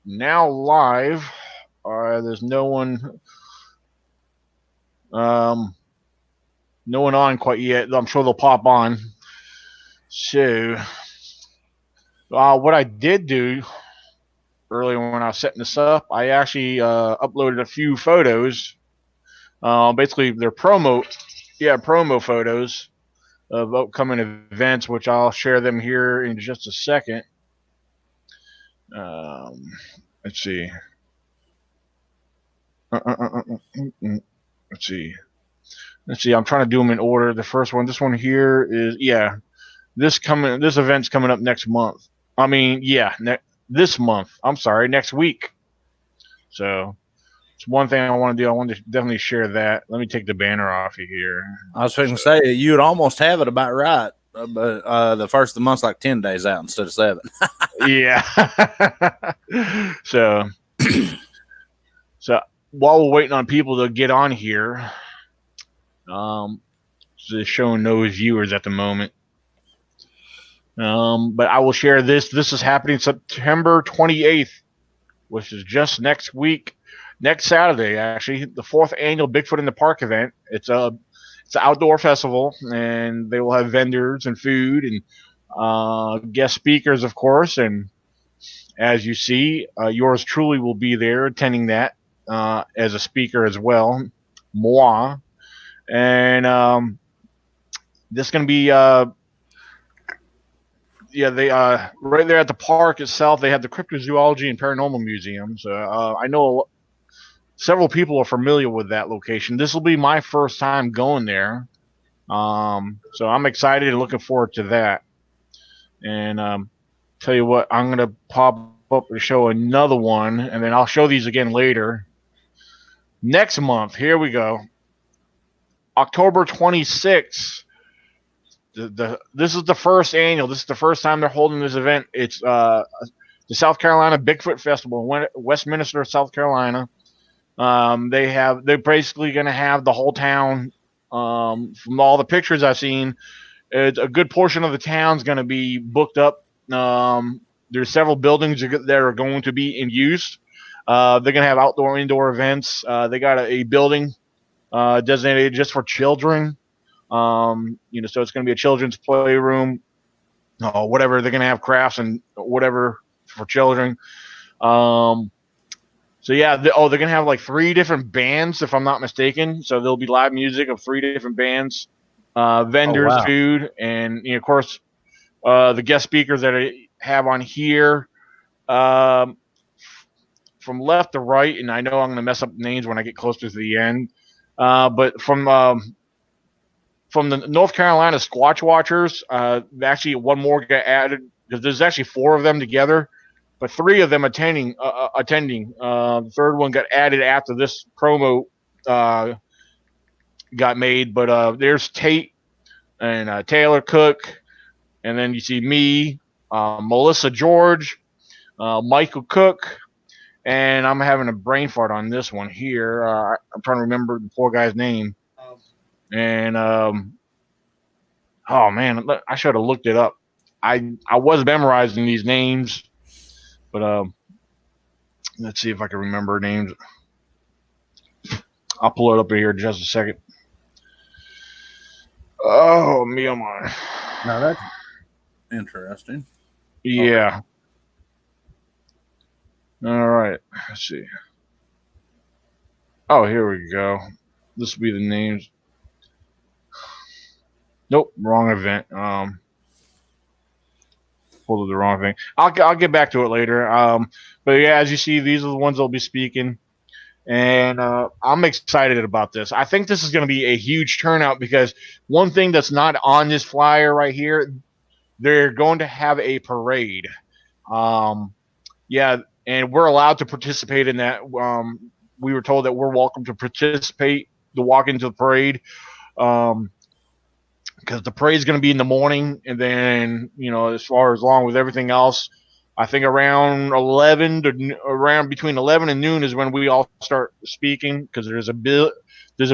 now live. There's um, no one on quite yet. I'm sure they'll pop on. So, what I did do earlier when I was setting this up, I actually uploaded a few photos. Basically, they're promo photos of upcoming events, which I'll share them here in just a second. Um, let's see. Uh, uh, uh, uh, uh, uh, let's see. Let's see. I'm trying to do them in order. The first one, this one here is This event's coming up next month. I mean, this month. I'm sorry, next week. So it's one thing I want to do. I want to definitely share that. Let me take the banner off of here. I was going to say you would almost have it about right, but the first of the month's like 10 days out instead of 7. Yeah. so so while we're waiting on people to get on here, just showing no viewers at the moment. But I will share this. This is happening September 28th, which is just next week, next Saturday, actually, the fourth annual Bigfoot in the Park event. It's an outdoor festival, and they will have vendors and food and guest speakers, of course. And as you see, yours truly will be there attending that as a speaker as well, moi. And this is going to be they right there at the park itself. They have the Cryptozoology and Paranormal Museum. So I know several people are familiar with that location. This will be my first time going there, so I'm excited and looking forward to that. And tell you what, I'm gonna pop up and show another one, and then I'll show these again later. Next month, here we go, October 26th. This is the first annual. This is the first time they're holding this event. It's the South Carolina Bigfoot Festival in Westminster, South Carolina. They're basically going to have the whole town. From all the pictures I've seen, it's a good portion of the town's going to be booked up. There's several buildings that are going to be in use. They're going to have outdoor, indoor events. They got a building designated just for children. So it's going to be a children's playroom, whatever. They're going to have crafts and whatever for children. So yeah, they're gonna have like 3 different bands, if I'm not mistaken. So there'll be live music of 3 different bands, vendors, wow. food, and of course the guest speakers that I have on here, um, from left to right. And I know I'm gonna mess up names when I get closer to the end. But from the North Carolina Squatch Watchers, actually one more got added because there's actually 4 of them together, but 3 of them attending. The third one got added after this promo uh, got made. But there's Tate and Taylor Cook, and then you see me, Melissa George, Michael Cook, and I'm having a brain fart on this one here. I'm trying to remember the poor guy's name, and oh man, I should have looked it up. I was memorizing these names, but let's see if I can remember names. I'll pull it up here in just a second. Oh, me oh my. Now that's interesting. Yeah. Okay. All right. Let's see. Oh, here we go. This will be the names. Nope, wrong event. Pulled the wrong thing. I'll get back to it later. But yeah, as you see, these are the ones that'll be speaking. And I'm excited about this. I think this is going to be a huge turnout because one thing that's not on this flyer right here, they're going to have a parade. Um, yeah, and we're allowed to participate in that. We were told that we're welcome to participate to walk into the parade. Um, because the parade's going to be in the morning, and then as far as along with everything else, I think around between 11 and noon is when we all start speaking because there's a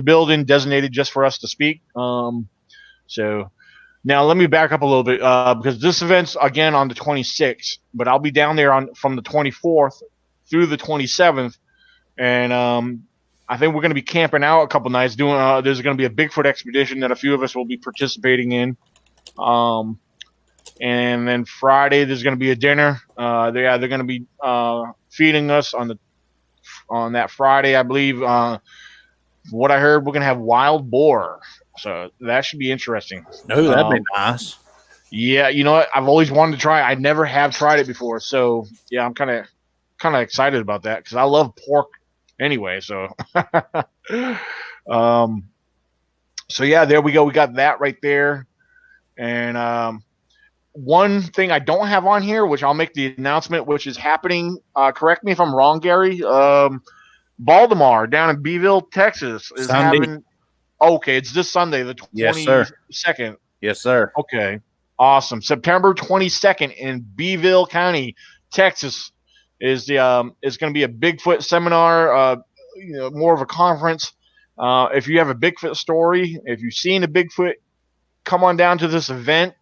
building designated just for us to speak. So now let me back up a little bit because this event's again on the 26th, but I'll be down there on from the 24th through the 27th, and I think we're going to be camping out a couple nights. Doing there's going to be a Bigfoot expedition that a few of us will be participating in. And then Friday there's going to be a dinner. They're going to be feeding us on that Friday, I believe. What I heard, we're going to have wild boar, so that should be interesting. No, that'd be nice. Yeah, you know what? I've always wanted to try. I never have tried it before, so yeah, I'm kind of excited about that because I love pork anyway. So, um, so yeah, there we go. We got that right there, and one thing I don't have on here, which I'll make the announcement, which is happening. Correct me if I'm wrong, Gary. Baltimore down in Beeville, Texas, is Sunday. having. Okay, it's this Sunday, the 22nd. Yes, sir. Yes, sir. Okay, awesome. September 22nd in Beeville County, Texas, is going to be a Bigfoot seminar. More of a conference. If you have a Bigfoot story, if you've seen a Bigfoot, come on down to this event.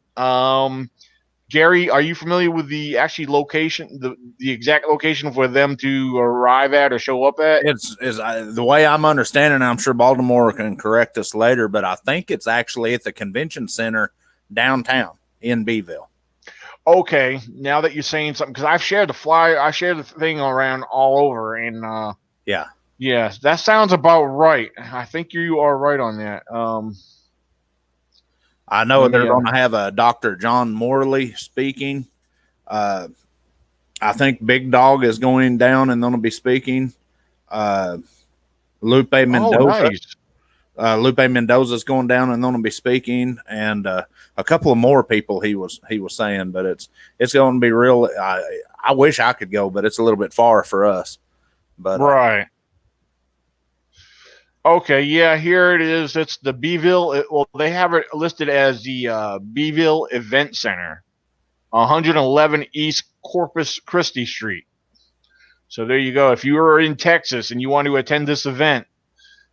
Gary, are you familiar with the actually location, the exact location for them to arrive at or show up at? It's the way I'm understanding. I'm sure Baltimore can correct us later, but I think it's actually at the convention center downtown in Beeville. Okay, now that you're saying something, because I've shared the flyer, I shared the thing around all over, and yeah, that sounds about right. I think you are right on that. I know they're going to have a Dr. John Morley speaking. I think Big Dog is going down and going to be speaking. Lupe Mendoza. Oh, nice. Lupe Mendoza is going down and going to be speaking, and a couple of more people he was saying, but it's going to be real. I wish I could go, but it's a little bit far for us. But right. Okay, yeah, here it is. It's the Beeville. Well, they have it listed as the Beeville Event Center, 111 East Corpus Christi Street. So there you go. If you are in Texas and you want to attend this event,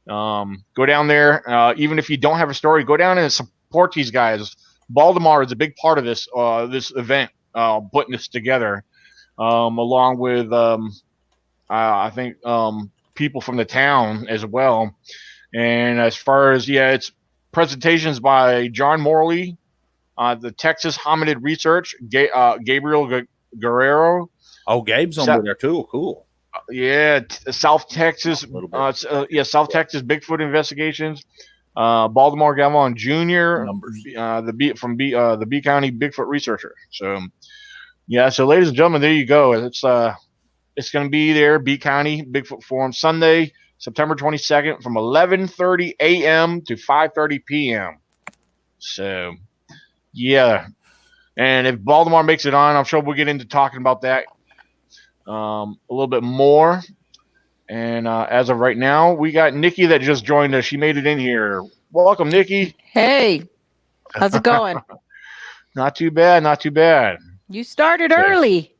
go down there. Even if you don't have a story, go down and support these guys. Baltimore is a big part of this event, putting this together, along with I think people from the town as well. And as far as it's presentations by John Morley, the Texas Hominid Research, Gabriel Guerrero. Oh, Gabe's over there too. Cool. Yeah, South Texas. South Texas Bigfoot Investigations. Baltimore Gavon Jr. The B County Bigfoot Researcher. So, yeah. So, ladies and gentlemen, there you go. It's going to be there, B County Bigfoot Forum, Sunday, September 22nd, from 11:30 a.m. to 5:30 p.m. So, yeah. And if Baltimore makes it on, I'm sure we'll get into talking about that a little bit more. And as of right now, we got Nikki that just joined us. She made it in here. Welcome, Nikki. Hey, how's it going? Not too bad. Not too bad. You started early.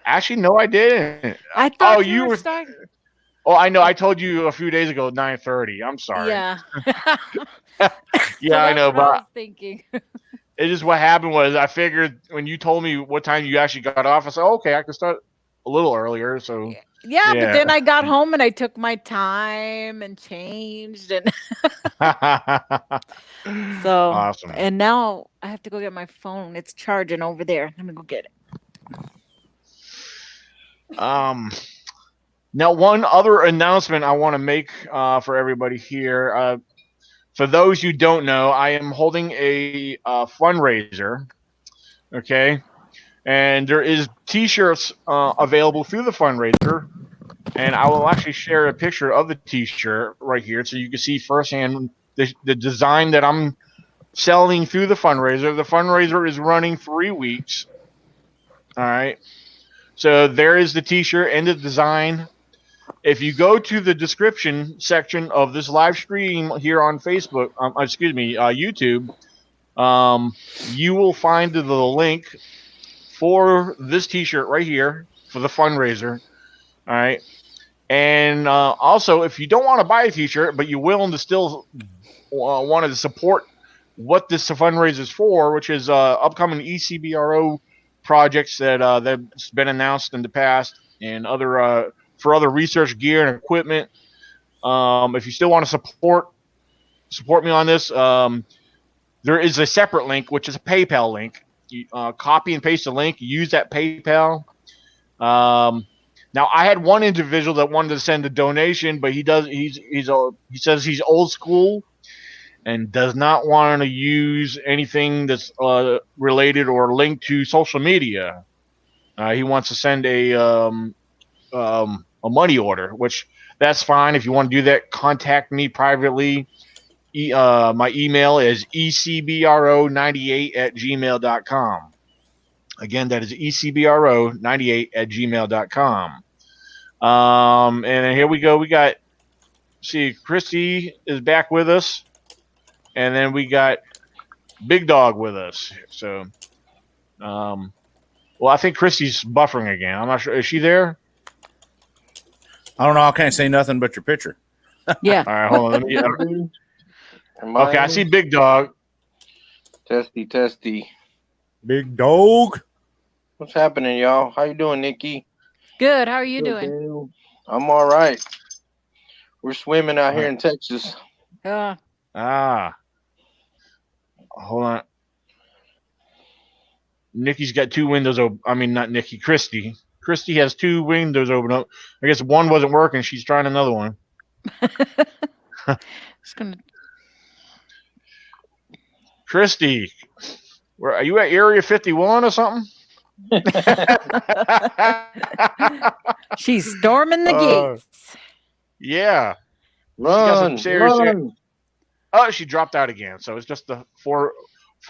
Actually, no, I didn't. I thought you were starting. Oh, I know. I told you a few days ago, 9:30. I'm sorry. Yeah. Yeah, I know, but I was thinking. It just what happened was I figured when you told me what time you actually got off, I said, okay, I can start a little earlier. So yeah, but then I got home and I took my time and changed and so awesome. And now I have to go get my phone. It's charging over there. Let me go get it. Now one other announcement I want to make for everybody here. For those who don't know, I am holding a fundraiser. Okay. And there is T-shirts available through the fundraiser, and I will actually share a picture of the T-shirt right here, so you can see firsthand the design that I'm selling through the fundraiser. The fundraiser is running 3 weeks. All right, so there is the T-shirt and the design. If you go to the description section of this live stream here on Facebook, YouTube, you will find the link for this T-shirt right here for the fundraiser. All right. And also, if you don't want to buy a T-shirt, but you're willing to still want to support what this fundraiser is for, which is upcoming ECBRO projects that's been announced in the past. and other for other research gear and equipment. If you still want to support me on this, there is a separate link, which is a PayPal link. You, copy and paste the link. Use that PayPal. Now I had one individual that wanted to send a donation, but he says he's old school and does not want to use anything that's related or linked to social media. He wants to send a money order, which that's fine. If you want to do that, contact me privately. My email is ecbro98@gmail.com. Again, that is ecbro98@gmail.com. And here we go. We got, see, Christy is back with us. And then we got Big Dog with us. So, well, I think Christy's buffering again. I'm not sure. Is she there? I don't know. I can't see nothing but your picture. Yeah. All right, hold on. Let me, okay, I see Big Dog. Testy. Big dog. What's happening, y'all? How you doing, Nikki? Good. How are you doing? Dude. I'm all right. We're swimming out here in Texas. Hold on. Nikki's got two windows open. I mean, not Nikki, Christy. Christy has two windows open up. I guess one wasn't working. She's trying another one. Just gonna... Christy, where are you at? Area 51 or something? She's storming the gates. Yeah. Run. Oh, she dropped out again. So it's just the four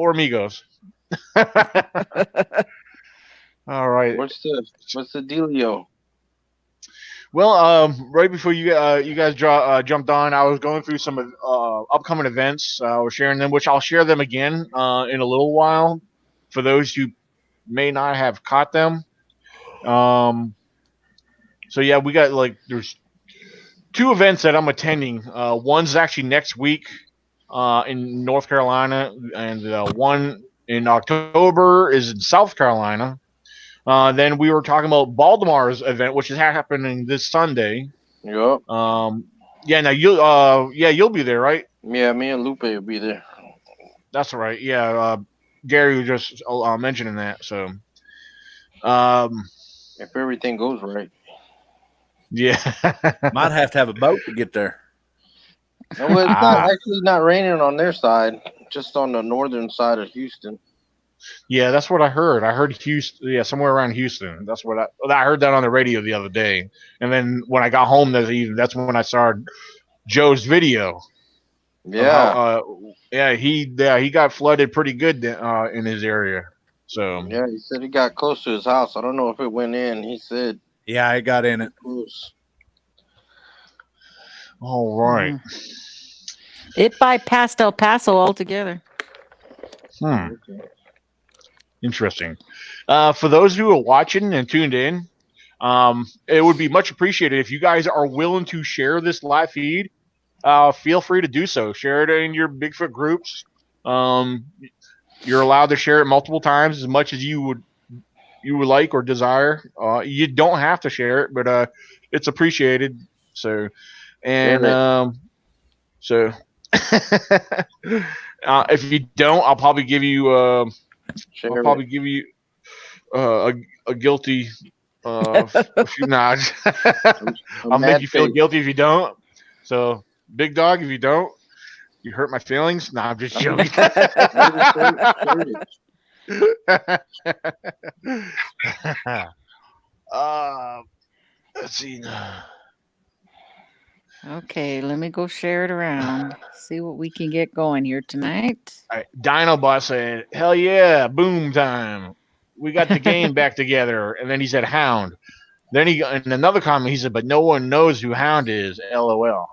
amigos. All right. What's the dealio? Well, right before you guys jumped on, I was going through some upcoming events. I was sharing them, which I'll share them again in a little while for those who may not have caught them. So yeah, we got there's two events that I'm attending. One's actually next week in North Carolina, and one in October is in South Carolina. Then we were talking about Baltimore's event, which is happening this Sunday. Yep. Yeah. Now you'll be there, right? Yeah, me and Lupe will be there. That's right. Yeah. Gary was just mentioning that. So, if everything goes right. Yeah. Might have to have a boat to get there. No, well, it's not raining on their side, just on the northern side of Houston. Yeah, that's what I heard. I heard Houston. Yeah, somewhere around Houston. That's what I heard that on the radio the other day. And then when I got home that evening, that's when I saw Joe's video. Yeah. He got flooded pretty good in his area. So yeah, he said he got close to his house. I don't know if it went in. He said. Yeah, it got in it. Close. All right. It bypassed El Paso altogether. Okay. Interesting. For those who are watching and tuned in, it would be much appreciated if you guys are willing to share this live feed. Feel free to do so. Share it in your Bigfoot groups. You're allowed to share it multiple times, as much as you would like or desire. You don't have to share it, but it's appreciated. So, and if you don't, I'll probably give you a guilty few nods. I'll make you feel guilty if you don't. So, Big Dog, if you don't, you hurt my feelings. Nah, I'm just joking. Let's see. Okay, let me go share it around. See what we can get going here tonight. All right, Dinobot said, "Hell yeah, boom time. We got the game back together." And then he said, "Hound." Then in another comment, he said, "But no one knows who Hound is." LOL.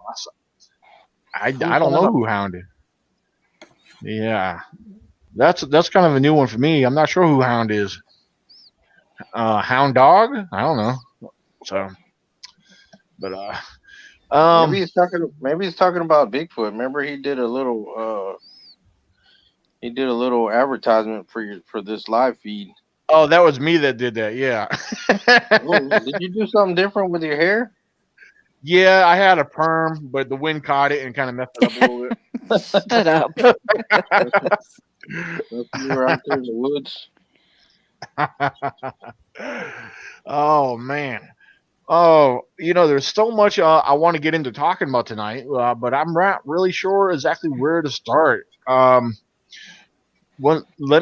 I don't know who Hound is. Yeah, that's kind of a new one for me. I'm not sure who Hound is. Hound Dog? I don't know. So, but maybe he's talking about Bigfoot. Remember, he did a little advertisement for this live feed. Oh, that was me that did that. Yeah. Well, did you do something different with your hair? Yeah, I had a perm, but the wind caught it and kind of messed it up a little Shut up. If you were out there in the woods. bit. Oh man. Oh, there's so much I want to get into talking about tonight, but I'm not really sure exactly where to start. Let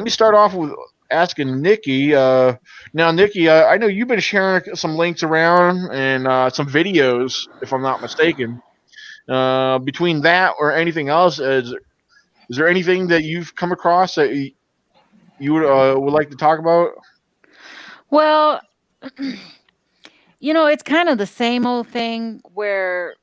me start off with asking Nikki. Now, Nikki, I know you've been sharing some links around and some videos, if I'm not mistaken. Between that or anything else, is there anything that you've come across that you would like to talk about? Well, it's kind of the same old thing where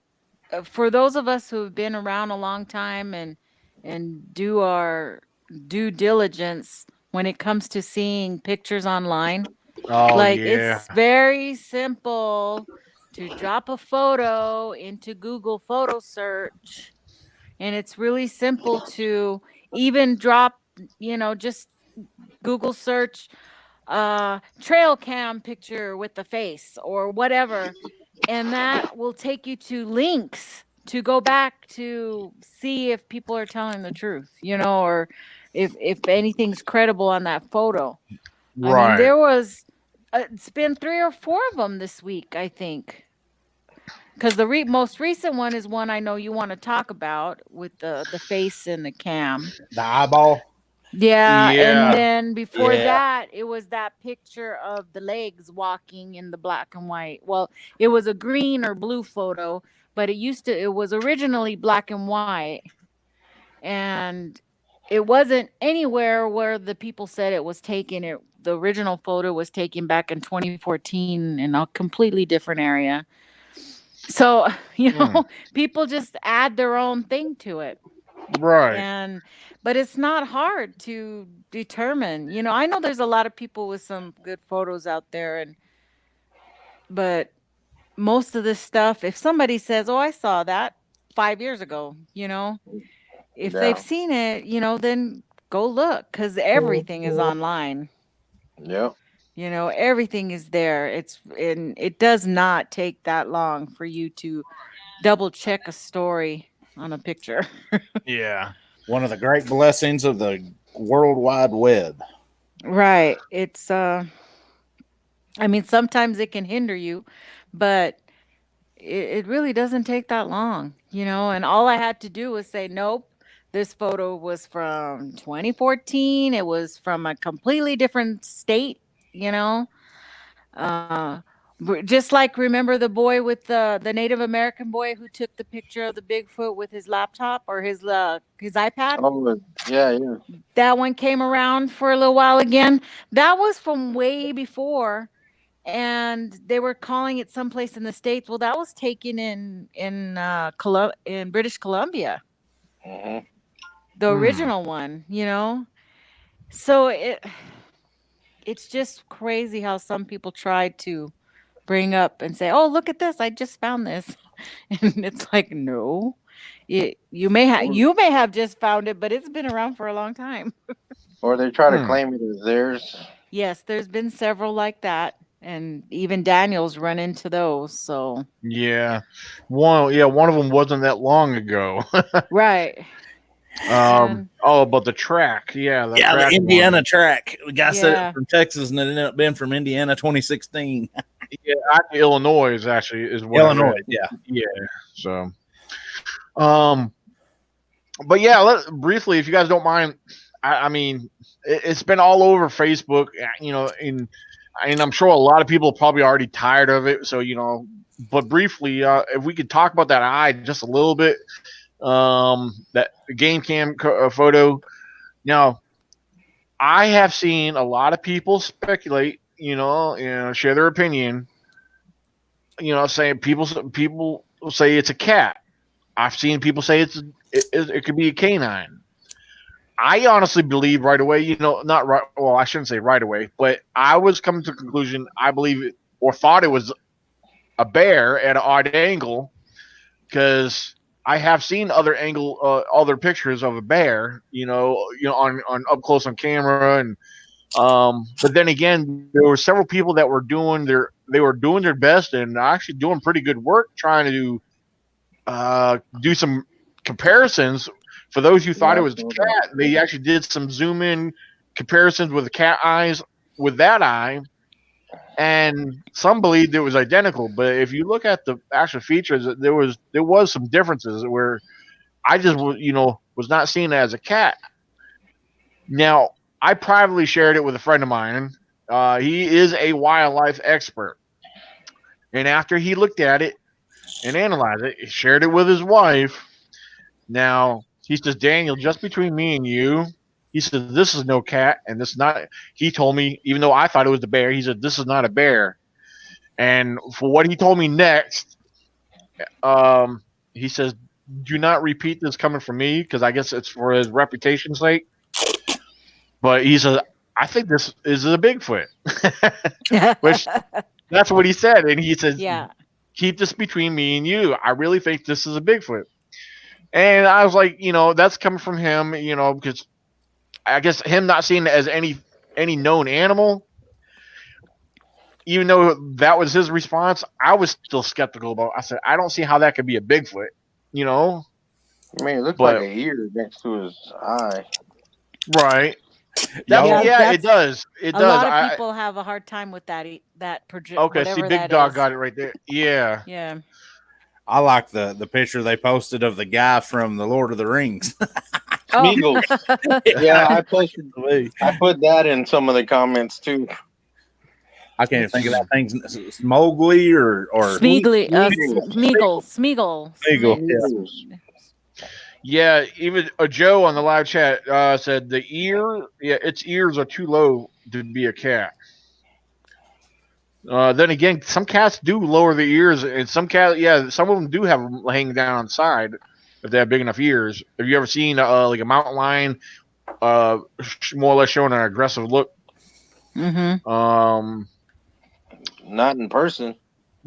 for those of us who've been around a long time and do our due diligence when it comes to seeing pictures online, Oh like yeah, it's very simple to drop a photo into Google photo search, and it's really simple to even drop, just Google search trail cam picture with the face or whatever, and that will take you to links to go back to see if people are telling the truth, or if anything's credible on that photo. I mean, right. there was it's been 3 or 4 of them this week, I think. Because the most recent one is one I know you want to talk about with the face and the cam. The eyeball. Yeah, and Yeah, then before Yeah. that, it was that picture of the legs walking in the black and white. Well, it was a green or blue photo, but it was originally black and white. And it wasn't anywhere where the people said it was taken. The original photo was taken back in 2014 in a completely different area. So, mm, people just add their own thing to it. right. And but it's not hard to determine. I know there's a lot of people with some good photos out there, but most of this stuff, if somebody says, "Oh, I saw that 5 years ago," if they've Yeah. seen it, then go look cuz everything is online. Yep. Everything is there. And it does not take that long for you to double check a story on a picture. Yeah, One of the great blessings of the World Wide Web. Right. I mean, sometimes it can hinder you, but it really doesn't take that long, and all I had to do was say, nope, this photo was from 2014. It was from a completely different state, you know. Uh, just like remember the boy with the Native American boy who took the picture of the Bigfoot with his laptop or his iPad. Oh, yeah, yeah. That one came around for a little while again. That was from way before, and they were calling it someplace in the states. Well, that was taken in British Columbia, Hmm. the mm, original one. So it's just crazy how some people try to bring up and say, "Oh, look at this! I just found this," and it's like, no, Or, you may have just found it, but it's been around for a long time. or they try to mm. claim it as theirs. Yes, there's been several like that, and even Daniel's run into those. So Yeah, one of them wasn't that long ago. right, and About the track. Yeah, the Yeah, the track one. Indiana track. The guy said it yeah, from Texas and it ended up being from Indiana 2016. Yeah, Illinois is what I Illinois, read. yeah. Yeah. So, um, but yeah, briefly, if you guys don't mind, I mean, it's been all over Facebook, and I'm sure a lot of people are probably already tired of it. So, but briefly, if we could talk about that eye just a little bit, that game cam photo. Now, I have seen a lot of people speculate, share their opinion, saying people say it's a cat. I've seen people say it could be a canine. I honestly believe right away, not right. Well, I shouldn't say right away, but I was coming to the conclusion. I believe it or thought it was a bear at an odd angle because I have seen other pictures of a bear, on up close on camera, and But then again, there were several people that were doing their best and actually doing pretty good work trying to do some comparisons. For those who thought it was a cat, they actually did some zoom in comparisons with the cat eyes with that eye, and some believed it was identical. But if you look at the actual features, there was some differences where I just was not seeing it as a cat. Now I privately shared it with a friend of mine. He is a wildlife expert, and after he looked at it and analyzed it, he shared it with his wife. Now he says, Daniel, just between me and you, he said, this is no cat, and this is not. He told me, even though I thought it was the bear, he said, this is not a bear. And for what he told me next, he says, do not repeat this coming from me because I guess it's for his reputation's sake. But he says, I think this is a Bigfoot, which that's what he said. And he says, Yeah. keep this between me and you. I really think this is a Bigfoot. And I was like, that's coming from him, because I guess him not seeing it as any known animal, even though that was his response, I was still skeptical about it. I said, I don't see how that could be a Bigfoot, I mean, it looks like an ear next to his eye. Right. It does. It a does. lot of people have a hard time with that project. Okay, see, Big Dog got it right there. Yeah. Yeah. I like the picture they posted of the guy from the Lord of the Rings. Smeagol. Yeah, I put that in some of the comments too. I can't think of that thing. Mowgli or Smeagol. Smeagol. Yeah, even Joe on the live chat said its ears are too low to be a cat. Then again, some cats do lower the ears, and some of them do have them hanging down on the side if they have big enough ears. Have you ever seen like a mountain lion, more or less showing an aggressive look? Mm-hmm. Not in person.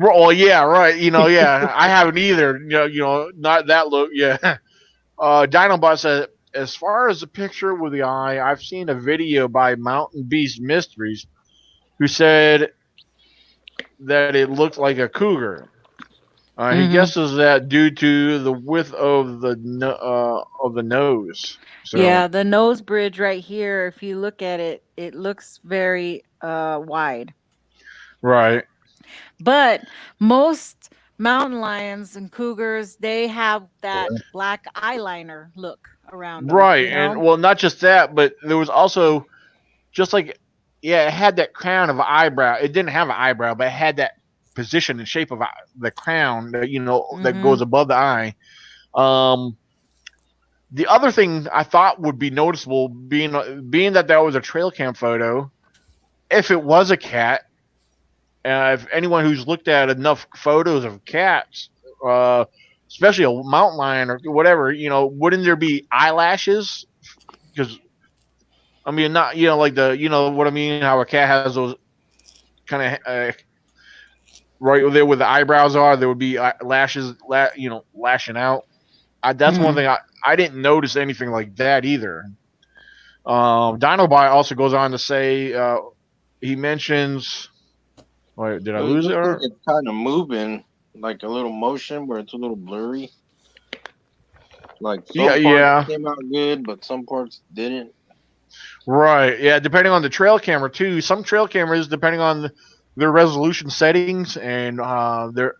Oh yeah, right. Yeah, I haven't either. Not that look. Yeah. Dinobot said, as far as the picture with the eye, I've seen a video by Mountain Beast Mysteries, who said that it looked like a cougar. He guesses that due to the width of the nose. So, yeah, the nose bridge right here. If you look at it, it looks very wide. Right. But most mountain lions and cougars, they have that black eyeliner look around them. Right, and well, not just that, but there was also just like, it had that crown of an eyebrow. It didn't have an eyebrow, but it had that position and shape of the crown that that goes above the eye. The other thing I thought would be noticeable, being that was a trail cam photo, if it was a cat, if anyone who's looked at enough photos of cats, especially a mountain lion or whatever, wouldn't there be eyelashes? Because I mean, not like what I mean, how a cat has those kind of right there where the eyebrows are, there would be lashes, lashing out. That's one thing I didn't notice anything like that either. Dinobot also goes on to say, he mentions. Wait, did I lose it? Like it's kind of moving, like a little motion where it's a little blurry. Like some parts came out good, but some parts didn't. Right. Yeah, depending on the trail camera too. Some trail cameras, depending on their resolution settings and the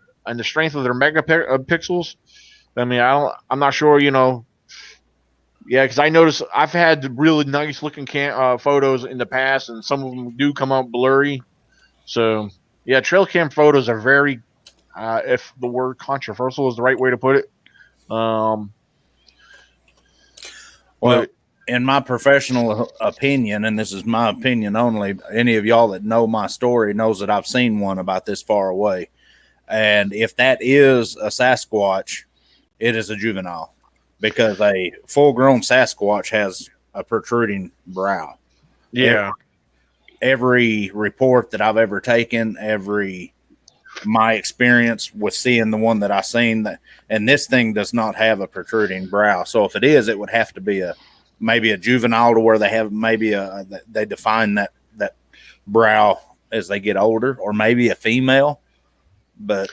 strength of their megapixels. I mean, I'm not sure. Yeah, because I noticed I've had really nice looking photos in the past, and some of them do come out blurry. So yeah, trail cam photos are very, if the word controversial is the right way to put it. Well, in my professional opinion, and this is my opinion only, any of y'all that know my story knows that I've seen one about this far away. And if that is a Sasquatch, it is a juvenile, because a full-grown Sasquatch has a protruding brow. Yeah. Every report that I've ever taken, my experience with seeing the one that I seen, and this thing does not have a protruding brow. So if it is, it would have to be maybe a juvenile, to where they have maybe they define brow as they get older, or maybe a female. But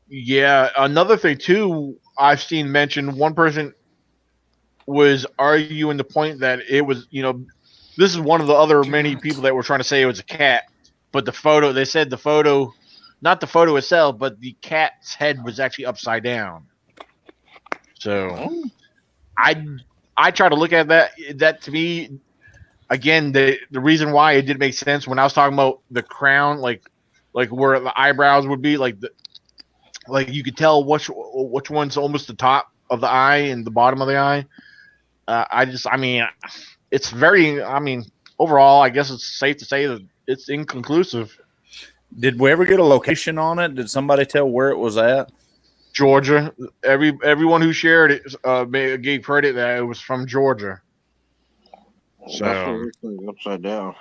yeah, another thing too, I've seen mentioned. One person was arguing the point that it was, this is one of the other many people that were trying to say it was a cat, but the photo, they said the photo, not the photo itself, but the cat's head was actually upside down. So I try to look at that. That to me, again, the reason why it did make sense when I was talking about the crown, like where the eyebrows would be, like you could tell which one's almost the top of the eye and the bottom of the eye. It's very. Overall, I guess it's safe to say that it's inconclusive. did we ever get a location on it? Did somebody tell where it was at? Georgia. Everyone who shared it gave credit that it was from Georgia. So that's what it looks like upside down.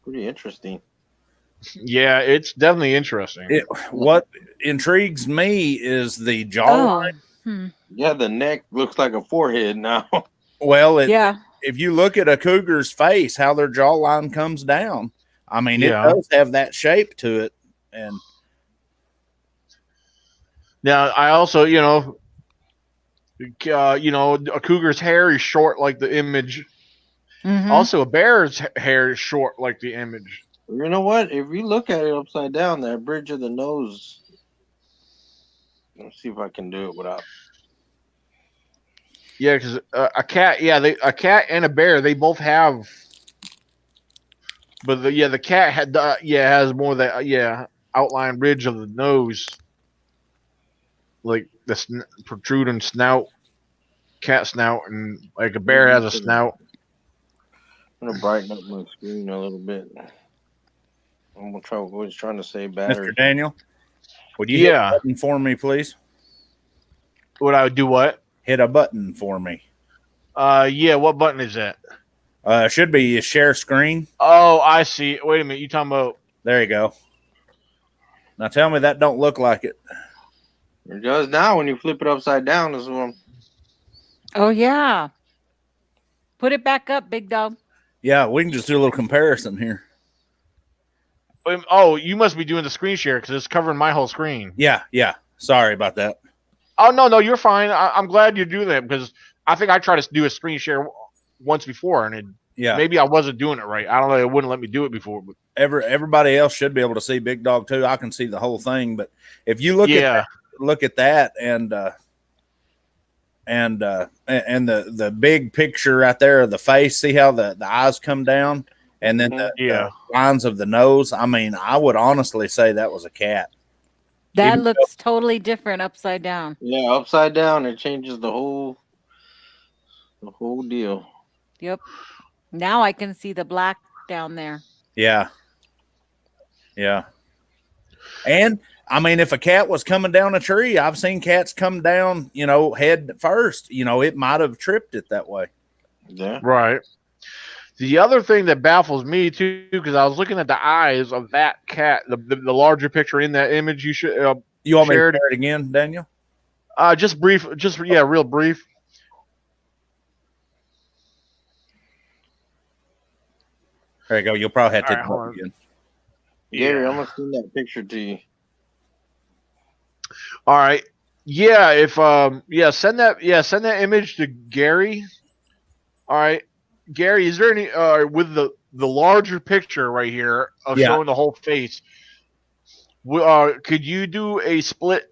Pretty interesting. Yeah, it's definitely interesting. What intrigues me is the jawline. Yeah, the neck looks like a forehead now. Well, if you look at a cougar's face, how their jawline comes down, it does have that shape to it. And now I also, a cougar's hair is short like the image. Mm-hmm. Also, a bear's hair is short like the image. You know what? If you look at it upside down, that bridge of the nose. Let's see if I can do it without. Yeah, because a cat, a cat and a bear, they both have. But the cat has more of that outline ridge of the nose, like the protruding snout, cat snout, and like a bear has a snout. I'm gonna brighten up my screen a little bit. I'm gonna try. Always trying to save battery. Mr. Daniel, would you hit a button for me, please? Would I do what? Hit a button for me. What button is that? Should be a share screen. Oh, I see. Wait a minute. You talking about? There you go. Now tell me that don't look like it. It does now when you flip it upside down. Is one. Oh yeah. Put it back up, big dog. Yeah, we can just do a little comparison here. Oh, you must be doing the screen share because it's covering my whole screen. Yeah. Sorry about that. Oh, no, you're fine. I'm glad you do that because I think I tried to do a screen share once before, and maybe I wasn't doing it right. I don't know. It wouldn't let me do it before. But everybody else should be able to see Big Dog too. I can see the whole thing, but if you look at that and the big picture right there of the face, see how the eyes come down, and then the lines of the nose. I would honestly say that was a cat. That looks totally different upside down. Yeah, upside down, it changes the whole deal. Yep. Now I can see the black down there. Yeah. And if a cat was coming down a tree, I've seen cats come down, head first. It might have tripped it that way. Yeah. Right. The other thing that baffles me too, because I was looking at the eyes of that cat, the larger picture in that image you should you want me to share it again, Daniel? Just brief, real brief. There you go. You'll probably have to take it again. Gary, I'm gonna send that picture to you. All right. Yeah. If send that image to Gary. All right. Gary, is there any with the larger picture right here of showing the whole face? Could you do a split?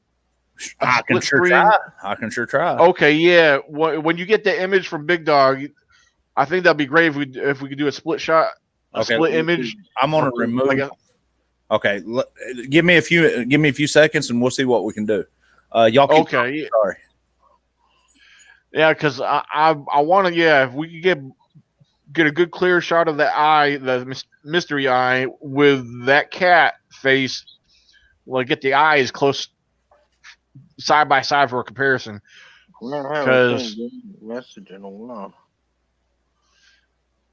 I can sure try. Okay, yeah. When you get the image from Big Dog, I think that'd be great if we could do a split shot, split image. I'm gonna remove. Okay, give me a few seconds, and we'll see what we can do. Y'all keep okay. Sorry. Yeah, because I want to. Yeah, if we could get a good clear shot of that eye, the mystery eye, with that cat face. Well, get the eyes close, side by side for a comparison.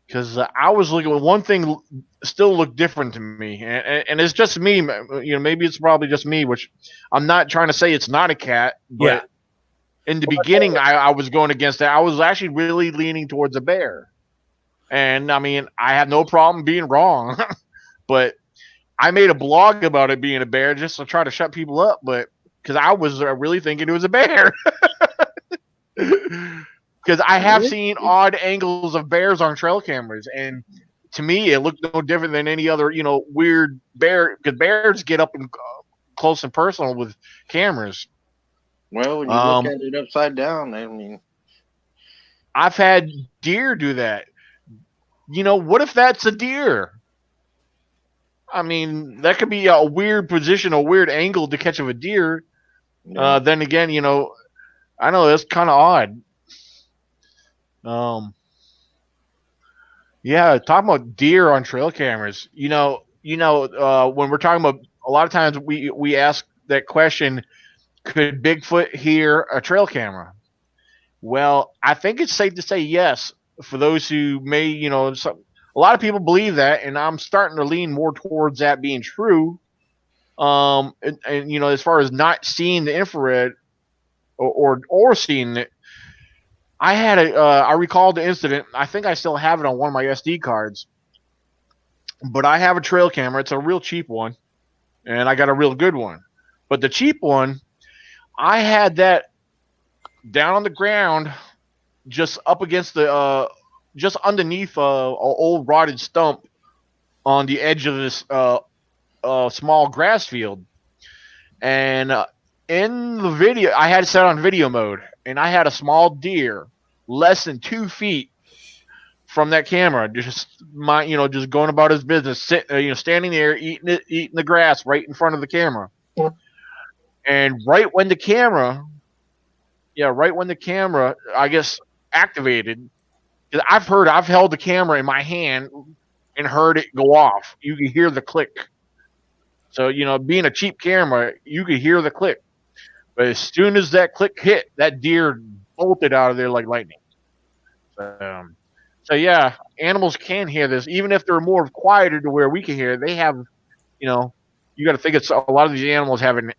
Because I was looking at one thing, still looked different to me, and it's just me. Maybe it's probably just me, which I'm not trying to say it's not a cat, but in the beginning, I was going against that. I was actually really leaning towards a bear. And I mean, I have no problem being wrong, but I made a blog about it being a bear just to try to shut people up. But because I was really thinking it was a bear, because I have seen odd angles of bears on trail cameras, and to me, it looked no different than any other, weird bear. Because bears get up and close and personal with cameras. Well, when you look at it upside down, I mean, I've had deer do that. What if that's a deer? I mean, that could be a weird position, a weird angle to catch of a deer. yeah. Then again, I know that's kind of odd. Yeah, talking about deer on trail cameras. When we're talking about, a lot of times we ask that question: could Bigfoot hear a trail camera? Well, I think it's safe to say yes. For those who may, a lot of people believe that, and I'm starting to lean more towards that being true. And as far as not seeing the infrared or seeing it, I recall the incident. I think I still have it on one of my SD cards, but I have a trail camera. It's a real cheap one, and I got a real good one. But the cheap one, I had that down on the ground, just up against just underneath a old rotted stump on the edge of this small grass field. And in the video, I had it set on video mode, and I had a small deer less than 2 feet from that camera, just going about his business, standing there eating the grass right in front of the camera. Yeah. And right when the camera, I guess, activated, because I've held the camera in my hand and heard it go off. You can hear the click. So, being a cheap camera, you could hear the click. But as soon as that click hit, that deer bolted out of there like lightning. So yeah, animals can hear this, even if they're more quieter to where we can hear it. They have, you got to think it's a lot of these animals having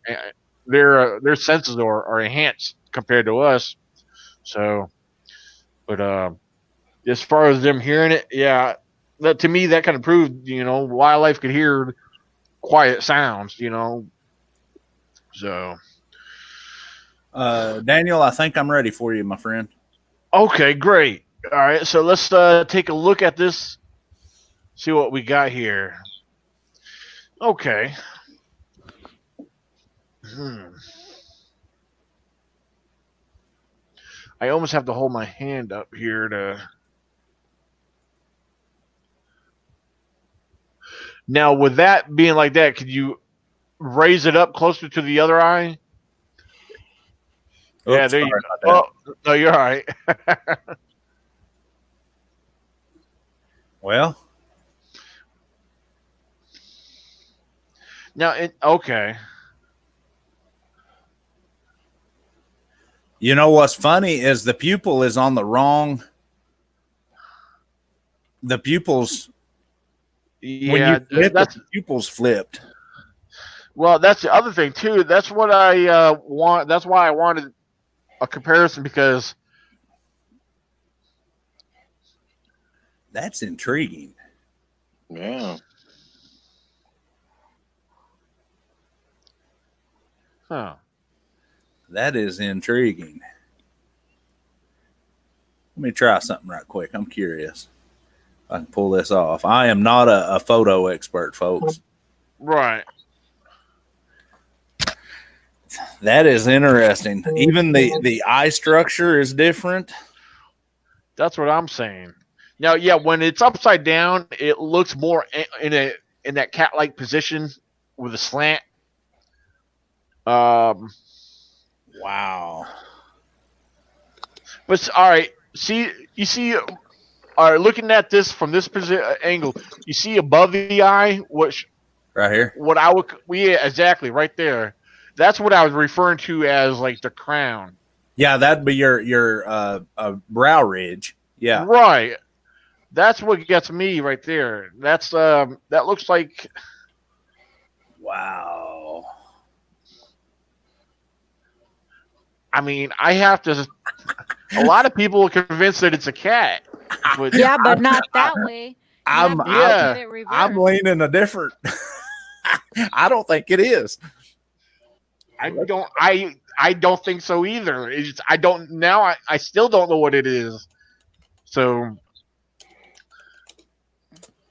their senses are enhanced compared to us. So, but as far as them hearing it, yeah, to me that kind of proved, wildlife could hear quiet sounds, So, Daniel, I think I'm ready for you, my friend. Okay, great. All right, so let's take a look at this, see what we got here. Okay. I almost have to hold my hand up here to. Now, with that being like that, could you raise it up closer to the other eye? Oops, yeah, there you go. Oh, no, you're all right. Well, now, okay. You know what's funny is the pupil is on the wrong. The pupils. Yeah, when you flip, the pupils flipped. Well, that's the other thing too. That's what I want. That's why I wanted a comparison, because that's intriguing. Yeah. Huh. That is intriguing. Let me try something right quick. I'm curious. I can pull this off. I am not a photo expert, folks. Right. That is interesting. Even the eye structure is different. That's what I'm saying. Now, yeah, when it's upside down, it looks more in that cat-like position with a slant. Wow. But all right, you see, all right, looking at this from this angle, you see above the eye, right here, what I would, exactly right there. That's what I was referring to as like the crown. Yeah, that'd be your brow ridge. Yeah, right. That's what gets me right there. That's that looks like. Wow. I mean, I have to. A lot of people are convinced that it's a cat. But Yeah, but not that way. You have to get it reversed. I'm leaning a different. I don't think it is. I don't think so either. I still don't know what it is. So,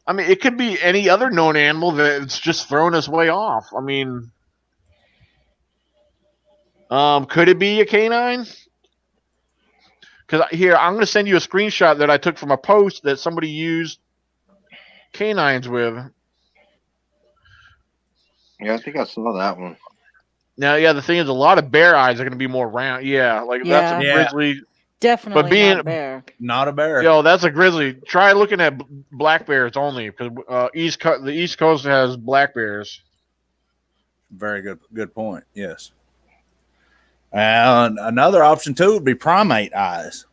I mean, it could be any other known animal that's just thrown us way off. I mean, could it be a canine? Because here, I'm going to send you a screenshot that I took from a post that somebody used canines with. Yeah, I think I saw that one. Now, yeah, the thing is, a lot of bear eyes are going to be more round. Yeah, like that's a grizzly. Definitely but being, not a bear. Not a bear. Yo, that's a grizzly. Try looking at black bears only, because the East Coast has black bears. Very good point. Yes. And another option too would be primate eyes.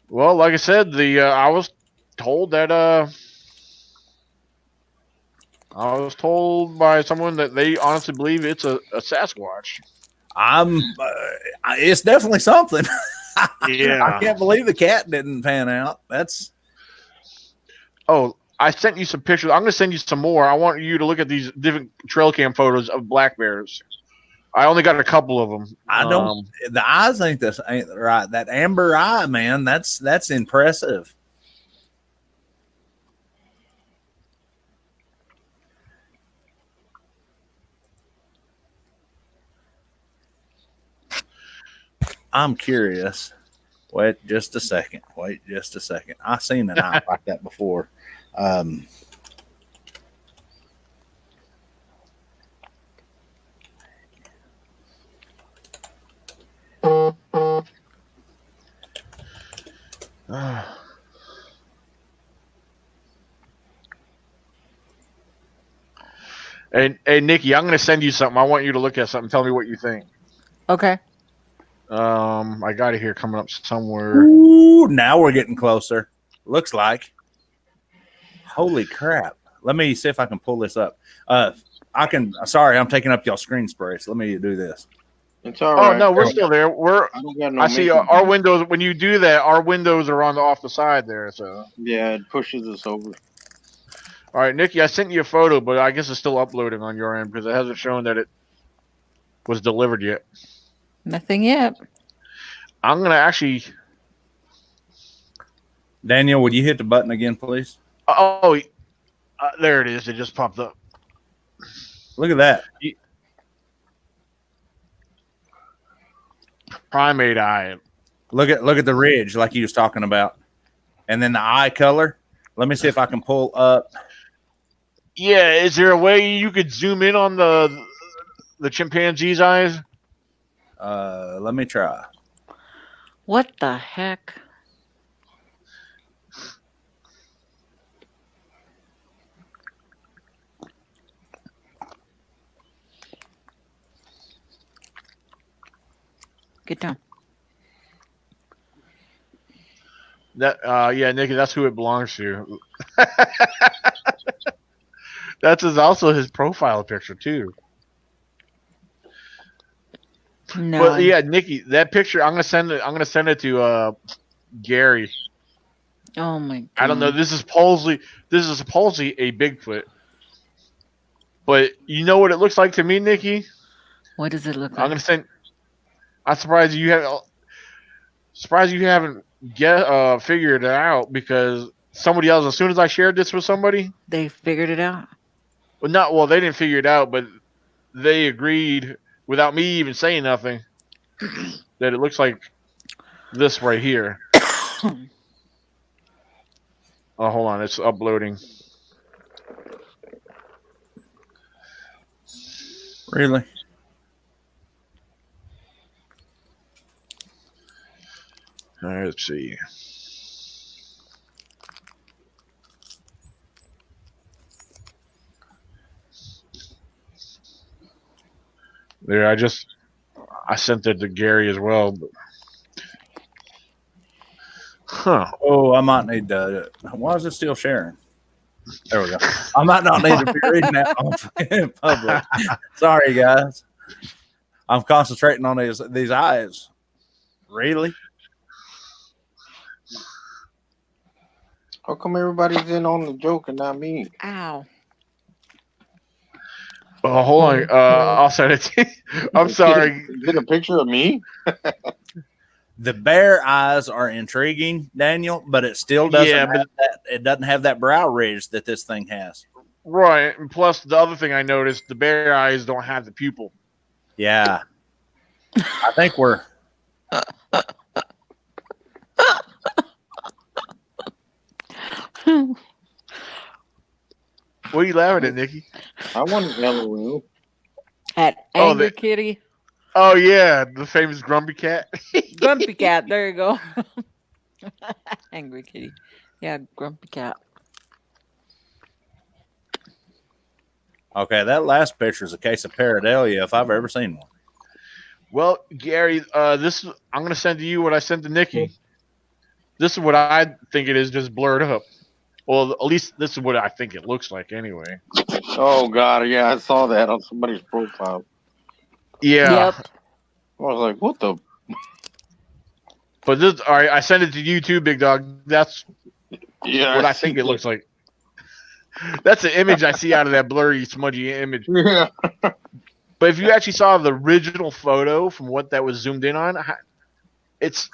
Well, like I said, I was told that I was told by someone that they honestly believe it's a Sasquatch. It's definitely something. Yeah. I can't believe the cat didn't pan out. That's. Oh, I sent you some pictures. I'm going to send you some more. I want you to look at these different trail cam photos of black bears. I only got a couple of them. I don't. The eyes ain't right. That amber eye, man. That's impressive. I'm curious. Wait just a second. I've seen an eye like that before. Hey, Nikki, I'm going to send you something. I want you to look at something. Tell me what you think. Okay. I got it here coming up somewhere. Ooh, now we're getting closer. Looks like. Holy crap. Let me see if I can pull this up. I can. Sorry, I'm taking up y'all screen sprays. Let me do this. It's all right. Oh no, we're still there. I see our windows. windows. When you do that, our windows are off the side there. So yeah, it pushes us over. All right, Nikki, I sent you a photo, but I guess it's still uploading on your end because it hasn't shown that it was delivered yet. Nothing yet. I'm going to actually... Daniel, would you hit the button again, please? Oh, there it is. It just popped up. Look at that. Primate eye. Look at the ridge like you was talking about. And then the eye color. Let me see if I can pull up. Yeah, is there a way you could zoom in on the chimpanzee's eyes? Let me try. What the heck? Get down. Yeah, Nikki, that's who it belongs to. That's also his profile picture too. No. But yeah, Nikki, that picture I'm gonna send it to Gary. Oh my god. I don't know. This is supposedly a Bigfoot. But you know what it looks like to me, Nikki? What does it look like? I'm gonna send. I'm surprised you haven't figured it out, because somebody else, as soon as I shared this with somebody, they figured it out. Well, they didn't figure it out, but they agreed without me even saying nothing that it looks like this right here. Oh, hold on, it's uploading. Really? All right, let's see. There, I sent it to Gary as well. But... Huh. Oh, I might need to. Why is it still sharing? There we go. I might not need to be reading that in public. Sorry, guys. I'm concentrating on these eyes. Really? How come everybody's in on the joke and not me? Ow. Oh, hold on. I'll send it to you. I'm sorry. Is it a picture of me? The bear eyes are intriguing, Daniel, but it still doesn't have that. It doesn't have that brow ridge that this thing has. Right, and plus the other thing I noticed, the bear eyes don't have the pupil. Yeah, I think we're. What are you laughing at, Nikki? I want to LOL. At Angry Kitty. Oh yeah, the famous Grumpy Cat. Grumpy Cat. There you go. Angry Kitty. Yeah, Grumpy Cat. Okay, that last picture is a case of pareidolia if I've ever seen one. Well, Gary, I'm going to send to you what I sent to Nikki. This is what I think it is, just blurred up. Well, at least this is what I think it looks like, anyway. Oh God, yeah, I saw that on somebody's profile. Yeah. Yep. I was like, what the? But this, all right, I sent it to you too, Big Dog. That's what I think it looks like. That's the image I see out of that blurry, smudgy image. Yeah. But if you actually saw the original photo from what that was zoomed in on, that's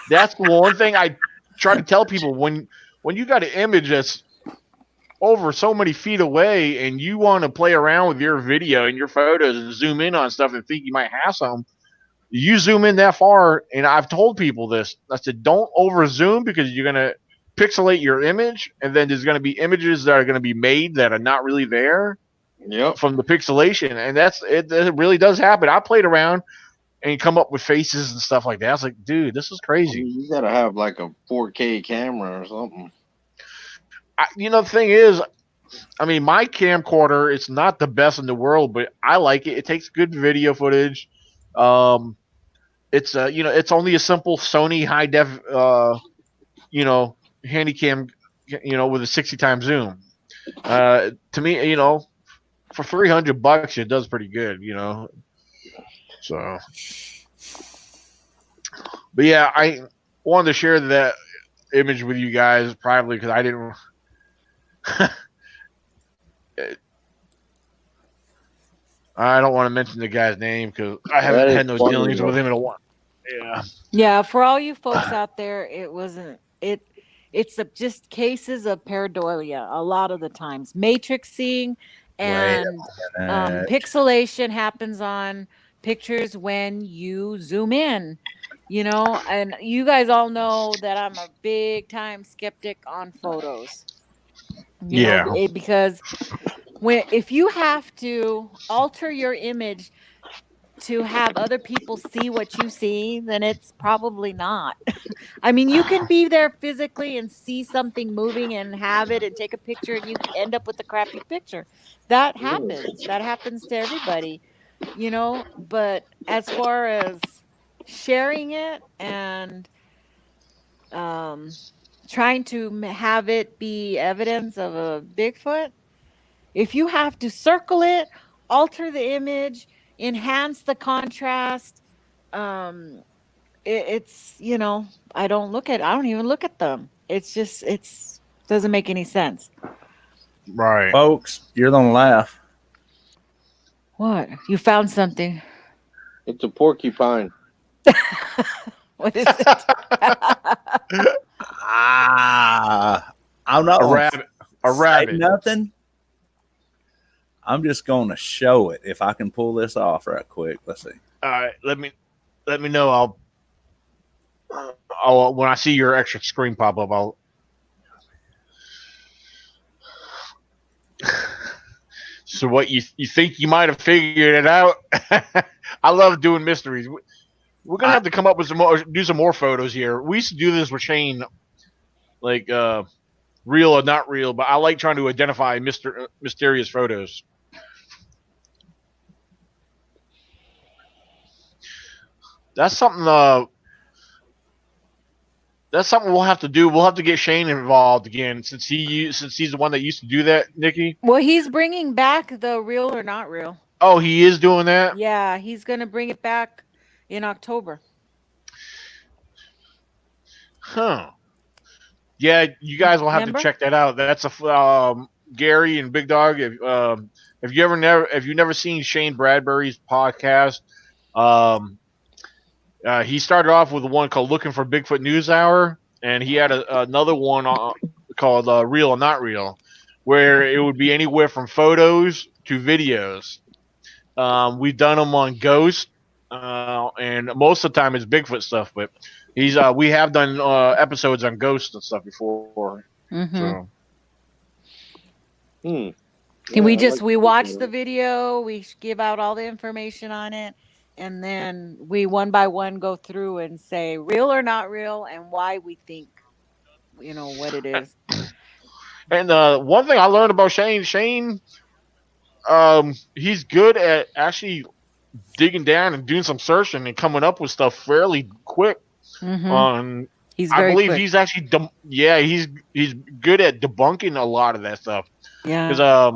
the one thing I try to tell people when you got an image that's over so many feet away and you want to play around with your video and your photos and zoom in on stuff and think you might have some, you zoom in that far. And I've told people this. I said, don't over zoom because you're going to pixelate your image, and then there's going to be images that are going to be made that are not really there from the pixelation. And it really does happen. I played around and come up with faces and stuff like that. I was like, dude, this is crazy. I mean, you gotta have like a 4K camera or something. The thing is, I mean, my camcorder, it's not the best in the world, but I like it. It takes good video footage. It's it's only a simple Sony high def, Handycam, with a 60 times zoom. To me, for $300, it does pretty good, So, but yeah, I wanted to share that image with you guys privately because I didn't. I don't want to mention the guy's name because I haven't had no dealings with him in a while. Yeah. Yeah, for all you folks out there, it wasn't it. It's just cases of pareidolia a lot of the times. Matrixing and pixelation happens on pictures when you zoom in. And you guys all know that I'm a big time skeptic on photos. Because if you have to alter your image to have other people see what you see, then it's probably not. I mean, you can be there physically and see something moving and have it and take a picture and you end up with a crappy picture. That happens. That happens to everybody, but as far as sharing it and trying to have it be evidence of a Bigfoot, if you have to circle it, alter the image, enhance the contrast, it's I don't even look at them. It's doesn't make any sense. Right. Folks, you're gonna laugh. What? You found something? It's a porcupine. What is it? I'm not a rabbit. A rabbit. Nothing. I'm just going to show it if I can pull this off right quick. Let's see. All right, let me know. I'll when I see your extra screen pop up, I'll. So what you think you might have figured it out? I love doing mysteries. We're gonna have to come up with do some more photos here. We used to do this with Shane, like real or not real, but I like trying to identify mysterious photos. That's something. That's something we'll have to do. We'll have to get Shane involved again since he's the one that used to do that, Nikki. Well, he's bringing back the real or not real. Oh, he is doing that? Yeah, he's going to bring it back in October. Huh. Yeah, you guys will have to Remember? check that out. That's a Gary and Big Dog. If you never seen Shane Bradbury's podcast, um, he started off with one called "Looking for Bigfoot News Hour," and he had another one called "Real or Not Real," where it would be anywhere from photos to videos. We've done them on ghost, and most of the time it's Bigfoot stuff. But we have done episodes on ghosts and stuff before. Mm-hmm. So Yeah, We watch the video, we give out all the information on it, and then we one by one go through and say real or not real and why we think what it is. and one thing I learned about Shane, he's good at actually digging down and doing some searching and coming up with stuff fairly quick. Mm-hmm. On He's I very believe quick. he's actually he's good at debunking a lot of that stuff. Yeah. Because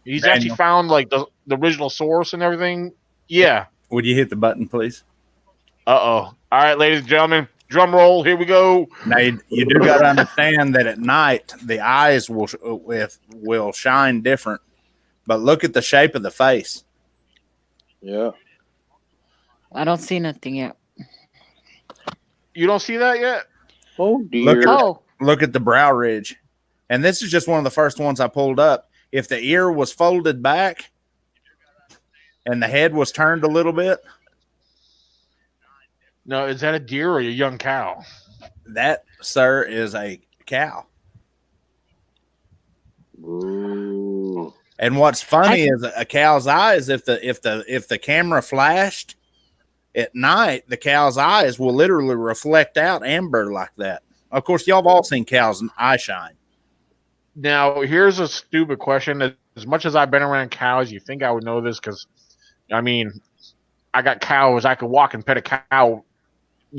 he's Daniel. actually found like the original source and everything. Yeah. Would you hit the button, please? All right, ladies and gentlemen, drum roll. Here we go. Now you do got to understand that at night the eyes will shine different, but look at the shape of the face. Yeah. I don't see nothing yet. You don't see that yet? Oh dear. Look at the brow ridge, and this is just one of the first ones I pulled up. If the ear was folded back and the head was turned a little bit. No, is that a deer or a young cow? That, sir, is a cow. Ooh. And what's funny is a cow's eyes, if the camera flashed at night, the cow's eyes will literally reflect out amber like that. Of course, y'all have all seen cows' eye shine. Now, here's a stupid question. As much as I've been around cows, you think I would know this because, I mean, I got cows. I could walk and pet a cow,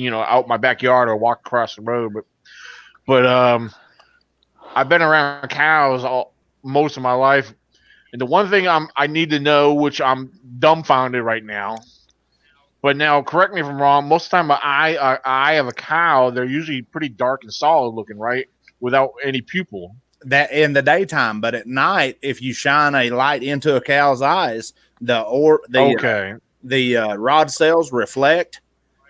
out my backyard or walk across the road. But I've been around cows most of my life, and the one thing I need to know, which I'm dumbfounded right now. But now, correct me if I'm wrong. Most of the time, an eye of a cow, they're usually pretty dark and solid looking, right, without any pupil. That in the daytime, but at night, if you shine a light into a cow's eyes, the rod cells reflect,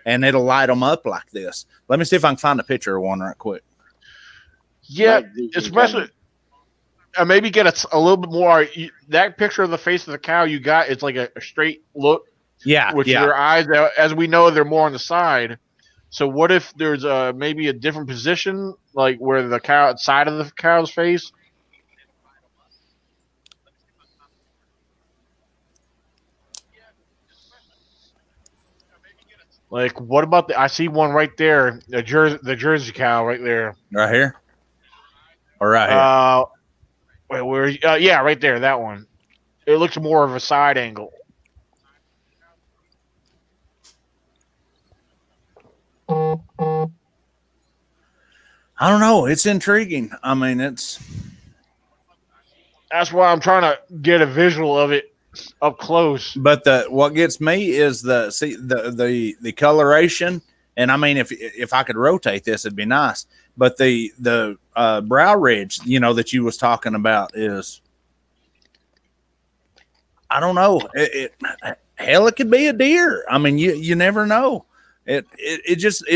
and it'll light them up like this. Let me see if I can find a picture of one right quick. Yeah, especially. Maybe get a little bit more. That picture of the face of the cow you got is like a straight look. Yeah, which their eyes, as we know, they're more on the side. So what if there's maybe a different position, like where the cow side of the cow's face? Like, what about I see one right there, the Jersey cow right there. Right here, or right here. Wait, where? Yeah, right there, that one. It looks more of a side angle. I don't know. It's intriguing. I mean, that's why I'm trying to get a visual of it up close. But what gets me is the coloration. And I mean, if I could rotate this, it'd be nice. But the brow ridge, that you was talking about is, I don't know. It could be a deer. I mean, you never know. It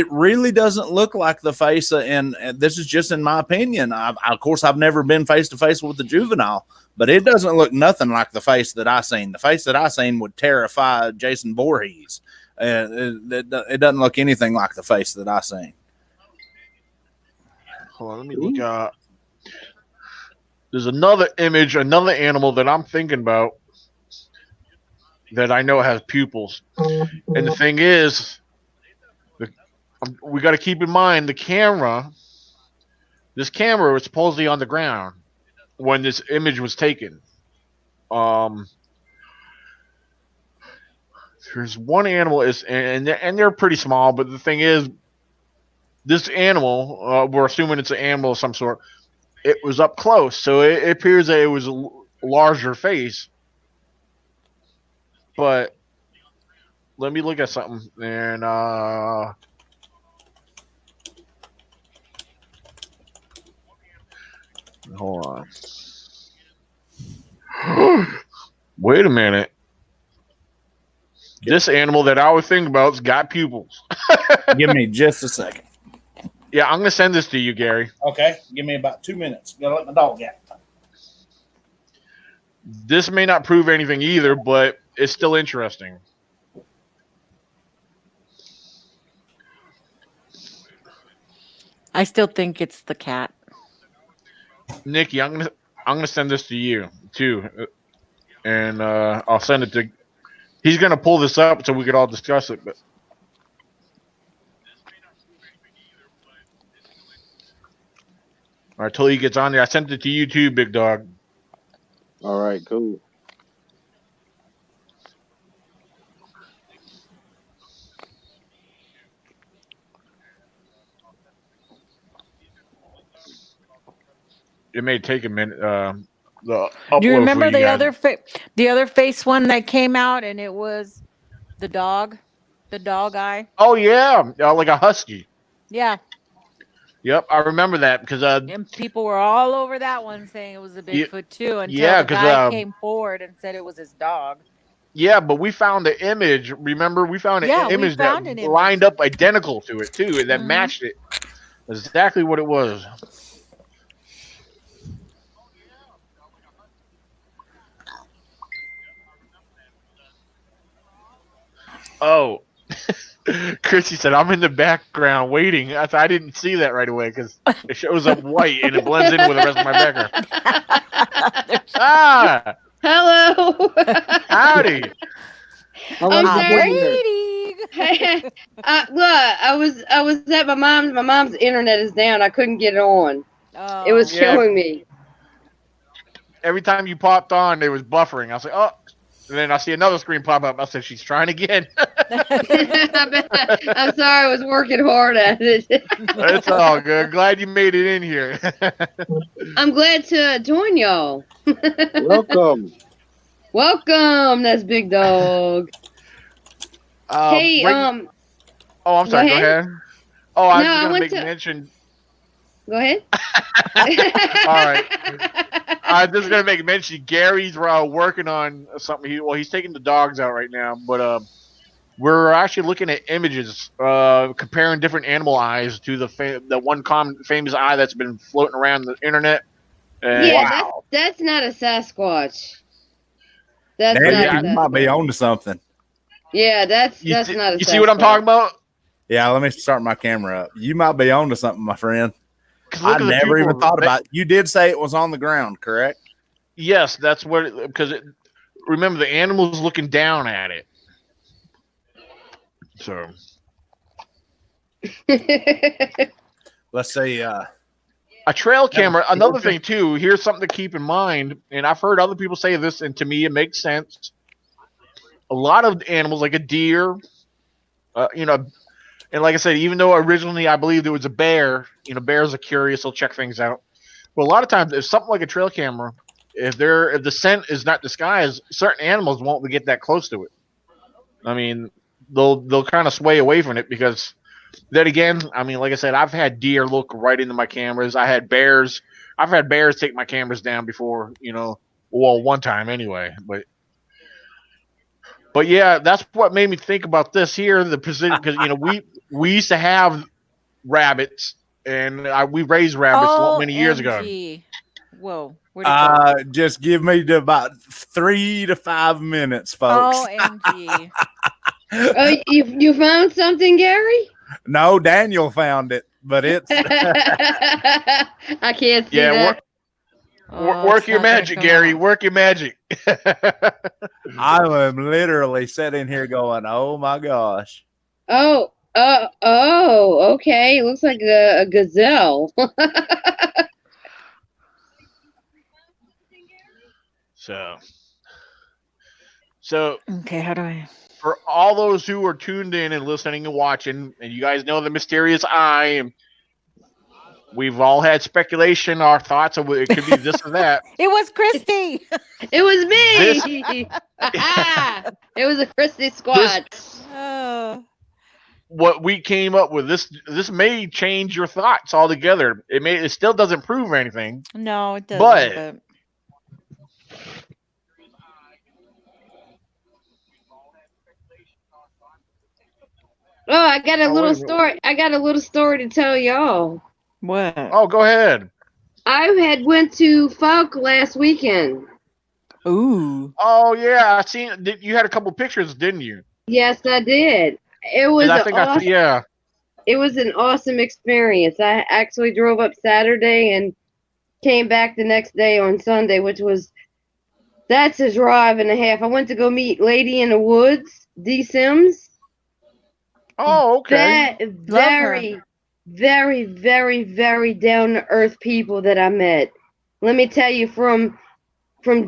really doesn't look like the face, and this is just in my opinion. Of course, I've never been face to face with the juvenile, but it doesn't look nothing like the face that I seen. The face that I seen would terrify Jason Voorhees. It doesn't look anything like the face that I seen. Hold on, let me look. There's another image, another animal that I'm thinking about that I know has pupils, and the thing is, we got to keep in mind this camera was supposedly on the ground when this image was taken. There's one animal and they're pretty small, but the thing is, this animal, we're assuming it's an animal of some sort. It was up close, so it appears that it was a larger face. But let me look at something. And hold on. Wait a minute. This animal that I always think about's got pupils. Give me just a second. Yeah, I'm gonna send this to you, Gary. Okay, give me about 2 minutes. Gotta let my dog out. This may not prove anything either, but it's still interesting. I still think it's the cat. Nikki, I'm gonna send this to you too, and I'll send it to. He's gonna pull this up so we could all discuss it. But all right, till he gets on there, I sent it to you too, big dog. All right, cool. It may take a minute. The Do upload you remember for you the guys. other face one that came out, and it was the dog eye? Oh yeah, like a husky. Yeah, Yep, I remember that because and people were all over that one saying it was a Bigfoot too, until yeah, the guy came forward and said it was his dog. Yeah, but we found the image. Remember, we found an image that lined up identical to it too, and that matched it exactly what it was. Oh, Chrissy said, "I'm in the background waiting." I didn't see that right away because it shows up white and it blends in with the rest of my background. Ah, hello. Howdy. I'm waiting. Look, I was at my mom's. My mom's internet is down. I couldn't get it on. Oh. It was showing me. Every time you popped on, it was buffering. I was like, "Oh." And then I see another screen pop up. I said, "She's trying again." I'm sorry, I was working hard at it. It's all good. Glad you made it in here. I'm glad to join y'all. Welcome. Welcome. That's Big Dog. Hey, Oh, I'm sorry. Go ahead. Oh, I was just gonna make mention. Go ahead. All right. I'm just gonna make mention. Gary's working on something. He's taking the dogs out right now, but we're actually looking at images, comparing different animal eyes to the one common famous eye that's been floating around the internet. Yeah, that's not a Sasquatch. That's Damn, not. you might be on to something. Yeah, that's not a Sasquatch. You see what I'm talking about? Yeah, let me start my camera up. You might be on to something, my friend. I Look never even thought about it. You did say it was on the ground, correct? Yes, that's what. Remember, the animal's looking down at it. So let's see. A trail camera. Another thing too. Here's something to keep in mind, and I've heard other people say this, and to me, it makes sense. A lot of animals, like a deer, and like I said, even though originally I believed it was a bear, bears are curious, they'll check things out. But a lot of times, if something like a trail camera, if the scent is not disguised, certain animals won't get that close to it. I mean, they'll kind of sway away from it because then again, I mean, like I said, I've had deer look right into my cameras. I've had bears take my cameras down before, well, one time anyway, but yeah, that's what made me think about this here, the position, because we used to have rabbits, and we raised rabbits many years ago. Whoa, where'd it go? Just give me about 3 to 5 minutes, folks. OMG. You found something, Gary? No, Daniel found it, but it's. I can't see that. Work your magic, Gary. Work your magic. I am literally sitting here going, "Oh my gosh!" Oh, okay. It looks like a gazelle. So okay, how do I? For all those who are tuned in and listening and watching, and you guys know the mysterious eye, and we've all had speculation, our thoughts of it could be this or that. It was Christy. It was me. It was a Christie squad. What we came up with, this may change your thoughts altogether. It still doesn't prove anything. No, it doesn't. But oh, I got a little story. I got a little story to tell y'all. What? Oh, go ahead. I went to Falk last weekend. Ooh. Oh yeah, I seen. You had a couple pictures, didn't you? Yes, I did. It was It was an awesome experience. I actually drove up Saturday and came back the next day on Sunday, that's a drive and a half. I went to go meet Lady in the Woods, D. Sims. Oh, okay. Very, very, very, very down to earth people that I met. Let me tell you, from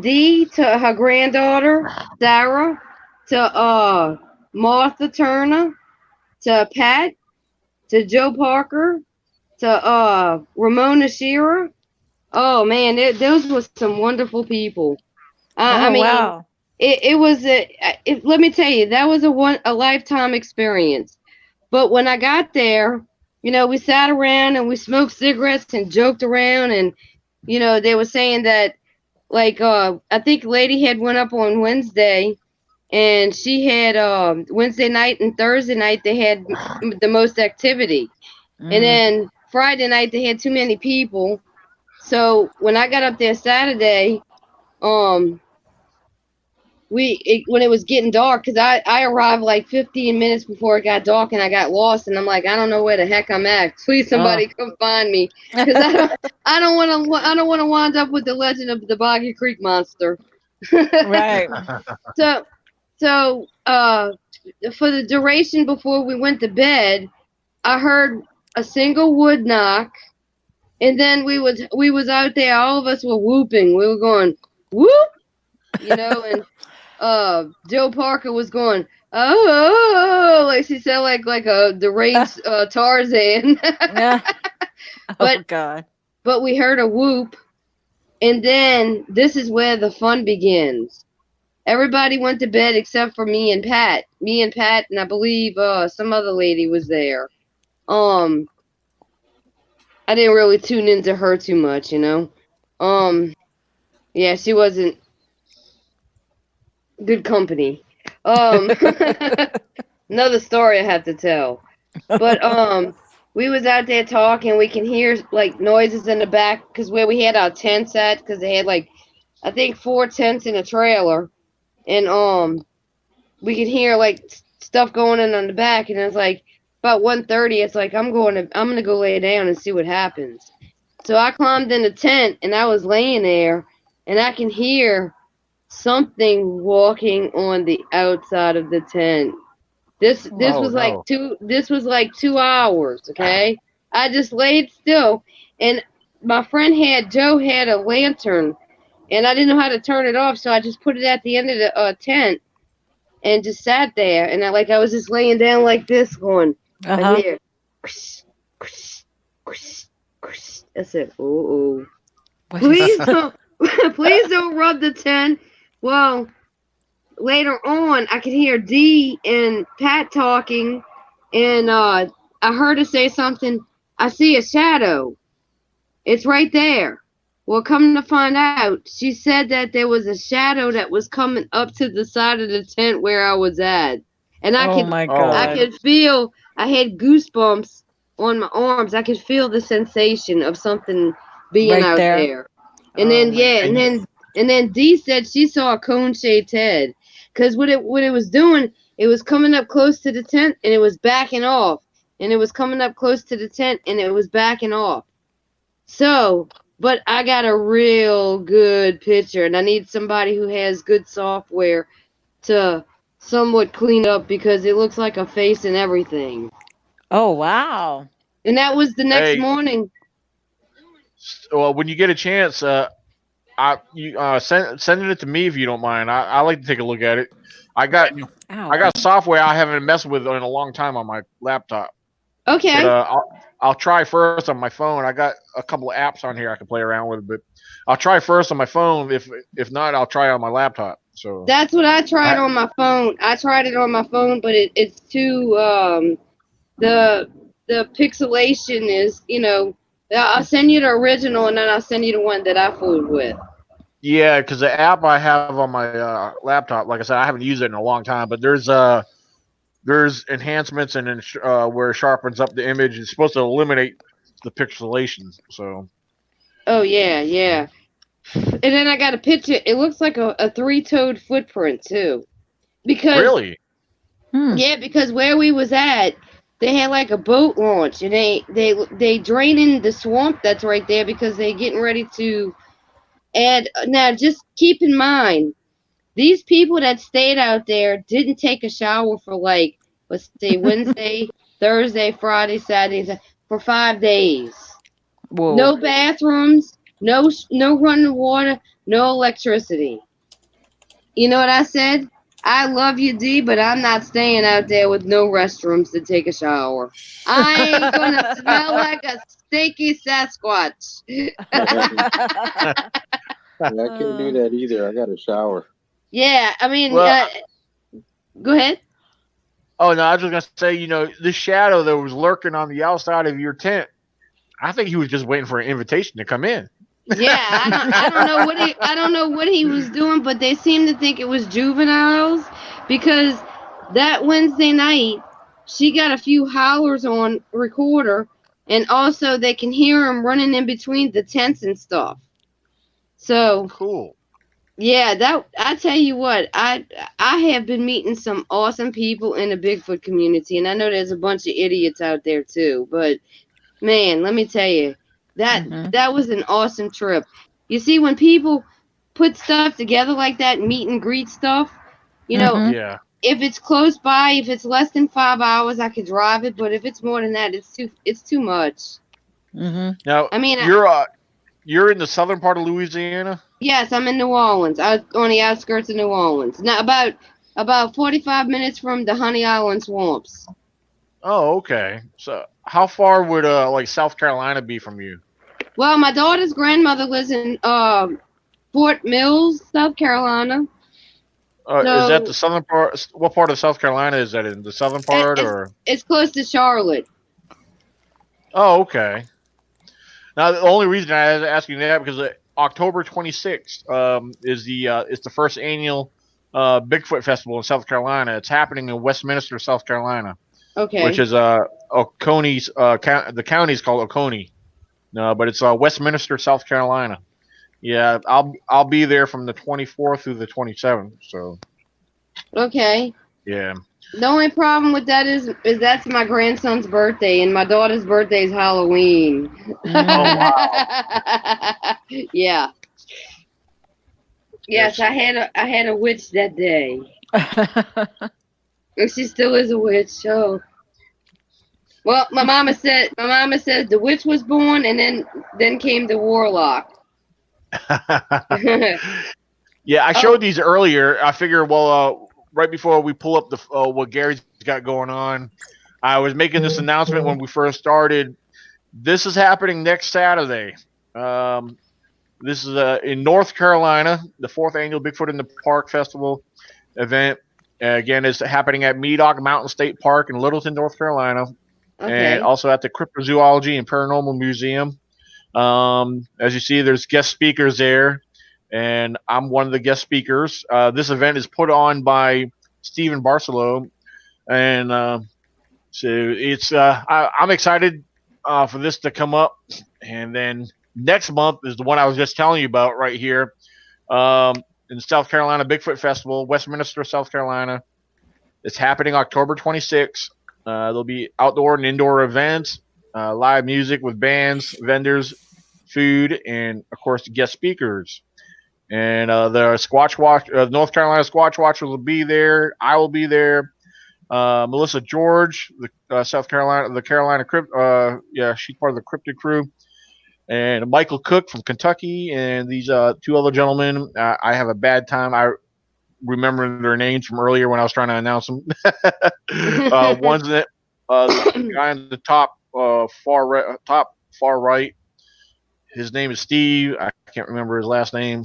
Dee to her granddaughter, Sarah, to Martha Turner, to Pat, to Joe Parker, to Ramona Shearer. Oh man, those were some wonderful people. I mean, wow. It was let me tell you, that was a lifetime experience. But when I got there, we sat around and we smoked cigarettes and joked around, and they were saying that, like, I think Lady had went up on Wednesday, and she had Wednesday night and Thursday night they had the most activity, and then Friday night they had too many people. So when I got up there Saturday, when it was getting dark, because I arrived like 15 minutes before it got dark, and I got lost, and I'm like, I don't know where the heck I'm at. Please, somebody come find me, because I don't want to wind up with the Legend of the Boggy Creek Monster. Right. So for the duration before we went to bed, I heard a single wood knock, and then we was out there. All of us were whooping. We were going whoop, and Joe Parker was going, oh, like she sounded like a deranged Tarzan. But God. But we heard a whoop, and then this is where the fun begins. Everybody went to bed except for me and Pat. And I believe some other lady was there. I didn't really tune into her too much, Yeah, she wasn't good company. Another story I have to tell. But we was out there talking. We can hear like noises in the back because where we had our tents at, because they had like I think 4 tents in a trailer, and we could hear like stuff going on the back, and it's like about 1:30. It's like I'm gonna go lay down and see what happens. So I climbed in the tent and I was laying there, and I can hear something walking on the outside of the tent. This was like 2 hours, okay? I just laid still, and my friend Joe had a lantern, and I didn't know how to turn it off, so I just put it at the end of the tent and just sat there, and I was just laying down like this, going, I hear, I said, oh, please don't rub the tent. Well, later on, I could hear Dee and Pat talking, and I heard her say something. I see a shadow. It's right there. Well, come to find out, she said that there was a shadow that was coming up to the side of the tent where I was at, and I could feel. I had goosebumps on my arms. I could feel the sensation of something being right out there. And then Dee said she saw a cone-shaped head. Because what it was doing, it was coming up close to the tent and it was backing off. And it was coming up close to the tent and it was backing off. So, but I got a real good picture, and I need somebody who has good software to somewhat clean up because it looks like a face and everything. Oh, wow. And that was the next morning. Well, when you get a chance, send it to me if you don't mind. I like to take a look at it. I got software I haven't messed with in a long time on my laptop. Okay. But, I'll try first on my phone. I got a couple of apps on here I can play around with, but I'll try first on my phone. If not, I'll try on my laptop. So that's what I tried on my phone. I tried it on my phone, but it's too the pixelation is, I'll send you the original and then I'll send you the one that I fooled with. Yeah, because the app I have on my laptop, like I said, I haven't used it in a long time, but there's enhancements and where it sharpens up the image. It's supposed to eliminate the pixelation. So. Oh yeah. And then I got a picture. It looks like a three-toed footprint too. Because really? Yeah, because where we was at, they had like a boat launch, and they draining the swamp that's right there because they getting ready to add. Now, just keep in mind, these people that stayed out there didn't take a shower for like, let's see, Wednesday, Thursday, Friday, Saturday, for 5 days. Whoa. No bathrooms, no running water, no electricity. You know what I said? I love you, D, but I'm not staying out there with no restrooms to take a shower. I ain't gonna smell like a stinky Sasquatch. I can't do that either. I got to shower. Yeah, I mean, go ahead. Oh no, I was just gonna say, the shadow that was lurking on the outside of your tent. I think he was just waiting for an invitation to come in. Yeah, I don't know what he was doing, but they seem to think it was juveniles because that Wednesday night she got a few howlers on recorder, and also they can hear him running in between the tents and stuff. So cool. Yeah, that I tell you what, I have been meeting some awesome people in the Bigfoot community, and I know there's a bunch of idiots out there too, but man, let me tell you, that was an awesome trip. You see, when people put stuff together like that, meet and greet stuff, Yeah. if it's close by, if it's less than 5 hours, I could drive it. But if it's more than that, it's too much. Now, I mean, you're in the southern part of Louisiana. Yes, I'm in New Orleans. I'm on the outskirts of New Orleans. Now, about 45 minutes from the Honey Island swamps. Oh, okay. So, how far would like South Carolina be from you? Well, my daughter's grandmother lives in Fort Mills, South Carolina. Is that the southern part? What part of South Carolina is that in? The southern part, or? It's close to Charlotte. Oh, okay. Now, the only reason I was asking that because October 26th is the first annual Bigfoot Festival in South Carolina. It's happening in Westminster, South Carolina. Okay. Which is Oconee. The county is called Oconee. No, but it's Westminster, South Carolina. Yeah, I'll be there from the 24th through the 27th. So. Okay. Yeah. The only problem with that is that's my grandson's birthday, and my daughter's birthday is Halloween. Oh wow. Yeah. Yes, I had a witch that day. And she still is a witch. So, well, my mama said the witch was born, and then came the warlock. Yeah, I showed these earlier. I figured, well, right before we pull up the what Gary's got going on, I was making this announcement when we first started. This is happening next Saturday. This is in North Carolina, the 4th annual Bigfoot in the Park Festival event. Again, it's happening at Medoc Mountain State Park in Littleton, North Carolina, and also at the Cryptozoology and Paranormal Museum. As you see, there's guest speakers there, and I'm one of the guest speakers. This event is put on by Stephen Barcelo, and so it's I'm excited for this to come up. And then next month is the one I was just telling you about right here. In South Carolina Bigfoot Festival, Westminster, South Carolina. It's happening October 26th. There'll be outdoor and indoor events, live music with bands, vendors, food, and of course guest speakers. And the Squatch Watch, North Carolina Squatch Watchers will be there. I will be there. Melissa George, the Carolina Crypt, she's part of the Cryptid crew. And Michael Cook from Kentucky, and these 2 other gentlemen. I have a bad time. I remember their names from earlier when I was trying to announce them. One's the guy in the top far right. His name is Steve. I can't remember his last name,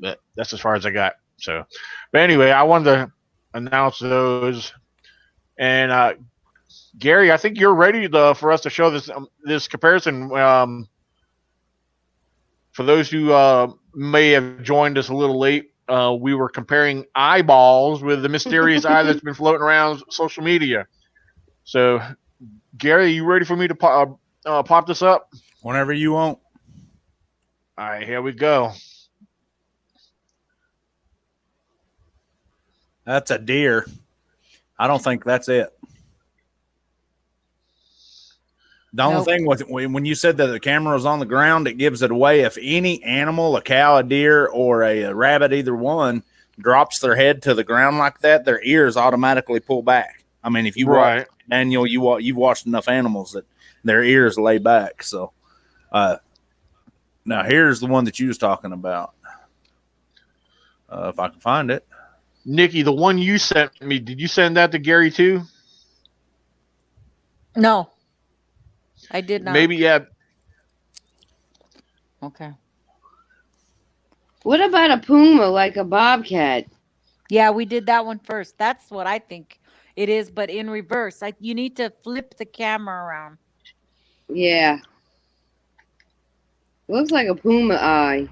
but that's as far as I got. So, but anyway, I wanted to announce those. And Gary, I think you're ready for us to show this comparison. For those who may have joined us a little late, we were comparing eyeballs with the mysterious eye that's been floating around social media. So, Gary, you ready for me to pop this up? Whenever you want. All right, here we go. That's a deer. I don't think that's it. The only thing with when you said that the camera was on the ground, it gives it away. If any animal, a cow, a deer, or a rabbit, either one, drops their head to the ground like that, their ears automatically pull back. I mean, if you watch Daniel, you've watched enough animals that their ears lay back. So, now here's the one that you was talking about. If I can find it, Nikki, the one you sent me, did you send that to Gary too? No, I did not. Maybe, yeah. Okay. What about a puma, like a bobcat? Yeah, we did that one first. That's what I think it is, but in reverse. You need to flip the camera around. Yeah. Looks like a puma eye.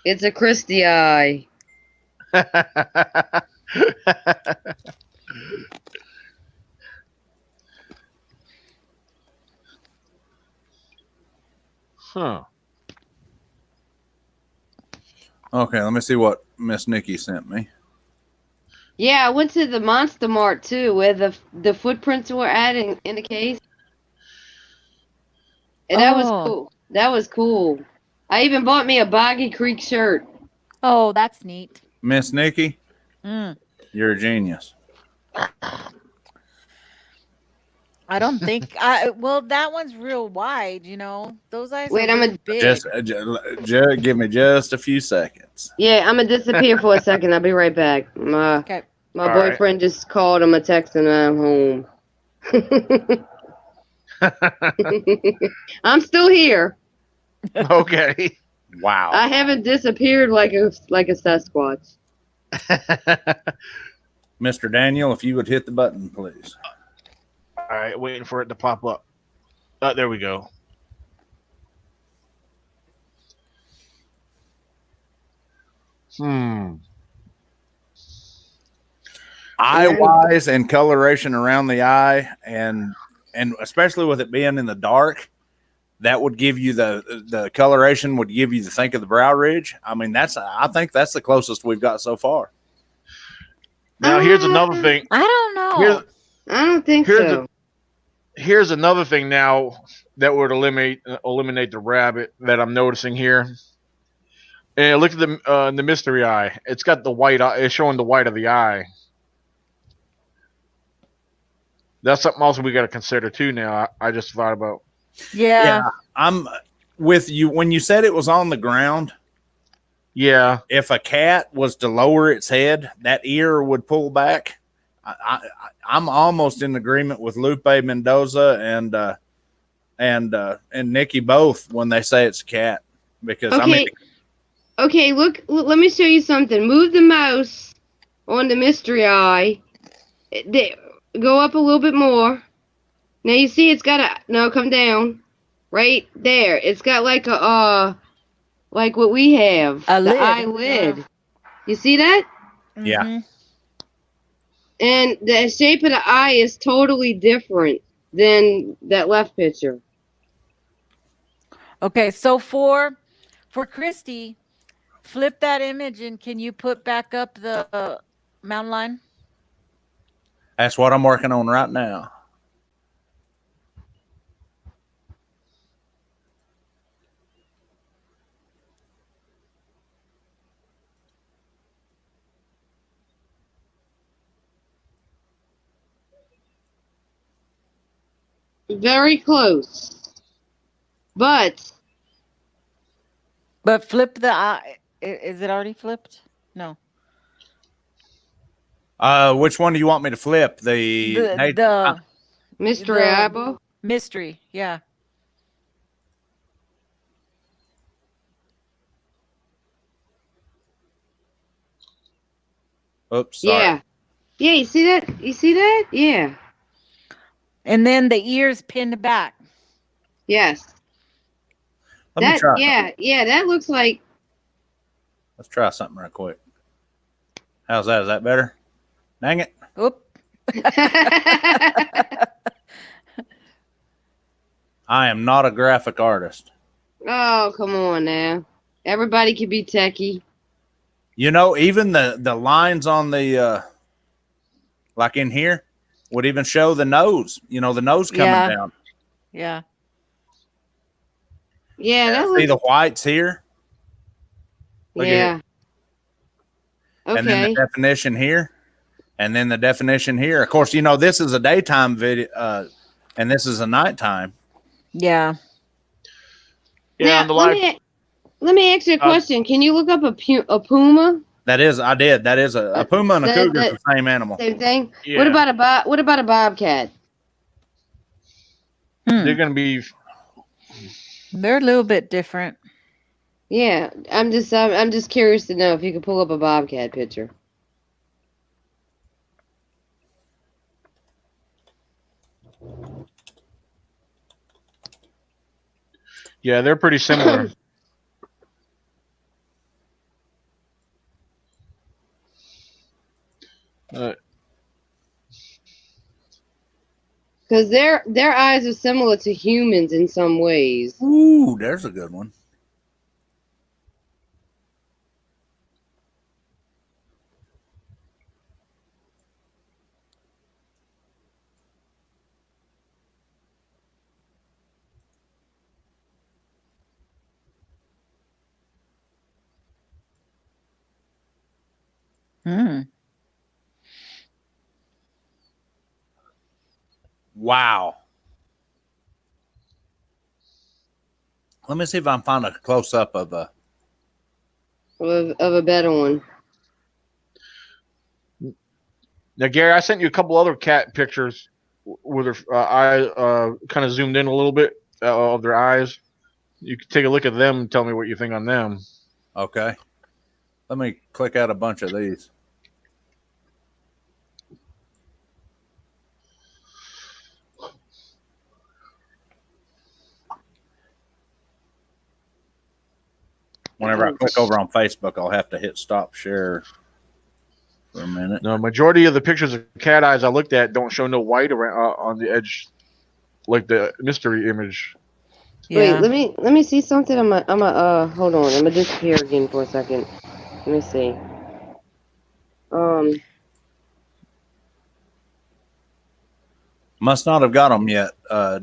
It's a Christie eye. Huh. okay. Let me see what Miss Nikki sent me. Yeah, I went to the Monster Mart too, where the footprints were at in the case. And that was cool. That was cool. I even bought me a Boggy Creek shirt. Oh, that's neat. Miss Nikki, you're a genius. I don't think well, that one's real wide, you know. Those eyes Wait, are I'm really big. Just give me just a few seconds. Yeah, I'm gonna disappear for a second. I'll be right back. My boyfriend just called him a text and I'm home. I'm still here. Okay. Wow. I haven't disappeared like a Sasquatch. Mr. Daniel, if you would hit the button, please. All right, waiting for it to pop up. There we go. Eye-wise and coloration around the eye, and especially with it being in the dark, that would give you the coloration would give you the think of the brow ridge. I mean, I think that's the closest we've got so far. Now here's another thing. I don't know. I don't think so. Here's another thing now that would eliminate the rabbit that I'm noticing here. And look at the mystery eye. It's got the white eye. It's showing the white of the eye. That's something else we got to consider too. Now I just thought about. Yeah, I'm with you when you said it was on the ground. Yeah, if a cat was to lower its head, that ear would pull back. I'm almost in agreement with Lupe Mendoza and Nikki both when they say it's a cat, because okay, look, let me show you something. Move the mouse on the mystery eye. Go up a little bit more. Now you see it's got come down. Right there. It's got like like what we have. The eyelid. Yeah. You see that? Yeah. Mm-hmm. And the shape of the eye is totally different than that left picture. Okay, so for Christy, flip that image and can you put back up the mountain line? That's what I'm working on right now. Very close. But flip the eye. Is it already flipped? No. Which one do you want me to flip? The Mystery eyeball. Mystery, yeah. Oops. Sorry. Yeah. Yeah, you see that? You see that? Yeah. And then the ears pinned back. Yes. Let me try. Yeah, that looks like. Let's try something real quick. How's that? Is that better? Dang it. Oop. I am not a graphic artist. Oh, come on now. Everybody can be techie. You know, even the lines on the like in here would even show the nose. You know, the nose coming down. Yeah. Yeah, that See looks. the whites here? Look Yeah. Okay. And then the Okay. definition here. And then the definition here. Of course, you know, this is a daytime video and this is a nighttime. Yeah. Yeah, Now, on the live. let me ask you a question. Can you look up a puma? That is, I did. That is a puma and a cougar is the same animal. Same thing. Yeah. What about a bobcat? They're gonna be. They're a little bit different. Yeah, I'm just curious to know if you could pull up a bobcat picture. Yeah, they're pretty similar. Because their eyes are similar to humans in some ways. Ooh, there's a good one. Wow. Let me see if I can find a close up of a better one. Now, Gary, I sent you a couple other cat pictures with their eye kind of zoomed in a little bit of their eyes. You can take a look at them and tell me what you think on them. Okay. Let me click out a bunch of these. Whenever I click over on Facebook, I'll have to hit stop share for a minute. No, majority of the pictures of cat eyes I looked at don't show no white around on the edge, like the mystery image. Yeah. Wait, let me see something. I'm a hold on. I'm gonna disappear again for a second. Let me see. Must not have got them yet,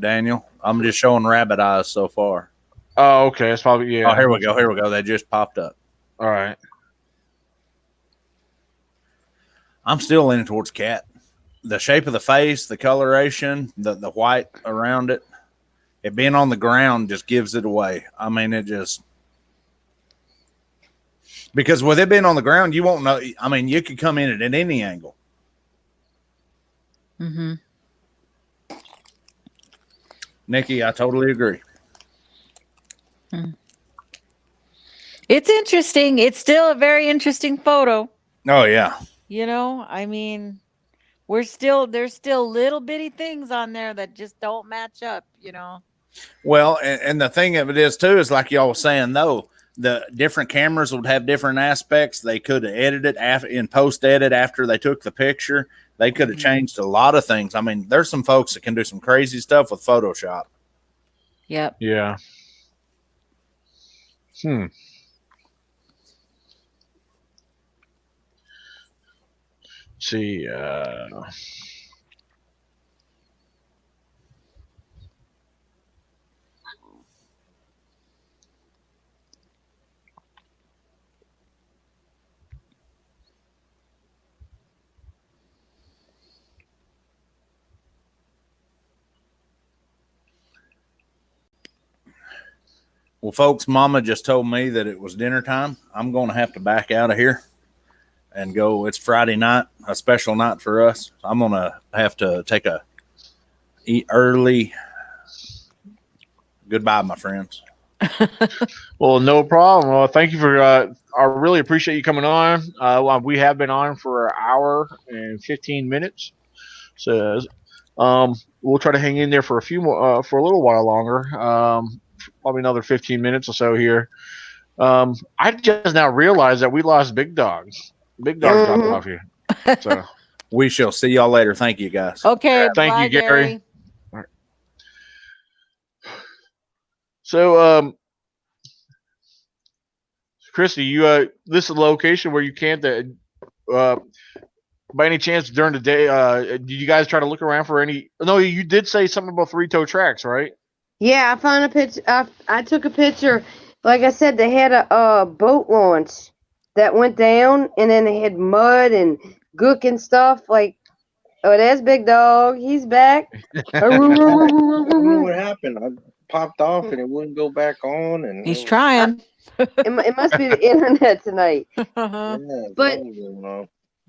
Daniel. I'm just showing rabbit eyes so far. Oh, okay. That's probably, yeah. Oh, here we go. Here we go. They just popped up. All right. I'm still leaning towards cat. The shape of the face, the coloration, the white around it, it being on the ground just gives it away. I mean, it just, because with it being on the ground, you won't know. I mean, you could come in at any angle. Mm-hmm. Nikki, I totally agree. It's interesting. It's still a very interesting photo. Oh, yeah. You know, I mean, there's still little bitty things on there that just don't match up, you know. Well, and the thing of it is, too, is like y'all was saying, though, the different cameras would have different aspects. They could have edited in post-edit after they took the picture. They could have changed a lot of things. I mean, there's some folks that can do some crazy stuff with Photoshop. Yep. Yeah. See. Well, folks, Mama just told me that it was dinner time. I'm going to have to back out of here. and go. It's Friday night, a special night for us. I'm gonna have to take a eat early. Goodbye, my friends. Well, no problem. Well, thank you for. I really appreciate you coming on. We have been on for an hour and 15 minutes, so we'll try to hang in there for for a little while longer. Probably another 15 minutes or so here. I just now realized that we lost Big Dog. Big Dog dropped off here. So we shall see y'all later. Thank you, guys. Okay. Thank bye, you, Gary. All right. So, Christy, you this is a location where you can't. By any chance, during the day, did you guys try to look around for any? No, you did say something about three-toe tracks, right? Yeah, I found a picture. I took a picture. Like I said, they had a boat launch that went down, and then they had mud and gook and stuff. Like, oh, there's Big Dog. He's back. I don't know what happened. I popped off and it wouldn't go back on. And He's trying. It must be the internet tonight.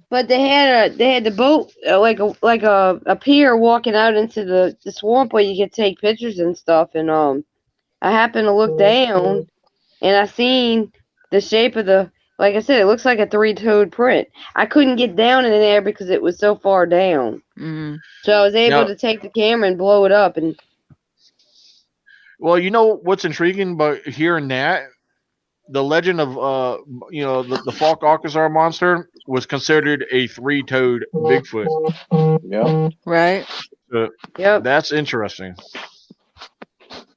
But they had the boat like a pier walking out into the swamp where you could take pictures and stuff. And I happened to look down and I seen the shape of the. Like I said, it looks like a three-toed print. I couldn't get down in there because it was so far down. Mm. So I was able to take the camera and blow it up. And well, you know what's intriguing about hearing that? The legend of the Falk Alcazar monster was considered a three-toed Bigfoot. Yep. Right. Yep. That's interesting.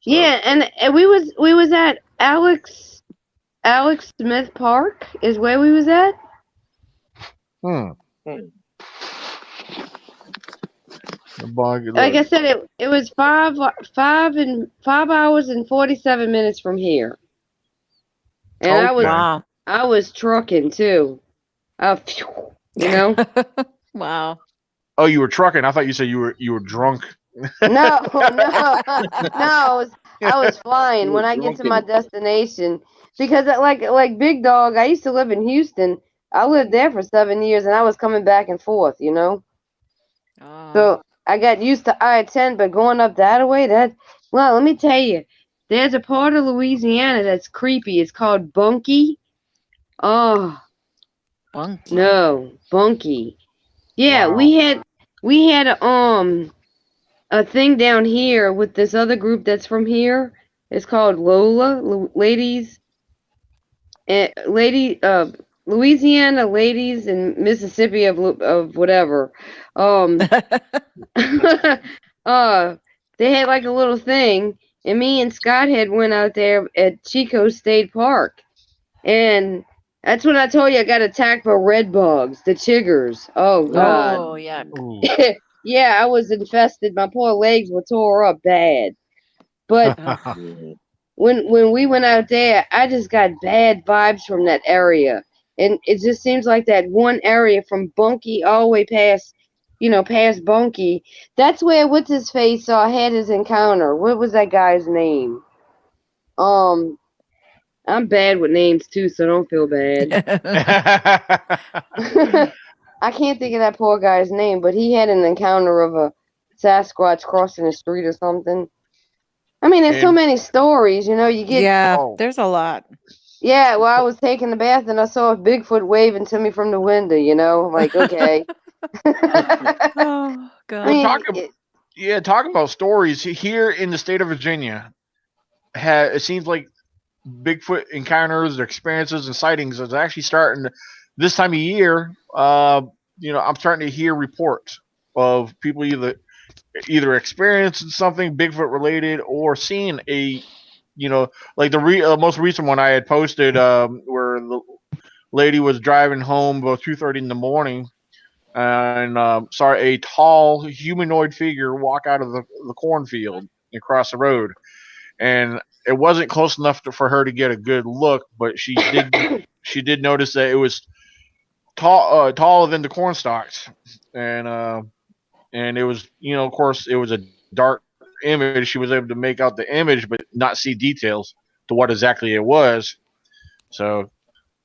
Yeah, and we was at Alex Smith Park is where we was at. Like I said, it was 5 hours and 47 minutes from here. And wow. I was trucking too. You know? Wow. Oh, you were trucking. I thought you said you were drunk. No. I was flying when I get to my destination because like Big Dog, I used to live in Houston. I lived there for 7 years and I was coming back and forth, you know? Oh. So I got used to I-10, but going up that way, well, let me tell you, there's a part of Louisiana that's creepy. It's called Bunkie. Oh. Bunkie. No, Bunkie. Yeah, Wow. we had a thing down here with this other group that's from here. It's called Louisiana Ladies and Mississippi of whatever. They had like a little thing, and me and Scott had went out there at Chico State Park, and that's when I told you I got attacked by red bugs, the chiggers. Oh God. Oh yeah. Yeah, I was infested. My poor legs were tore up bad. But when we went out there, I just got bad vibes from that area. And it just seems like that one area from Bunkie all the way past Bunkie. That's where what's his face had his encounter. What was that guy's name? I'm bad with names too, so don't feel bad. I can't think of that poor guy's name, but he had an encounter of a Sasquatch crossing the street or something. I mean, there's so many stories, you know. You get there's a lot. Yeah, well, I was taking the bath and I saw a Bigfoot waving to me from the window. You know, I'm like, okay. Oh God. Well, talking about stories here in the state of Virginia. It seems like Bigfoot encounters, experiences, and sightings is actually starting this time of year. I'm starting to hear reports of people either experiencing something Bigfoot related or seeing like the most recent one I had posted where the lady was driving home about 2:30 in the morning and saw a tall humanoid figure walk out of the cornfield and cross the road. And it wasn't close enough for her to get a good look, but she did notice that it was taller than the corn stalks, and it was of course it was a dark image. She was able to make out the image, but not see details to what exactly it was. So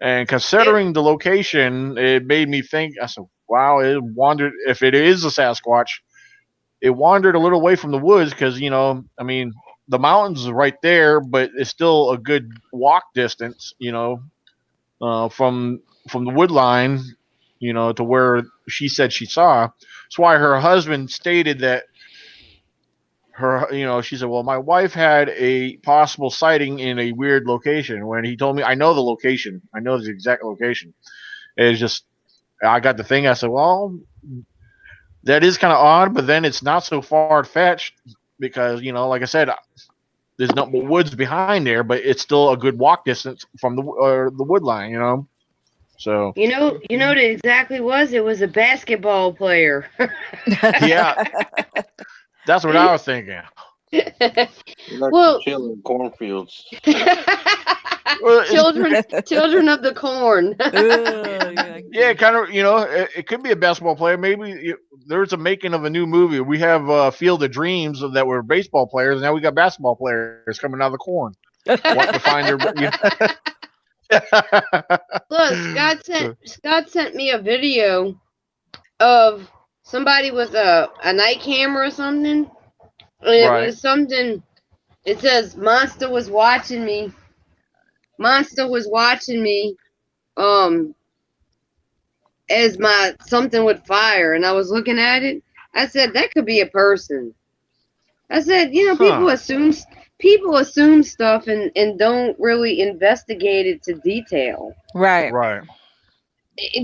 And considering the location, it made me think. I said, "Wow, it wandered. If it is a Sasquatch, it wandered a little away from the woods because I mean, the mountains are right there, but it's still a good walk distance, from the wood line, to where she said she saw. That's why her husband stated that she said, well, my wife had a possible sighting in a weird location. When he told me, I know the location, I know the exact location. It's just, I got the thing. I said, well, that is kind of odd, but then it's not so far fetched because, like I said, there's no woods behind there, but it's still a good walk distance from the wood line. So you know what it exactly was? It was a basketball player. yeah, that's what I was thinking. Well, chill in cornfields. children of the corn. Yeah, kind of. It could be a basketball player. Maybe there's a making of a new movie. We have Field of Dreams that were baseball players, and now we got basketball players coming out of the corn. Want to find their. Look, Scott sent me a video of somebody with a night camera or something. And it was something. It says Monster was watching me. Monster was watching me. As my something with fire, and I was looking at it. I said that could be a person. I said, people assume stuff and don't really investigate it to detail. Right.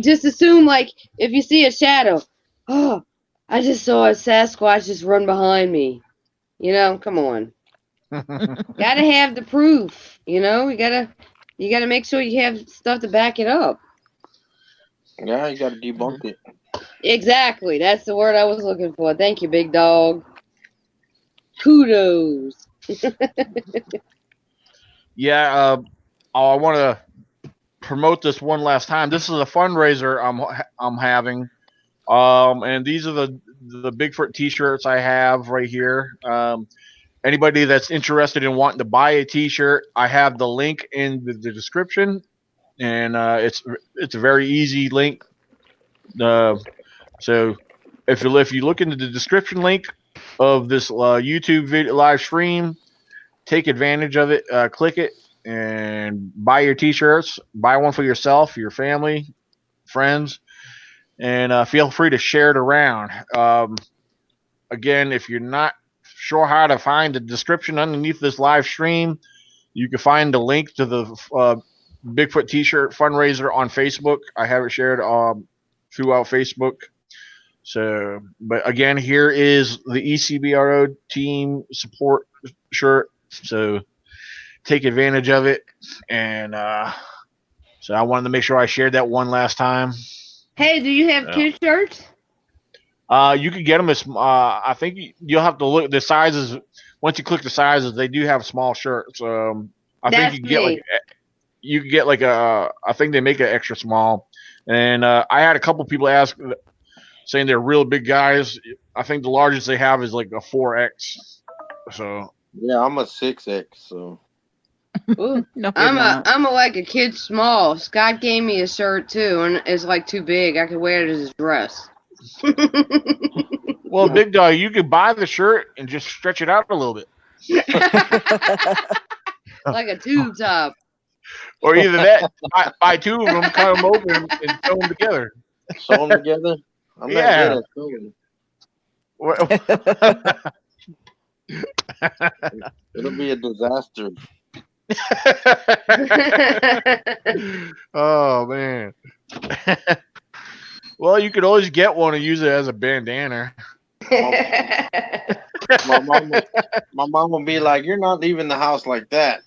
Just assume, like, if you see a shadow, oh, I just saw a Sasquatch just run behind me. Come on. Gotta have the proof. You gotta make sure you have stuff to back it up. Yeah, you gotta debunk it. Exactly. That's the word I was looking for. Thank you, big dog. Kudos. Yeah, I want to promote this one last time. This is a fundraiser I'm having, and these are the Bigfoot T-shirts I have right here. Anybody that's interested in wanting to buy a T-shirt, I have the link in the description, and it's a very easy link. So if you look into the description link of this YouTube video live stream, take advantage of it. Click it and buy your T-shirts. Buy one for yourself, your family, friends, and feel free to share it around. Again, if you're not sure how to find the description underneath this live stream, you can find the link to the Bigfoot T-shirt fundraiser on Facebook. I have it shared throughout Facebook. So, but again, here is the ECBRO team support shirt. So take advantage of it. And so I wanted to make sure I shared that one last time. Hey, do you have kids shirts? You can get them as I think you'll have to look at the sizes. Once you click the sizes, they do have small shirts. I think you can get like a. I think they make it extra small. And I had a couple people ask, saying they're real big guys. I think the largest they have is like a 4X. So yeah, I'm a 6X. So ooh, no, I'm a like a kid small. Scott gave me a shirt too, and it's like too big. I could wear it as a dress. Well, big dog, you could buy the shirt and just stretch it out a little bit, like a tube top. Or either that, buy two of them, cut them open, and sew them together. Sew them together. I'm not good at sewing. It'll be a disaster. Oh man. Well, you could always get one and use it as a bandana. My mom will be like, "You're not leaving the house like that."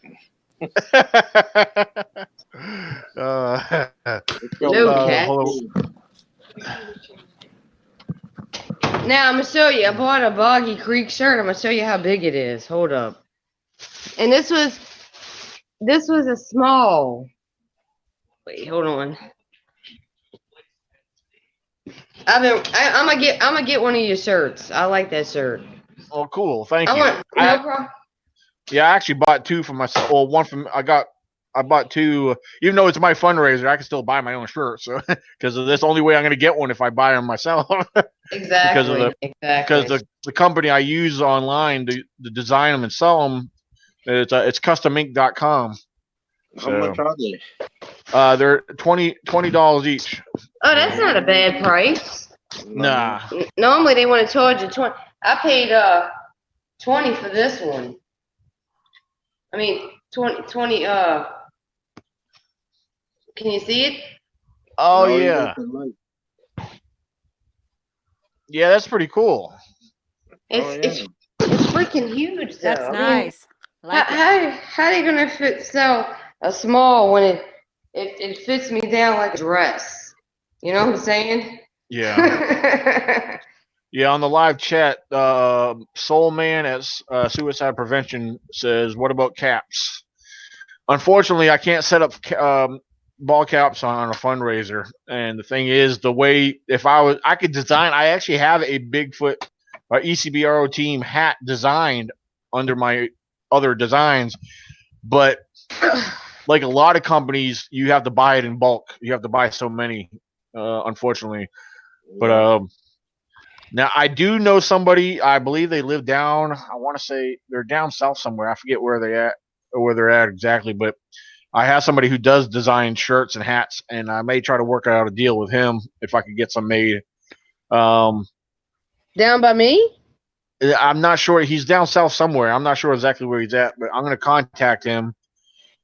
Now I'm gonna show you. I bought a Boggy Creek shirt. I'm gonna show you how big it is. Hold up. And this was a small. Wait, hold on. I'm gonna get one of your shirts. I like that shirt. Oh, cool! Thank you. No problem. Yeah, I actually bought two for myself. Well, one from I got I bought 2. Even though it's my fundraiser, I can still buy my own shirts. So because that's the only way I'm going to get one if I buy them myself. Exactly. Because the company I use online to design them and sell them, it's customink.com. How much are they? They're $20 each. Oh, that's not a bad price. Nah. Normally they want to charge you 20. I paid 20 for this one. I mean 20 can you see it? Oh yeah. Yeah, that's pretty cool. It's freaking huge though. That's nice. How are they gonna sell a small when it fits me down like a dress? You know what I'm saying? Yeah. Yeah, on the live chat, Soul Man at Suicide Prevention says, "What about caps?" Unfortunately, I can't set up ball caps on a fundraiser. And the thing is, if I could design. I actually have a Bigfoot ECBRO team hat designed under my other designs, but like a lot of companies, you have to buy it in bulk. You have to buy so many, unfortunately. But now I do know somebody. I believe they live down. I want to say they're down south somewhere. I forget where they're at exactly. But I have somebody who does design shirts and hats, and I may try to work out a deal with him if I could get some made. Down by me? I'm not sure. He's down south somewhere. I'm not sure exactly where he's at, but I'm going to contact him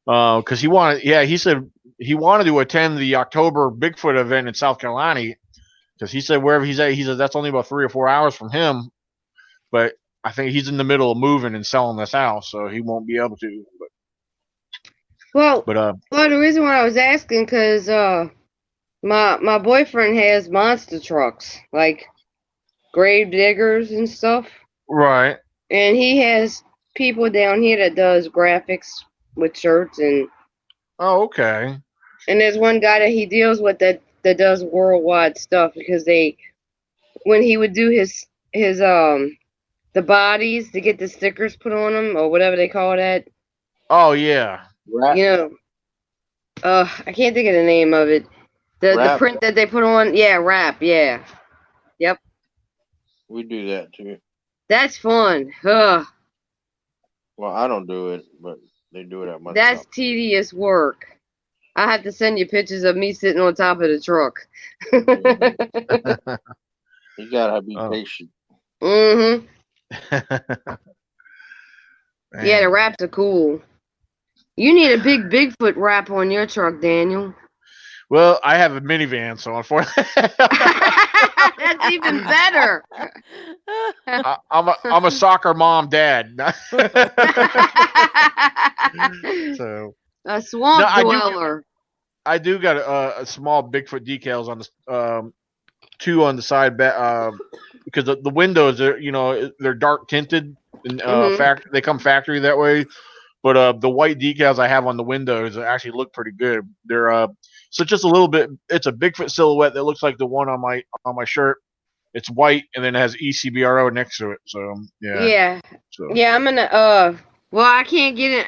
because he wanted. Yeah, he said he wanted to attend the October Bigfoot event in South Carolina. Because he said wherever he's at, he says that's only about 3 or 4 hours from him. But I think he's in the middle of moving and selling this house, so he won't be able to. Well, the reason why I was asking because my boyfriend has monster trucks, like grave diggers and stuff. Right. And he has people down here that does graphics with shirts and. Oh, okay. And there's one guy that he deals with that does worldwide stuff because when he would do his the bodies to get the stickers put on them or whatever they call that. Oh yeah. Wrap. You know, I can't think of the name of it. The print that they put on, wrap, yeah. Yep. We do that too. That's fun. Ugh. Well, I don't do it, but they do it at my That's shop. tedious work. I have to send you pictures of me sitting on top of the truck. You gotta be patient. Mm-hmm. Yeah, the wraps are cool. You need a big Bigfoot wrap on your truck, Daniel. Well, I have a minivan, so unfortunately, that's even better. I'm a soccer mom dad. So a swamp dweller. I do got a small Bigfoot decals on the 2 on the side because the windows are they're dark tinted and they come factory that way. But the white decals I have on the windows actually look pretty good. They're so just a little bit. It's a Bigfoot silhouette that looks like the one on my shirt. It's white and then it has ECBRO next to it. So yeah. Yeah. So. Yeah, I'm gonna well, I can't get it.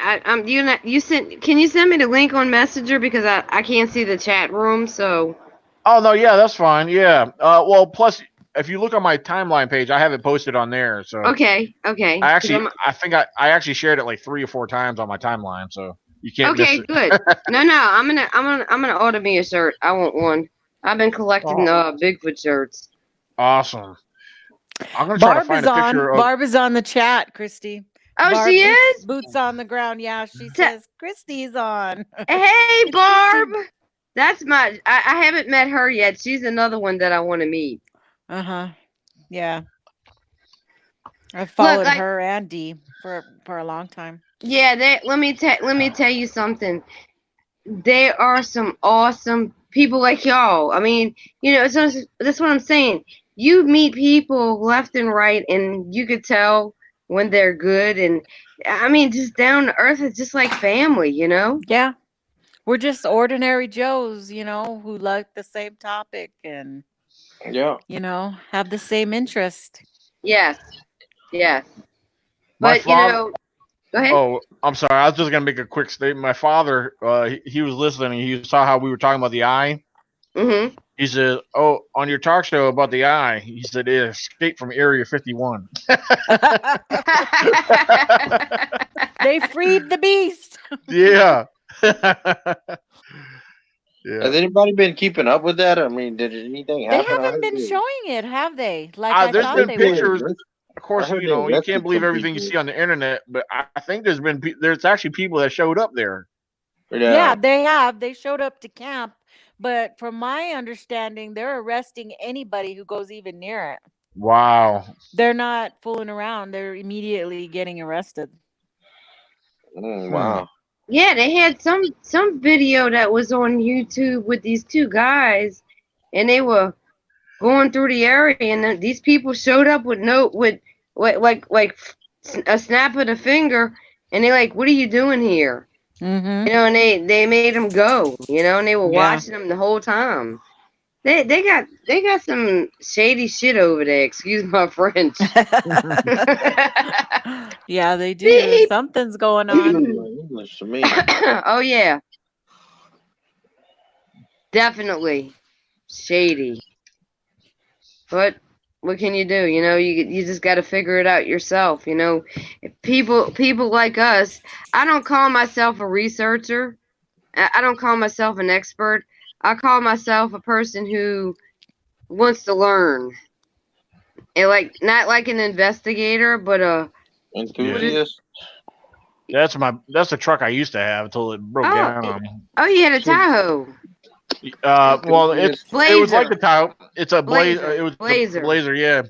Can you send me the link on Messenger because I can't see the chat room, so. Oh no, yeah, that's fine. Yeah. Well, plus if you look on my timeline page, I have it posted on there. So. Okay. I think I actually shared it like 3 or 4 times on my timeline, so you can't miss it. Okay, good. No, I'm gonna order me a shirt. I want one. I've been collecting Bigfoot shirts. Awesome. I'm gonna try to find a picture of Barb is on the chat, Christy. Oh, Barb, she is? Boots on the ground. Yeah, she says Christy's on. Hey, Barb. That's I haven't met her yet. She's another one that I want to meet. Yeah. I followed her and Dee for a long time. Yeah, let me tell you something. There are some awesome people like y'all. I mean, that's what I'm saying. You meet people left and right, and you could tell when they're good. And I mean, just down to earth, it's just like family, Yeah, we're just ordinary Joes, who like the same topic and have the same interest. Yes. But Go ahead. Oh, I'm sorry. I was just gonna make a quick statement. My father, he was listening. He saw how we were talking about the eye. Mm-hmm. He said, "Oh, on your talk show about the eye," he said, "It escaped from Area 51." They freed the beast. Yeah. Has anybody been keeping up with that? I mean, did anything They happen? haven't been showing it, have they? Like I There's thought been they would. pictures. Of course, heard you they know you can't arrested believe some everything you people. see on the internet, but I think there's actually people that showed up there. Yeah, they have. They showed up to camp, but from my understanding, they're arresting anybody who goes even near it. Wow. They're not fooling around. They're immediately getting arrested. Wow. Yeah, they had some video that was on YouTube with these two guys, and they were going through the area, and then these people showed up with like a snap of the finger, and they're like, "What are you doing here?" Mm-hmm. You know, and they made them go. You know, and they were Yeah. watching them the whole time. They got some shady shit over there. Excuse my French. Yeah, they do. Beep. Something's going on. English to me. Oh yeah, definitely shady. But what can you do? You know, you just got to figure it out yourself. You know, if people like us. I don't call myself a researcher. I don't call myself an expert. I call myself a person who wants to learn. And like not like an investigator, but a Enthusiast. That's the truck I used to have until it broke down. Oh, you had a Tahoe. Well, it was like a Tahoe. It's a Blazer. It was Blazer. a Blazer, yeah.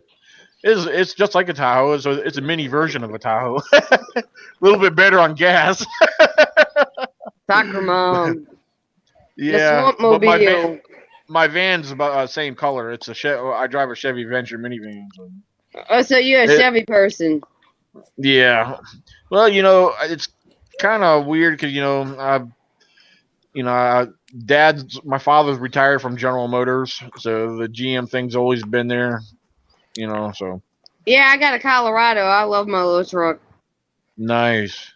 It's just like a Tahoe. So it's a mini version of a Tahoe. A little bit better on gas. Soccer mom. Yeah, the Swampmobile. my van's about the same color. It's I drive a Chevy Venture minivan. So. Oh, so you're a Chevy person. Yeah. Well, you know, it's kind of weird because my father's retired from General Motors, so the GM thing's always been there. You know, so. Yeah, I got a Colorado. I love my little truck. Nice.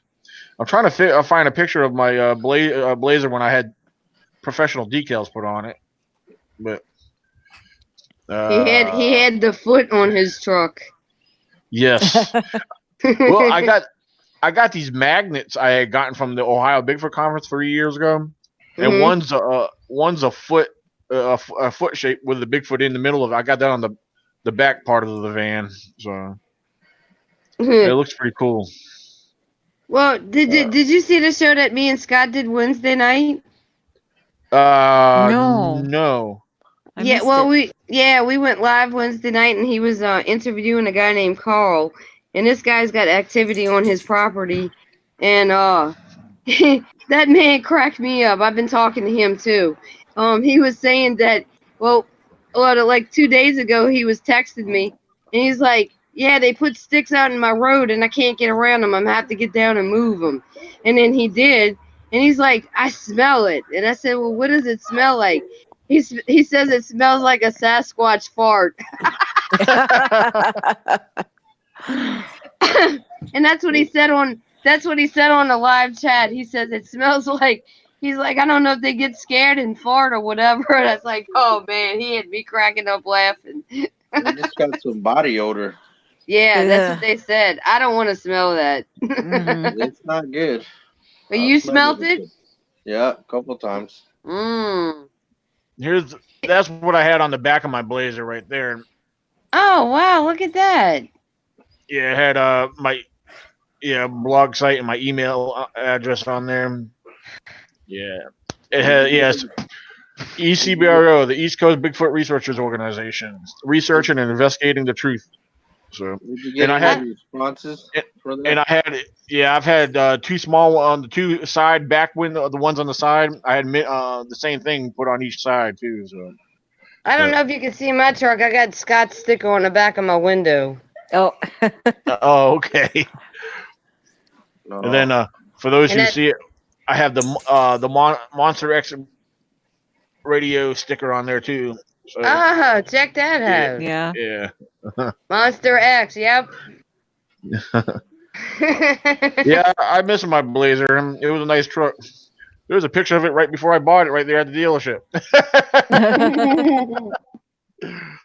I'm trying to find a picture of my Blazer when I had professional decals put on it, but He had the foot on his truck. Yes. Well, I got these magnets I had gotten from the Ohio Bigfoot conference 3 years ago, and one's a foot a foot shape with the Bigfoot in the middle of it. I got that on the back part of the van, so it looks pretty cool. Well, did you see the show that me and Scott did Wednesday night? No. Yeah, well, we went live Wednesday night, and he was interviewing a guy named Carl, and this guy's got activity on his property, and that man cracked me up. I've been talking to him too. He was saying that like 2 days ago he was texting me, and he's like, "Yeah, they put sticks out in my road, and I can't get around them. I'm gonna have to get down and move them." And then he did, and he's like, "I smell it," and I said, "Well, what does it smell like?" He says it smells like a Sasquatch fart. And that's what he said on the live chat. He says it smells like, he's like, I don't know if they get scared and fart or whatever. And I was like, oh man, he had me cracking up laughing. They just got some body odor. Yeah, that's what they said. I don't want to smell that. It's not good. But you smelled it? Yeah, a couple times. That's what I had on the back of my Blazer right there. Oh wow, look at that. Yeah, it had my blog site and my email address on there. Yeah, it had ECBRO, the East Coast Bigfoot Researchers Organization, researching and investigating the truth. So, and I had responses for that. And I've had two small on the two side back window, the ones on the side. I had the same thing put on each side too. So, I don't know if you can see my truck. I got Scott's sticker on the back of my window. Oh. Oh, okay. No. And then for those who see it, I have the Monster X radio sticker on there too. So, check that out. Yeah. Yeah. Monster X, yep. Yeah, I miss my Blazer. It was a nice truck. There was a picture of it right before I bought it, right there at the dealership.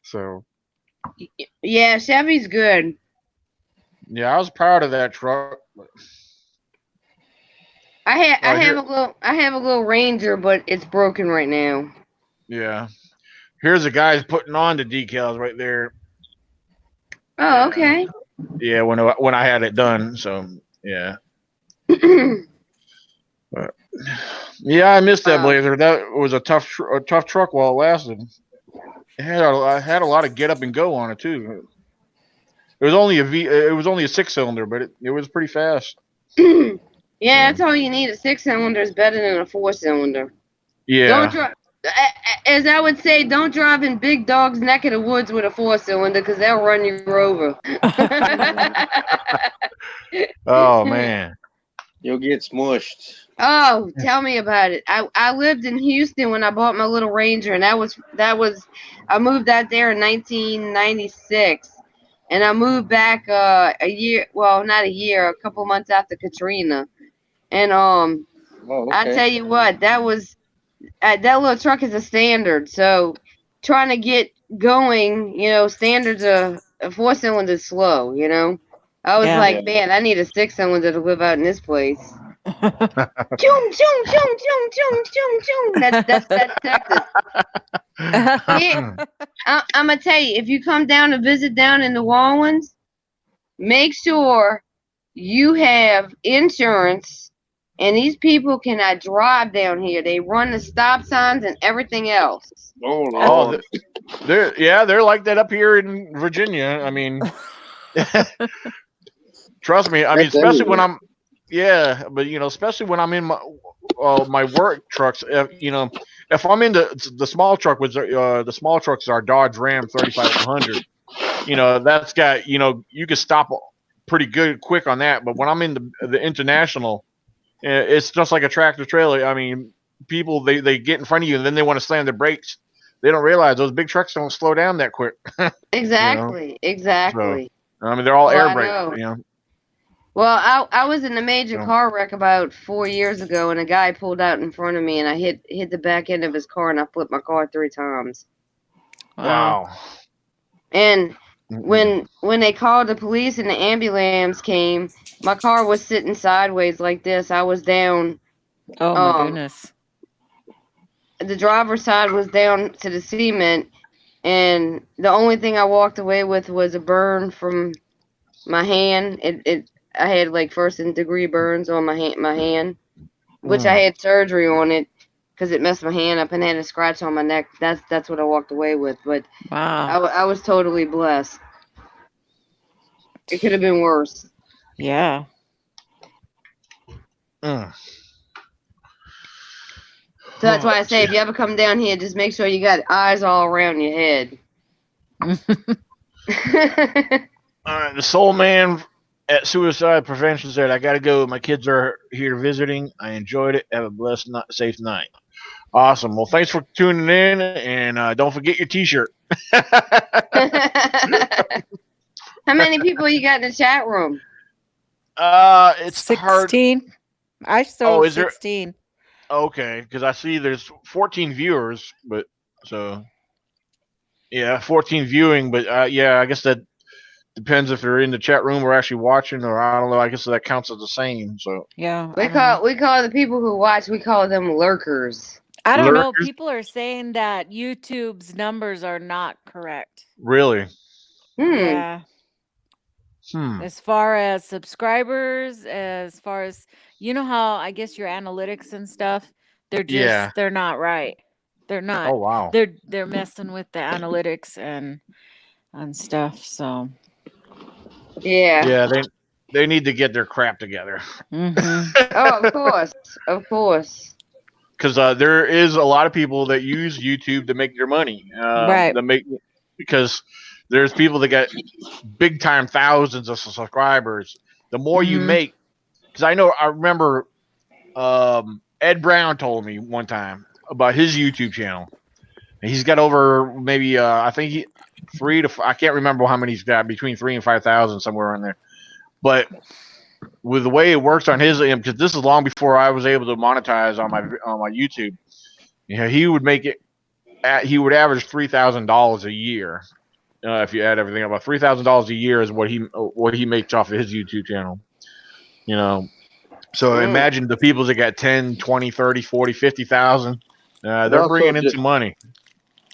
So Yeah, Chevy's good. yeah, I was proud of that truck. I have a little Ranger, but it's broken right now. Yeah, here's the guys putting on the decals right there. Oh, okay. Yeah, when I had it done. So yeah, but, yeah, I missed that Blazer. That was a tough truck while it lasted. I had a lot of get up and go on it too. It was only a V. It was only a 6-cylinder, but it was pretty fast. Yeah, So, that's all you need. A 6-cylinder is better than a 4-cylinder. yeah. Don't drive, as I would say, don't drive in Big Dog's neck of the woods with a 4-cylinder because they'll run you over. Oh man. You'll get smushed. Oh, tell me about it. I lived in Houston when I bought my little Ranger, and that was I moved out there in 1996, and I moved back a year, well, not a year, a couple months after Katrina, and Oh, okay. I tell you what, that little truck is a standard, so trying to get going, standards a 4-cylinder is slow, I was Yeah. like, man, I need a 6-cylinder to live out in this place. Choom, choom, choom, choom, choom, choom, choom. That's Texas. Yeah, I'm gonna tell you, if you come down to visit down in New Orleans, make sure you have insurance. And these people cannot drive down here. They run the stop signs and everything else. Oh Lord. They're like that up here in Virginia. I mean, trust me. I mean, That's especially when everywhere. but especially when I'm in my work trucks. If I'm in the small truck, with the small trucks are Dodge Ram 3500. That's got you can stop pretty good quick on that. But when I'm in the international, it's just like a tractor trailer. I mean, people they get in front of you and then they want to slam their brakes. They don't realize those big trucks don't slow down that quick. Exactly. So Exactly. I mean, they're all Oh, air I brake. know. Well, I was in a major So, car wreck about 4 years ago, and a guy pulled out in front of me, and I hit the back end of his car, and I flipped my car 3 times. wow. And Mm-mm. when they called the police and the ambulance came, my car was sitting sideways like this. I was down. Oh my goodness. The driver's side was down to the cement, and the only thing I walked away with was a burn from my hand. I had like first-degree burns on my hand, which I Mm. had surgery on it because it messed my hand up and had a scratch on my neck. That's what I walked away with. But Wow. I was totally blessed. It could have been worse. Yeah. Mm. So that's why I say if you ever come down here, just make sure you got eyes all around your head. All right, the Soul Man at Suicide Prevention said, "I gotta go. My kids are here visiting. I enjoyed it. Have a blessed, safe night." Awesome. Well, thanks for tuning in, and don't forget your T-shirt. How many people you got in the chat room? It's hard. 16. I Oh, saw is there? 16. Okay, because I see there's 14 viewers, but so yeah, 14 viewing, but yeah, I guess that depends if they're in the chat room or actually watching, or I don't know. I guess that counts as the same. So Yeah. We call the people who watch, we call them lurkers. I don't know. lurkers, People are saying that YouTube's numbers are not correct. really? Yeah. Hmm. As far as subscribers, as far as how I guess your analytics and stuff, Yeah. they're not right. They're not. Oh wow. They're messing with the analytics and stuff. So Yeah. Yeah, they need to get their crap together. Oh, of course. Of course. Because there is a lot of people that use YouTube to make their money. Right. Because there's people that got big time thousands of subscribers. The more you make, because I remember Ed Brown told me one time about his YouTube channel. He's got over maybe I think I can't remember how many he's got, between 3,000 and 5,000, somewhere in there. But with the way it works on his, because this is long before I was able to monetize on my YouTube. He would make it. He would average $3,000 a year. If you add everything up, about $3,000 a year is what he makes off of his YouTube channel. So imagine the people that got 10, 20, 30, 40, 50,000. They're bringing in some money.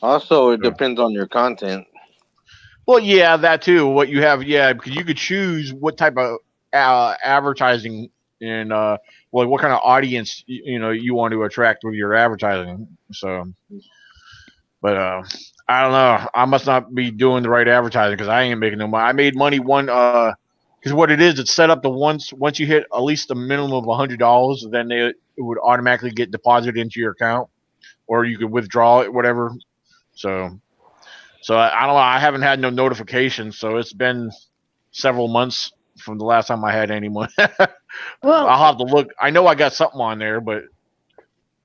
Also, it depends on your content. Well, yeah, that too. What you have, because you could choose what type of advertising and what kind of audience you want to attract with your advertising. So, but I don't know. I must not be doing the right advertising because I ain't making no money. I made money because what it is, it's set up to once you hit at least a minimum of $100, then it would automatically get deposited into your account, or you could withdraw it, whatever. So I don't know. I haven't had no notifications, so it's been several months from the last time I had any money. Well, I'll have to look. I know I got something on there, but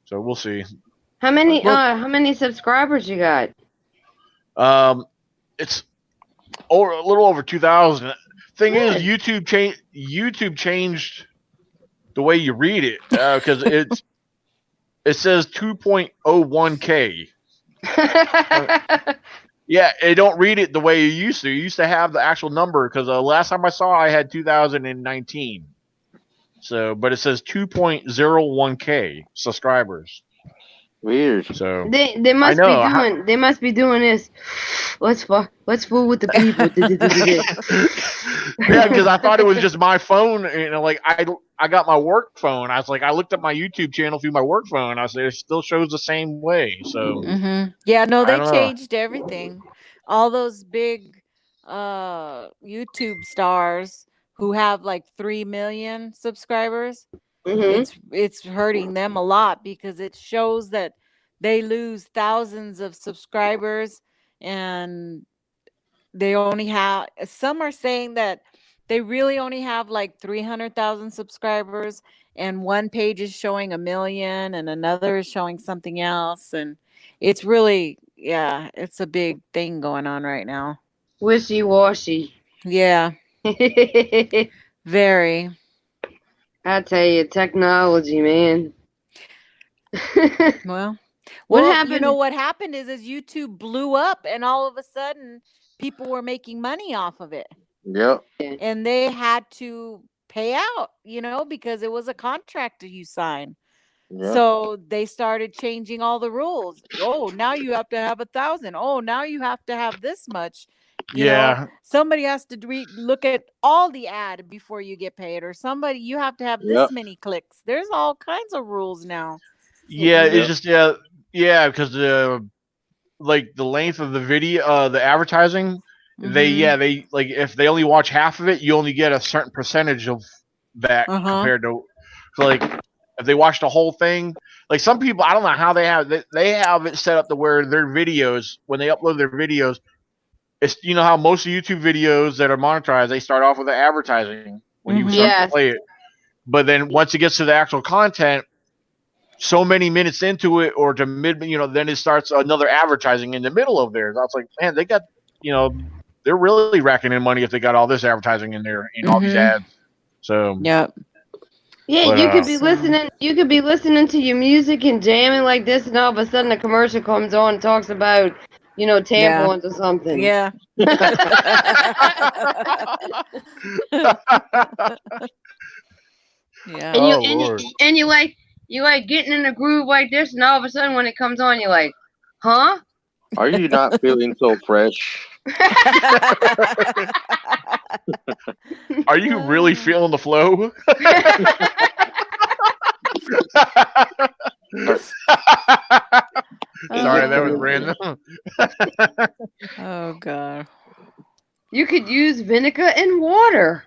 so we'll see. how many subscribers you got? It's a little over 2,000. Thing Good. is, YouTube changed the way you read it because it says 2.01K. Yeah, it don't read it the way you used to. You used to have the actual number because last time I saw, I had 2019. So, but it says 2.01K subscribers. Weird. So they must be doing this. Let's fool with the people. Yeah, because I thought it was just my phone. Like I got my work phone. I was like, I looked at my YouTube channel through my work phone. I said it still shows the same way. So yeah, no, they I don't know. changed everything. All those big YouTube stars who have like 3 million subscribers, it's hurting them a lot because it shows that they lose thousands of subscribers, and they only have, some are saying that they really only have like 300,000 subscribers, and one page is showing 1 million and another is showing something else, and it's really, it's a big thing going on right now. Wishy-washy. Yeah. Very. I tell you, technology, man. Well, what happened? You know what happened is YouTube blew up, and all of a sudden people were making money off of it. Yep. And they had to pay out, because it was a contract that you sign. Yep. So they started changing all the rules. Oh, now you have to have 1,000. Oh, now you have to have this much. You know, somebody has to look at all the ad before you get paid, or you have to have this many clicks. There's all kinds of rules now. Yeah, it's just because like the length of the video, the advertising, they like if they only watch half of it, you only get a certain percentage of that compared to, so like if they watch the whole thing, like some people, I don't know how they have it set up to where their videos, when they upload their videos, it's how most of YouTube videos that are monetized, they start off with the advertising when you start to play it, but then once it gets to the actual content, so many minutes into it or to mid, then it starts another advertising in the middle of theirs. I was like, man, they got, they're really racking in money if they got all this advertising in there and all these ads. So yep. Yeah, but, you could be listening. You could be listening to your music and jamming like this, and all of a sudden a commercial comes on and talks about, tampons or something. Yeah. Yeah. And you like getting in a groove like this, and all of a sudden when it comes on, you're like, huh? Are you not feeling so fresh? Are you really feeling the flow? Sorry, that was random. Oh God. You could use vinegar and water.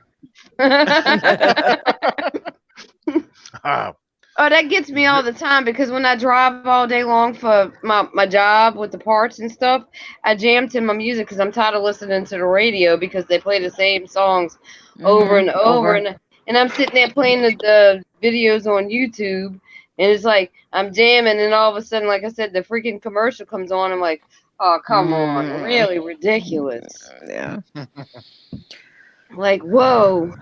Oh, that gets me all the time, because when I drive all day long for my job with the parts and stuff, I jam to my music because I'm tired of listening to the radio because they play the same songs over and over. And I'm sitting there playing the videos on YouTube, and it's like I'm jamming, and all of a sudden, like I said, the freaking commercial comes on. I'm like, oh, come on. Really ridiculous. Yeah. Like, whoa.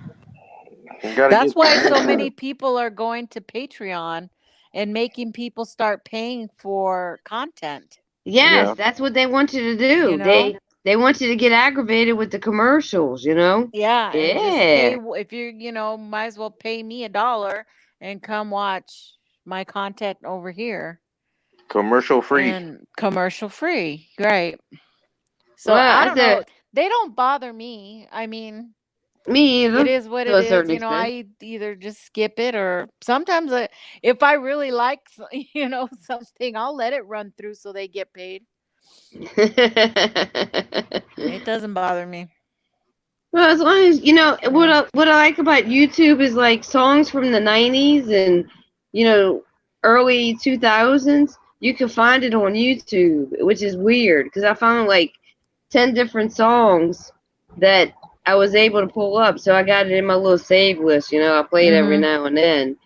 That's why so many people are going to Patreon and making people start paying for content. Yes, that's what they want you to do. You know? They want you to get aggravated with the commercials, you know? Yeah. And just pay, if you, you know, might as well pay me $1 and come watch my content over here. Commercial free. And commercial free. Right. So I don't know. They don't bother me. I mean, me either. It is what it is. You know, I either just skip it or sometimes if I really like, you know, something, I'll let it run through so they get paid. It doesn't bother me. Well, as long as, you know, what I like about YouTube is like songs from the 90s and, you know, early 2000s. You can find it on YouTube, which is weird because I found like 10 different songs that I was able to pull up, so I got it in my little save list. You know, I play it every now and then,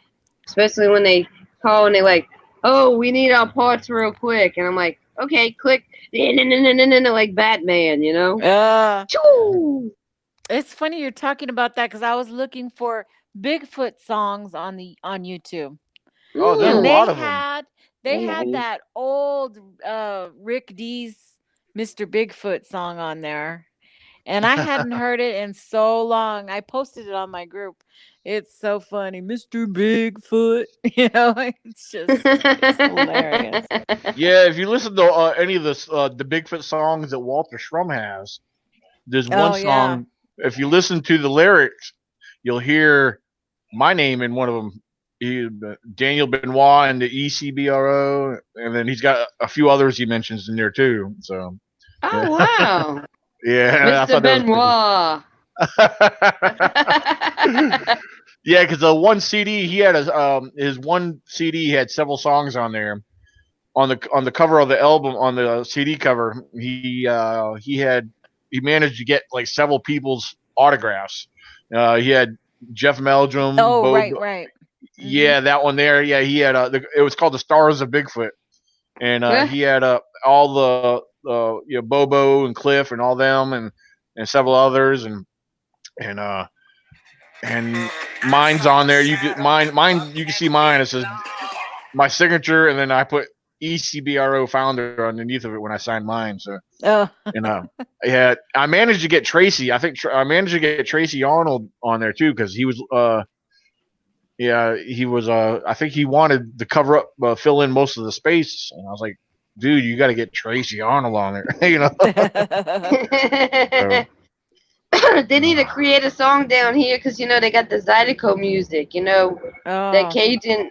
especially when they call and they like, "Oh, we need our parts real quick," and I'm like, "Okay, click," like Batman, you know. It's funny you're talking about that because I was looking for Bigfoot songs on YouTube. Oh, there's a lot of them. They had that old Rick D's Mr. Bigfoot song on there. And I hadn't heard it in so long. I posted it on my group. It's so funny. Mr. Bigfoot. You know, it's hilarious. Yeah, if you listen to any of the Bigfoot songs that Walter Schrum has, there's one song. Yeah. If you listen to the lyrics, you'll hear my name in one of them. Daniel Benoit and the ECBRO, and then he's got a few others he mentions in there too. So. Oh wow. Yeah, Mr. Benoit. Yeah, because the one CD he had his one CD had several songs on there. On the cover of the album, on the CD cover, he managed to get like several people's autographs. He had Jeff Meldrum. Oh, right. Mm-hmm. Yeah, that one there. Yeah, he had it was called the Stars of Bigfoot, and he had all the you know, Bobo and Cliff and all them and several others and mine's on there. You can mine you can see mine. It says my signature, and then I put ECBRO founder underneath of it when I signed mine. So yeah, I managed to get Tracy. I think I managed to get Tracy Arnold on there too because he was I think he wanted to cover up fill in most of the space, and I was like, dude, you got to get Tracy Arnold on there. You know. They need to create a song down here because you know they got the Zydeco music. You know that Cajun.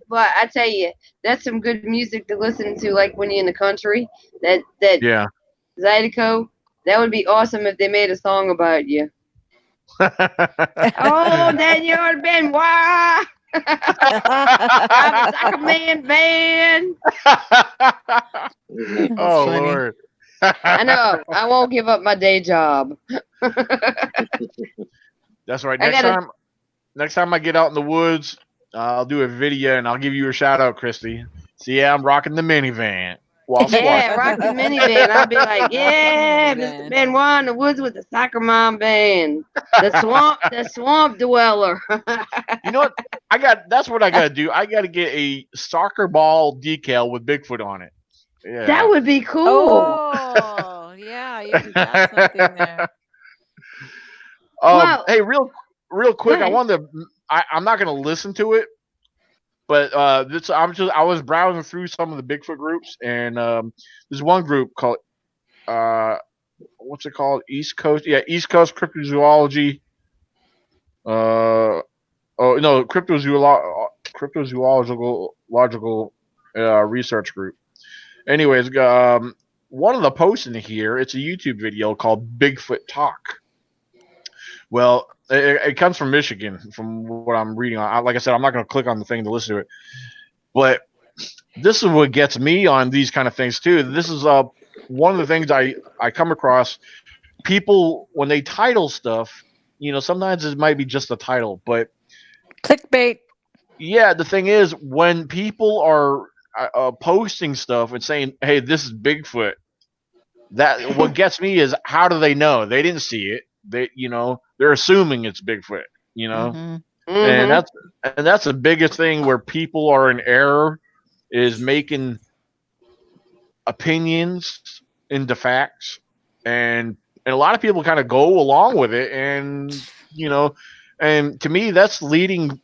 But I tell you, that's some good music to listen to, like when you're in the country. That Zydeco. That would be awesome if they made a song about you. Oh, Daniel Benoit. I'm a Soccer Man band. Oh, funny. Lord. I know. I won't give up my day job. That's right. Next time I get out in the woods, I'll do a video and I'll give you a shout out, Christy. See, I'm rocking the minivan. Rock the minivan. I'll be like, yeah, Mr. Benoit in the woods with the Soccer Mom band. The swamp dweller. You know what? That's what I gotta do. I gotta get a soccer ball decal with Bigfoot on it. Yeah. That would be cool. Oh, yeah, you got something there. Hey, real quick, I wanted to. I'm not gonna listen to it, but I was browsing through some of the Bigfoot groups, and there's one group called what's it called? East Coast Cryptozoology. Cryptozoological research group. Anyways, one of the posts in here, it's a YouTube video called Bigfoot Talk. Well, it comes from Michigan, from what I'm reading. Like I said, I'm not going to click on the thing to listen to it. But this is what gets me on these kind of things, too. This is one of the things I come across. People, when they title stuff, you know, sometimes it might be just a title. But clickbait. Yeah, the thing is, when people are posting stuff and saying, hey, this is Bigfoot, what gets me is, how do they know? They didn't see it. They're assuming it's Bigfoot. You know, Mm-hmm. and that's the biggest thing where people are in error is making opinions into facts, and a lot of people kind of go along with it, and and to me that's leading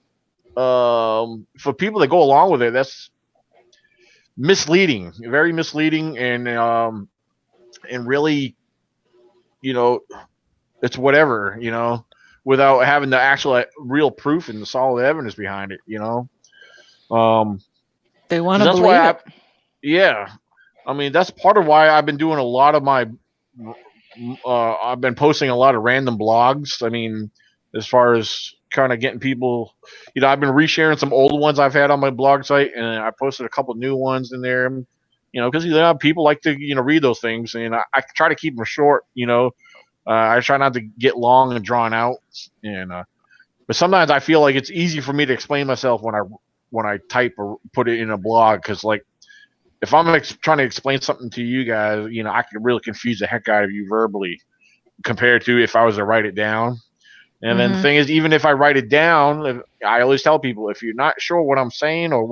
for people that go along with it, that's misleading, very misleading, and really, you know, it's whatever, without having the actual real proof and the solid evidence behind it. They want So to that's why believe it. yeah, I mean that's part of why I've been doing a lot of my I've been posting a lot of random blogs. I mean, as far as kind of getting people, I've been resharing some old ones I've had on my blog site, and I posted a couple new ones in there. Because people like to read those things, and I try to keep them short. I try not to get long and drawn out, and but sometimes I feel like it's easy for me to explain myself when I type or put it in a blog, because like if I'm trying to explain something to you guys, I can really confuse the heck out of you verbally compared to if I was to write it down. And then the thing is, even if I write it down, I always tell people, if you're not sure what I'm saying or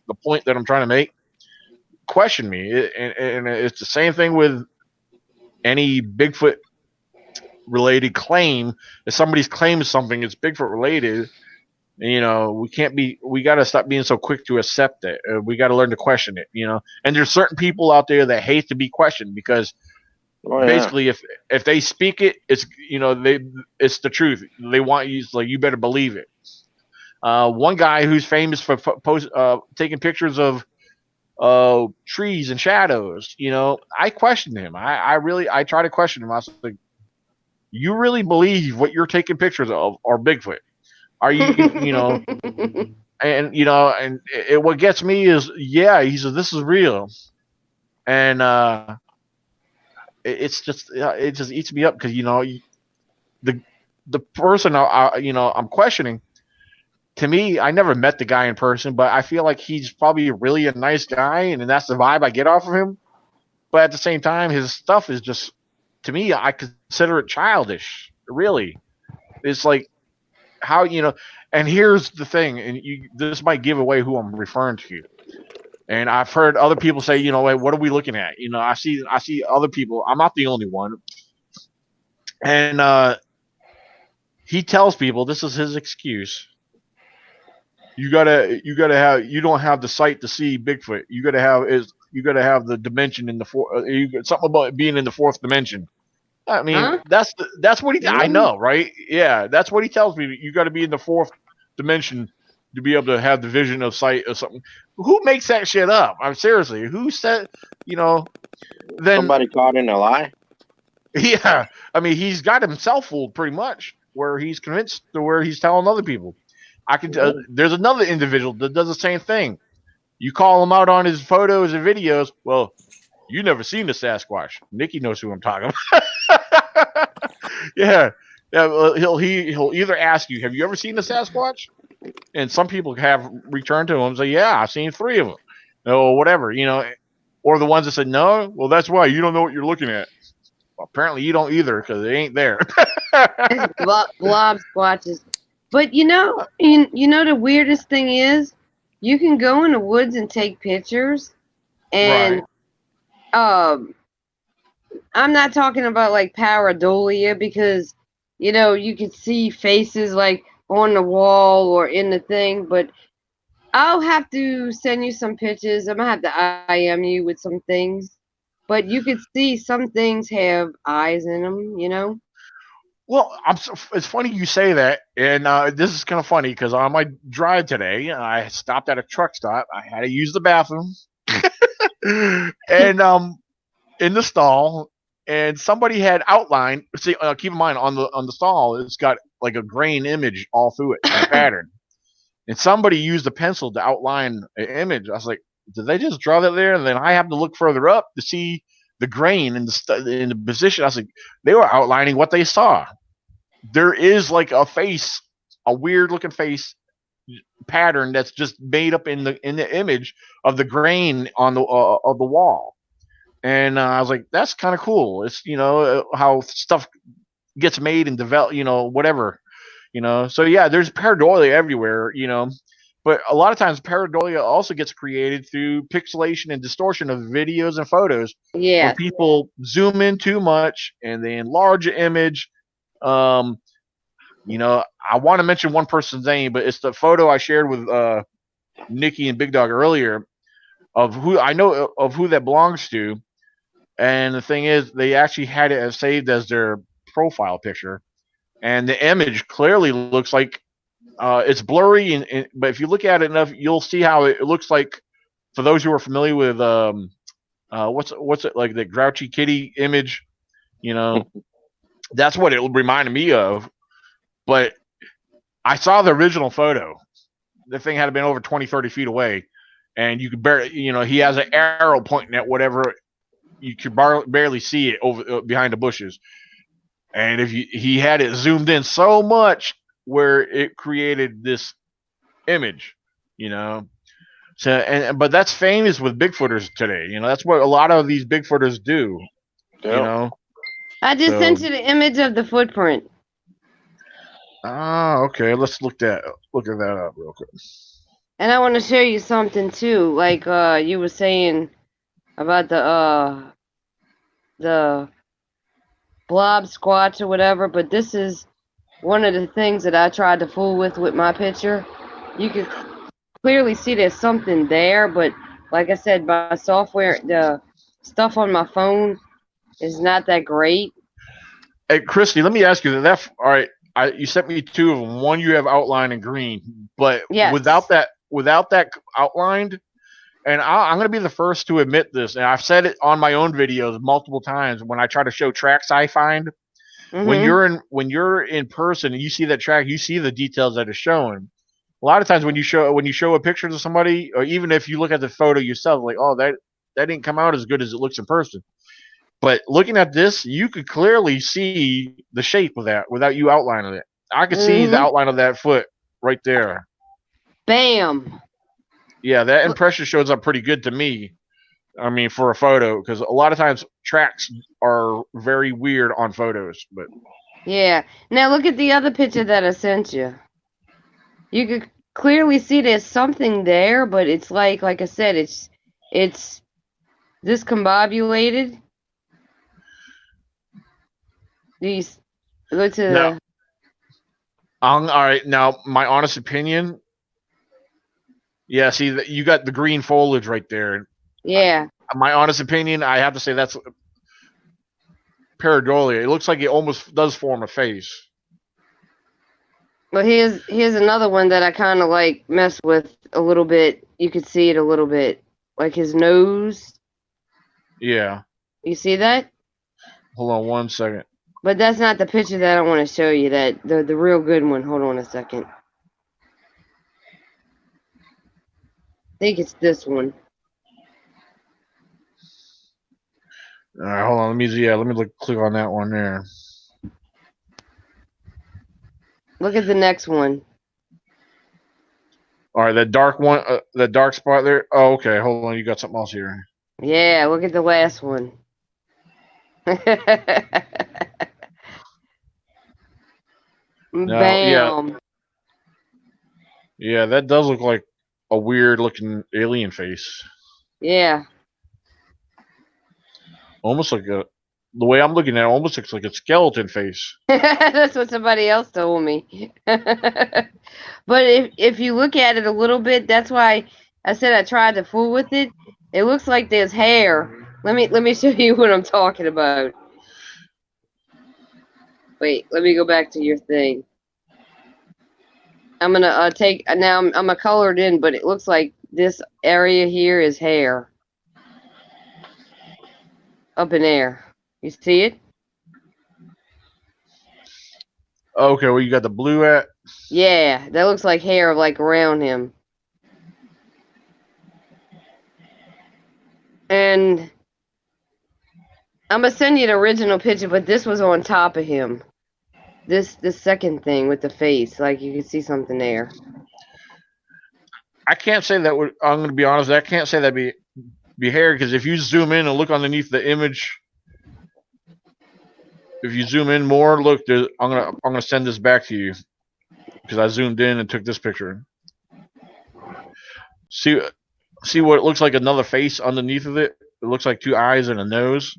the point that I'm trying to make, question me. And it's the same thing with any Bigfoot related claim. If somebody's claiming something is Bigfoot related, we got to stop being so quick to accept it. We got to learn to question it. And there's certain people out there that hate to be questioned, because basically if they speak it, it's it's the truth. They want you, like, you better believe it. One guy who's famous for taking pictures of trees and shadows, I questioned him. I try to question him. I was like, you really believe what you're taking pictures of are Bigfoot? Are you and what gets me is, yeah, he said this is real. And it just eats me up, because the the person I'm questioning, to me, I never met the guy in person, but I feel like he's probably really a nice guy, and that's the vibe I get off of him. But at the same time, his stuff is just, to me, I consider it childish. Really, it's like, how and here's the thing, and this might give away who I'm referring to. And I've heard other people say, "Hey, what are we looking at?" I see other people. I'm not the only one. And he tells people, this is his excuse: you don't have the sight to see Bigfoot. You gotta have the dimension in the something about being in the fourth dimension. I mean, that's what I know, right? Yeah, that's what he tells me. You got to be in the fourth dimension to be able to have the vision of sight or something. Who makes that shit up? I'm seriously, who said, then somebody caught in a lie? Yeah, I mean, he's got himself fooled pretty much, where he's convinced to where he's telling other people. There's another individual that does the same thing. You call him out on his photos and videos. Well, you never seen the Sasquatch. Nikki knows who I'm talking about. Yeah. Well, he'll either ask you, "Have you ever seen the Sasquatch?" And some people have returned to him and say, "Yeah, I've seen 3 of them," or whatever, or the ones that said no. Well, that's why you don't know what you're looking at. Well, apparently, you don't either, because it ain't there. Blob squatches. But you know the weirdest thing is, you can go in the woods and take pictures, and I'm not talking about like pareidolia, because you can see faces like on the wall or in the thing, but I'll have to send you some pictures. I'm gonna have to IM you with some things, but you could see some things have eyes in them. Well, it's funny you say that, and this is kind of funny, because on my drive today, I stopped at a truck stop. I had to use the bathroom, and in the stall, and somebody had outlined. See, keep in mind, on the stall, it's got like a grain image all through it, a pattern, and somebody used a pencil to outline an image. I was like, did they just draw that there? And then I have to look further up to see the grain in the position. I was like, they were outlining what they saw. There is like a face, a weird looking face pattern that's just made up in the image of the grain on the of the wall. And I was like, that's kind of cool. It's how stuff gets made and developed, whatever. So yeah, there's pareidolia everywhere, but a lot of times pareidolia also gets created through pixelation and distortion of videos and photos where Yes. people zoom in too much and they enlarge an image. um I want to mention one person's name, but it's the photo I shared with Nikki and Big Dog earlier of who I know of who that belongs to. And the thing is, they actually had it as saved as their profile picture, and the image clearly looks like it's blurry. But if you look at it enough, you'll see how it looks like. For those who are familiar with what's it like, the Grouchy Kitty image, that's what it reminded me of. But I saw the original photo. The thing had been over 20, 30 feet away, and you could barely, he has an arrow pointing at whatever. You could barely see it over behind the bushes. And he had it zoomed in so much where it created this image, but that's famous with Bigfooters today. That's what a lot of these Bigfooters do. Yep. I just sent you the image of the footprint. Okay. Let's look at that up real quick. And I want to show you something too, like you were saying about the blob squatch or whatever. But this is one of the things that I tried to fool with my picture. You can clearly see there's something there, but like I said, my software, the stuff on my phone is not that great. Hey, Christy, let me ask you that. All right, you sent me two of them. One you have outlined in green, but Yes. without that outlined, and I'm going to be the first to admit this, and I've said it on my own videos multiple times when I try to show tracks I find. Mm-hmm. When you're in person and you see that track, you see the details that are shown. A lot of times when you show a picture to somebody, or even if you look at the photo yourself, like, oh, that didn't come out as good as it looks in person. But looking at this, you could clearly see the shape of that without you outlining it. I could see the outline of that foot right there. Bam. Yeah, that impression shows up pretty good to me. I mean, for a photo, because a lot of times tracks are very weird on photos. But yeah. Now look at the other picture that I sent you. You could clearly see there's something there, but it's like I said, it's discombobulated. These look to no. All right. Now, my honest opinion. Yeah, see, you got the green foliage right there. Yeah. My honest opinion, I have to say that's pareidolia. It looks like it almost does form a face. Well, here's another one that I kind of like mess with a little bit. You could see it a little bit, like his nose. Yeah. You see that? Hold on one second. But that's not the picture that I want to show you. That the real good one. Hold on a second. I think it's this one. All right, hold on. Let me click on that one there. Look at the next one. All right, that dark one, the dark spot there. Oh, okay. Hold on, you got something else here. Yeah, look at the last one. Bam. Yeah, that does look like a weird looking alien face. Yeah. Almost like the way I'm looking at it, almost looks like a skeleton face. That's what somebody else told me. But if you look at it a little bit, that's why I said I tried to fool with it. It looks like there's hair. Let me show you what I'm talking about. Wait, let me go back to your thing. I'm gonna take now. I'm gonna color it in, but it looks like this area here is hair. Up in there. You see it? Okay, well, you got the blue at? Yeah, that looks like hair like around him. And I'm gonna send you the original picture, but this was on top of him. This second thing with the face, like you can see something there. I can't say that would. I'm gonna be honest. I can't say that be hair, because if you zoom in and look underneath the image, if you zoom in more, look. I'm gonna send this back to you. because I zoomed in and took this picture. See what it looks like another face underneath of it? It looks like 2 eyes and a nose.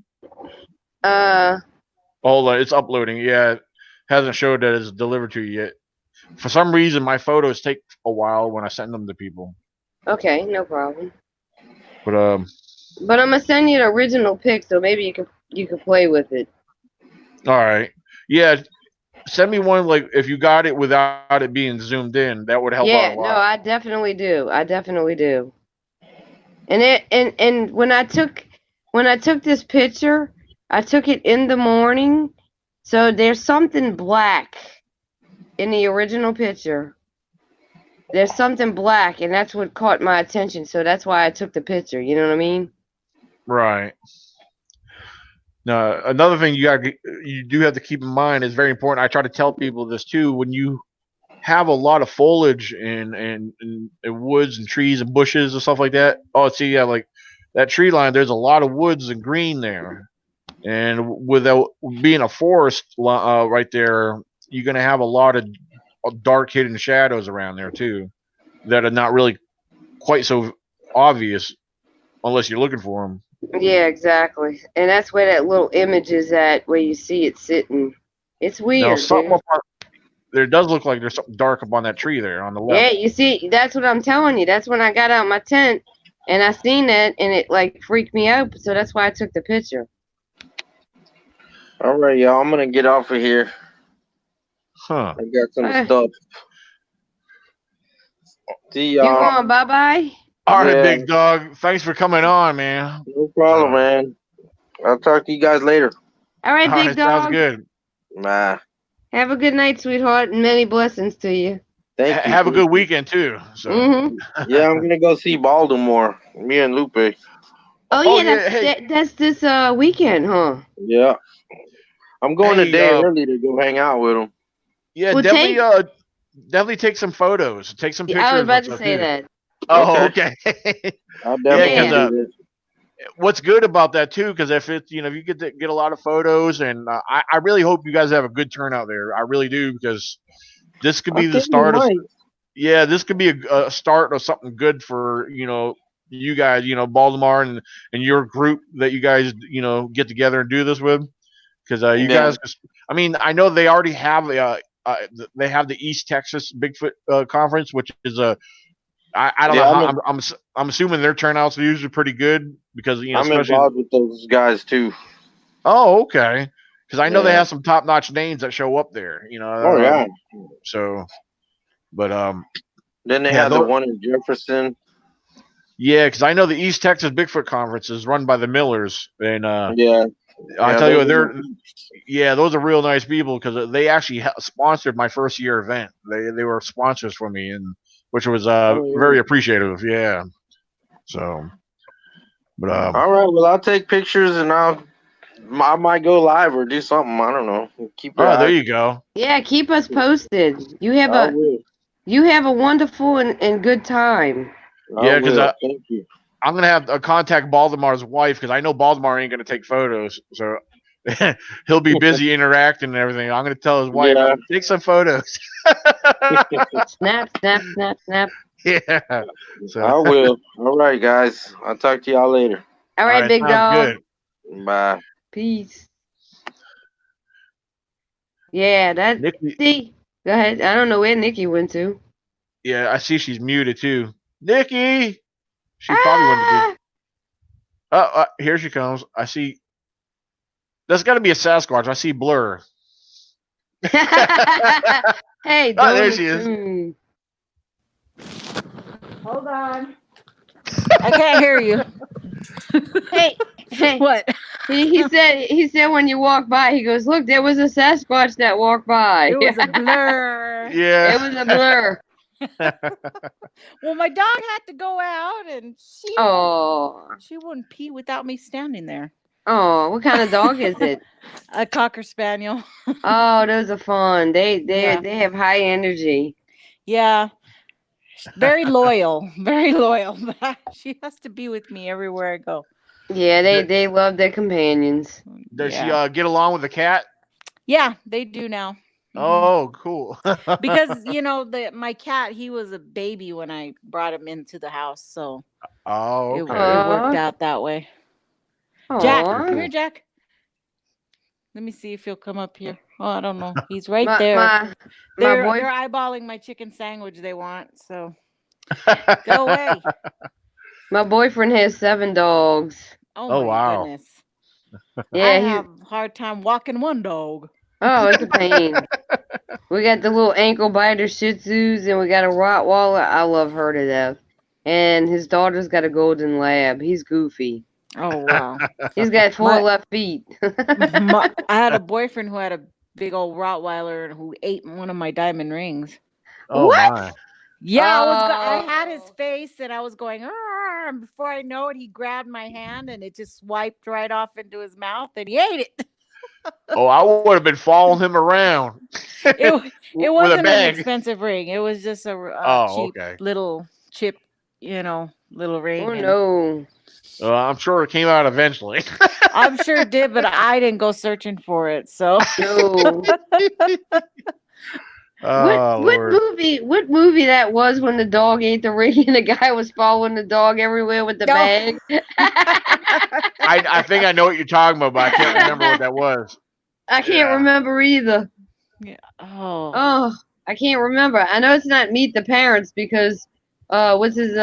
Hold on, it's uploading. Yeah, it hasn't showed that it's delivered to you yet. For some reason, my photos take a while when I send them to people. Okay, no problem. But I'm gonna send you the original pic, so maybe you can play with it. All right. Yeah, send me one like if you got it without it being zoomed in. That would help out a lot. No, I definitely do. And when I took this picture, I took it in the morning, so there's something black in the original picture. There's something black, and that's what caught my attention. So that's why I took the picture. You know what I mean? Right. Now, another thing you do have to keep in mind is very important. I try to tell people this too. When you have a lot of foliage and woods and trees and bushes and stuff like that. Oh, see, yeah, like that tree line. There's a lot of woods and green there, and without being a forest right there, you're gonna have a lot of dark hidden shadows around there too, that are not really quite so obvious unless you're looking for them. Yeah, exactly. And that's where that little image is at, where you see it sitting. It's weird. Now, something there does look like there's something dark up on that tree there on the left. Yeah, you see, that's what I'm telling you. That's when I got out my tent and I seen that, and it like freaked me out. So that's why I took the picture. All right, y'all. I'm gonna get off of here. Huh. I got some stuff. See y'all. You going bye-bye? All right, big dog. Thanks for coming on, man. No problem, man. I'll talk to you guys later. All right, big dog. Sounds good. Nah. Have a good night, sweetheart, and many blessings to you. Thank you. Have a good weekend too. So. Yeah, I'm gonna go see Baltimore. Me and Lupe. Oh yeah, that's this weekend, huh? Yeah. I'm going a day early to go hang out with him. Yeah, well, definitely take some photos. Take some pictures. I was about to say that. Oh, okay. I'll definitely what's good about that too, because if it's if you get a lot of photos, and I really hope you guys have a good turnout there. I really do, because this could be the start of this could be a start of something good for you guys, Baltimore and your group that you guys get together and do this with, because you guys. I mean, I know they already have they have the East Texas Bigfoot conference, which is I don't know. I'm assuming their turnouts are usually pretty good, because I'm involved with those guys too. Oh, okay. Because I know they have some top notch names that show up there. Oh yeah. So, but then they have the one in Jefferson. Yeah, because I know the East Texas Bigfoot Conference is run by the Millers, and I tell you, those are real nice people, because they actually sponsored my first year event. They were sponsors for me, and which was very appreciative. Yeah. So, but all right. Well, I'll take pictures, and I might go live or do something. I don't know. There you go. Yeah, keep us posted. You have a wonderful and good time. Yeah, because thank you. I'm gonna have to contact Baltimore's wife, because I know Baltimore ain't gonna take photos, so he'll be busy interacting and everything. I'm gonna tell his wife, take some photos. Snap, snap, snap, snap. Yeah. So. I will. All right, guys. I'll talk to y'all later. All right, big dog. Good. Bye. Peace. Yeah, see. Go ahead. I don't know where Nikki went to. Yeah, I see she's muted too. Nikki! She probably went to do. Here she comes. I see. That's got to be a Sasquatch. I see blur. Hey, there she is. Hold on. I can't hear you. Hey, what? He said when you walk by, he goes, "Look, there was a Sasquatch that walked by." It was a blur. Yeah, it was a blur. Well, my dog had to go out, and she wouldn't pee without me standing there. Oh, what kind of dog is it? A Cocker Spaniel. Oh, those are fun. They have high energy. Yeah. Very loyal. Very loyal. She has to be with me everywhere I go. Yeah, they love their companions. Does she get along with the cat? Yeah, they do now. Oh, cool. Because my cat, he was a baby when I brought him into the house, so Oh, it okay. worked out that way. Jack, come here, Jack. Let me see if he'll come up here. Oh, I don't know. He's right there. They're eyeballing my chicken sandwich they want, so go away. My boyfriend has 7 dogs. Oh my goodness. Yeah, I have a hard time walking one dog. Oh, it's a pain. We got the little ankle biter Shih Tzus, and we got a Rottweiler. I love her to death. And his daughter's got a golden lab. He's goofy. Oh, wow. He's got 4 left feet. I had a boyfriend who had a big old Rottweiler who ate one of my diamond rings. Oh, what? My. Yeah, I had his face, and I was going, and before I know it, he grabbed my hand, and it just swiped right off into his mouth, and he ate it. Oh, I would have been following him around. It wasn't an expensive ring. It was just a cheap little chip, little ring. Oh, no. I'm sure it came out eventually. I'm sure it did, but I didn't go searching for it. So. No. What movie that was when the dog ate the ring and the guy was following the dog everywhere with the bag? I think I know what you're talking about, but I can't remember what that was. I can't remember either. Yeah. Oh, I can't remember. I know it's not Meet the Parents because what's his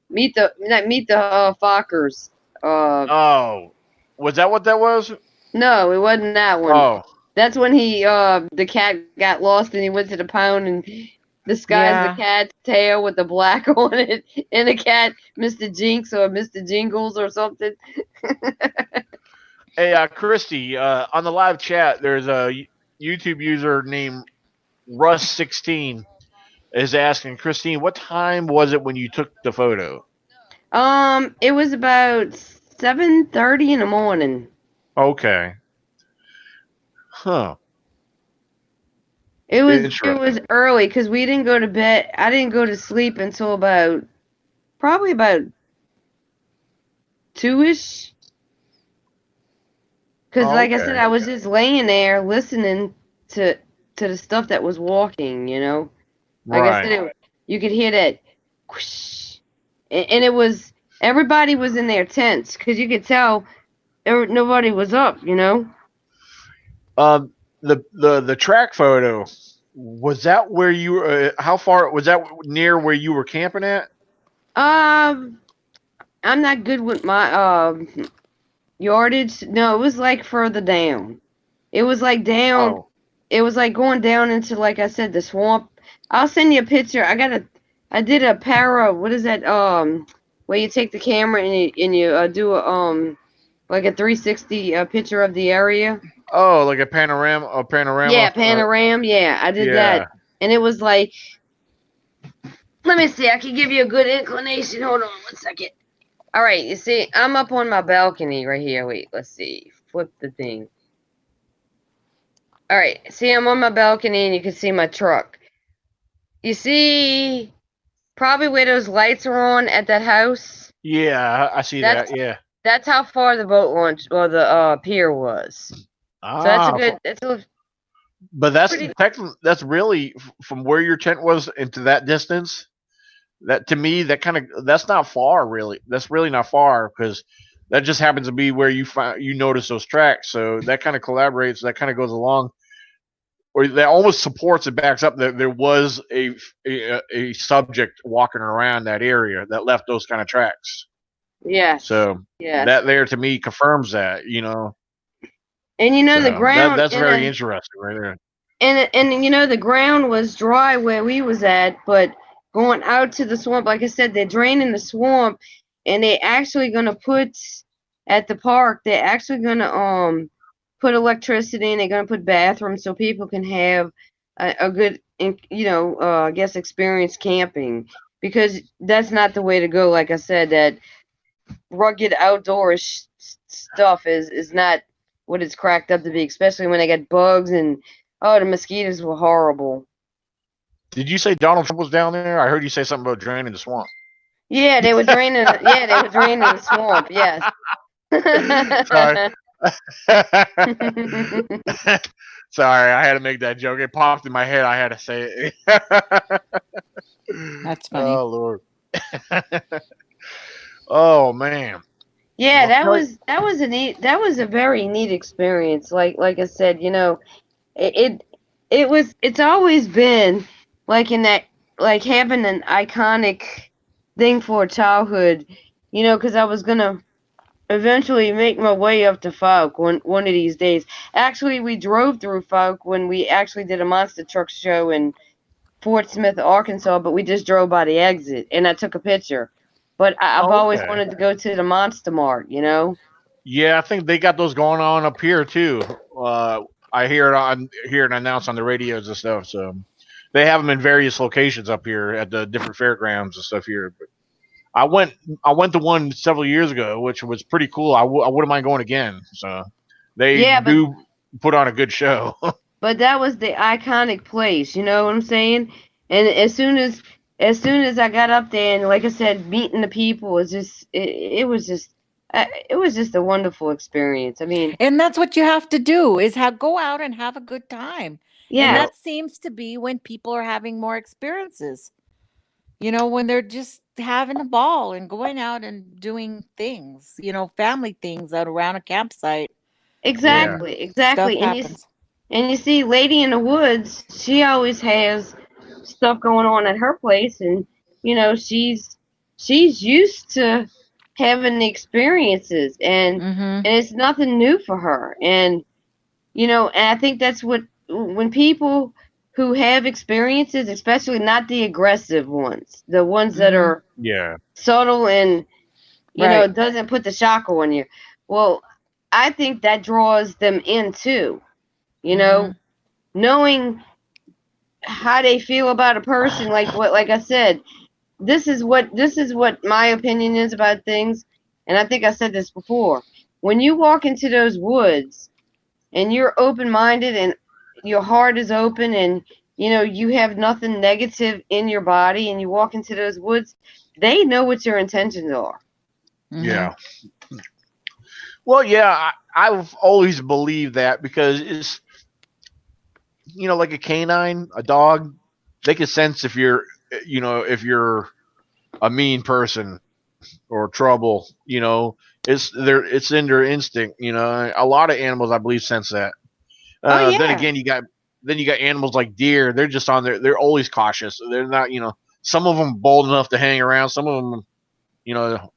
Meet the Fockers. Oh, was that what that was? No, it wasn't that one. Oh. That's when the cat got lost and he went to the pound and disguised the cat's tail with the black on it, and the cat, Mr. Jinx or Mr. Jingles or something. Hey, Christy, on the live chat, there's a YouTube user named Russ16 is asking, Christine, what time was it when you took the photo? It was about 7:30 in the morning. Okay. Huh. It was early because we didn't go to bed. I didn't go to sleep until probably about 2-ish. Because like I said, I was just laying there listening to the stuff that was walking, Like I said, you could hear that whoosh, and it was, everybody was in their tents because you could tell nobody was up, The track photo, was that where you how far was that, near where you were camping at? I'm not good with my yardage. No, it was like further down. It was like down. Oh. It was like going down into, like I said, the swamp. I'll send you a picture. I did a what is that? Where you take the camera and you do like a 360 picture of the area. Oh, like a panorama. Yeah, panorama. Yeah, I did that, and it was like. Let me see. I can give you a good inclination. Hold on 1 second. All right, you see, I'm up on my balcony right here. Wait, let's see. Flip the thing. All right, see, I'm on my balcony, and you can see my truck. You see probably where those lights are on at that house? Yeah, I see that, yeah. That's how far the boat launch, or the pier was. So that's a good, but that's really, from where your tent was into that distance, that to me, that's not far, really. That's really not far, because that just happens to be where you notice those tracks. So that kind of collaborates, that kind of goes along, or that almost supports and backs up that there was a subject walking around that area that left those kind of tracks. Yeah. So that there to me confirms that, And the ground. That's very interesting right there. And the ground was dry where we was at, but going out to the swamp, like I said, they're draining the swamp, and they're actually gonna put at the park. They're actually gonna put electricity, and they're gonna put bathrooms so people can have a good, I guess, experience camping, because that's not the way to go. Like I said, that rugged outdoors stuff is not what it's cracked up to be, especially when they got bugs and the mosquitoes were horrible. Did you say Donald Trump was down there? I heard you say something about draining the swamp. Yeah, they were draining. They were draining the swamp. Yes. Sorry. Sorry, I had to make that joke. It popped in my head. I had to say it. That's funny. Oh Lord. Oh man. Yeah, Well, Kelly, that was a very neat experience. Like I said, it it's always been like in that like having an iconic thing for childhood, because I was gonna eventually make my way up to Falk one of these days. Actually, we drove through Falk when we actually did a monster truck show in Fort Smith, Arkansas, but we just drove by the exit and I took a picture. But I've oh, always okay. wanted to go to the Monster Mart. Yeah, I think they got those going on up here too. I hear it announced on the radios and stuff. So they have them in various locations up here at the different fairgrounds and stuff here. But I went I went to one several years ago, which was pretty cool. I wouldn't mind going again. So they Yeah, do put on a good show. but that was the iconic place, you know what I'm saying? And as soon as I got up there and like I said, meeting the people was just it was just a wonderful experience. I mean, And that's what you have to do is go out and have a good time. And yeah, Yep. that seems to be when people are having more experiences. When they're just having a ball and going out and doing things, family things out around a campsite Yeah. and exactly, stuff exactly. happens. And you see, Lady in the Woods, she always has stuff going on at her place, and she's used to having the experiences, Mhm. and it's nothing new for her. And I think that's what when people who have experiences, especially not the aggressive ones, the ones that Mhm. are Yeah. subtle and Right. doesn't put the shock on you. Well, I think that draws them in too. You know, Mhm. knowing how they feel about a person, like I said, this is what my opinion is about things, and I think I said this before. When you walk into those woods and you're open minded and your heart is open and you have nothing negative in your body and you walk into those woods, they know what your intentions are. Mhm. Yeah. Well, yeah, I've always believed that because it's like a canine, a dog, they can sense if you're a mean person or trouble. It's in their instinct. A lot of animals, I believe, sense that. Oh Then yeah. again, you got animals like deer. They're just on there. They're always cautious. They're not. Some of them bold enough to hang around. Some of them, you know,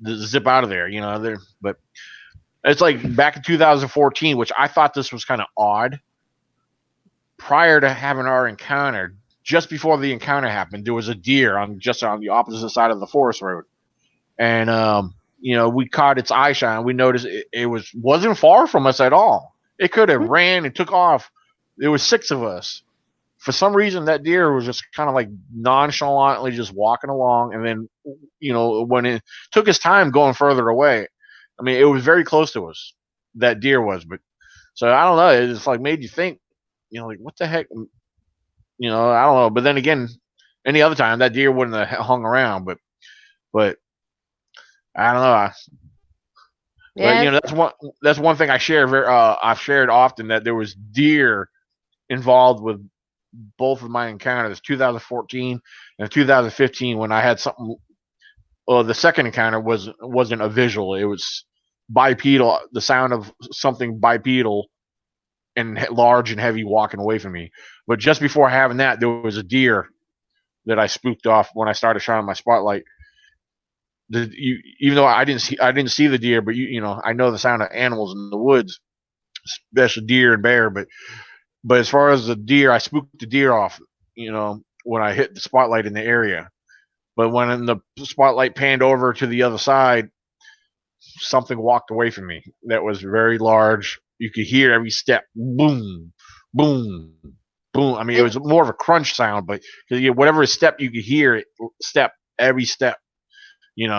zip out of there. But it's like back in 2014, which I thought this was kind of odd. Prior to having our encounter, just before the encounter happened, there was a deer on the opposite side of the forest road, and we caught its eye shine. We noticed it wasn't far from us at all. It could have ran and took off. There was six of us. For some reason, that deer was just kind of like nonchalantly just walking along, and then when it took his time going further away. I mean, it was very close to us. That deer was, but so I don't know. It just like made you think, like what the heck, I don't know. But then again, any other time that deer wouldn't have hung around. But I don't know. But Yes. that's one thing I share. I've shared often that there was deer involved with both of my encounters, 2014 and 2015, when I had something. The second encounter wasn't a visual; it was bipedal. The sound of something bipedal and large and heavy walking away from me. But just before having that, there was a deer that I spooked off when I started shining my spotlight. Even though I didn't see the deer, but I know the sound of animals in the woods, especially deer and bear. But as far as the deer, I spooked the deer off. When I hit the spotlight in the area. But when the spotlight panned over to the other side, something walked away from me that was very large. You could hear every step, boom, boom, boom. I mean, it was more of a crunch sound, but whatever step you could hear it step every step.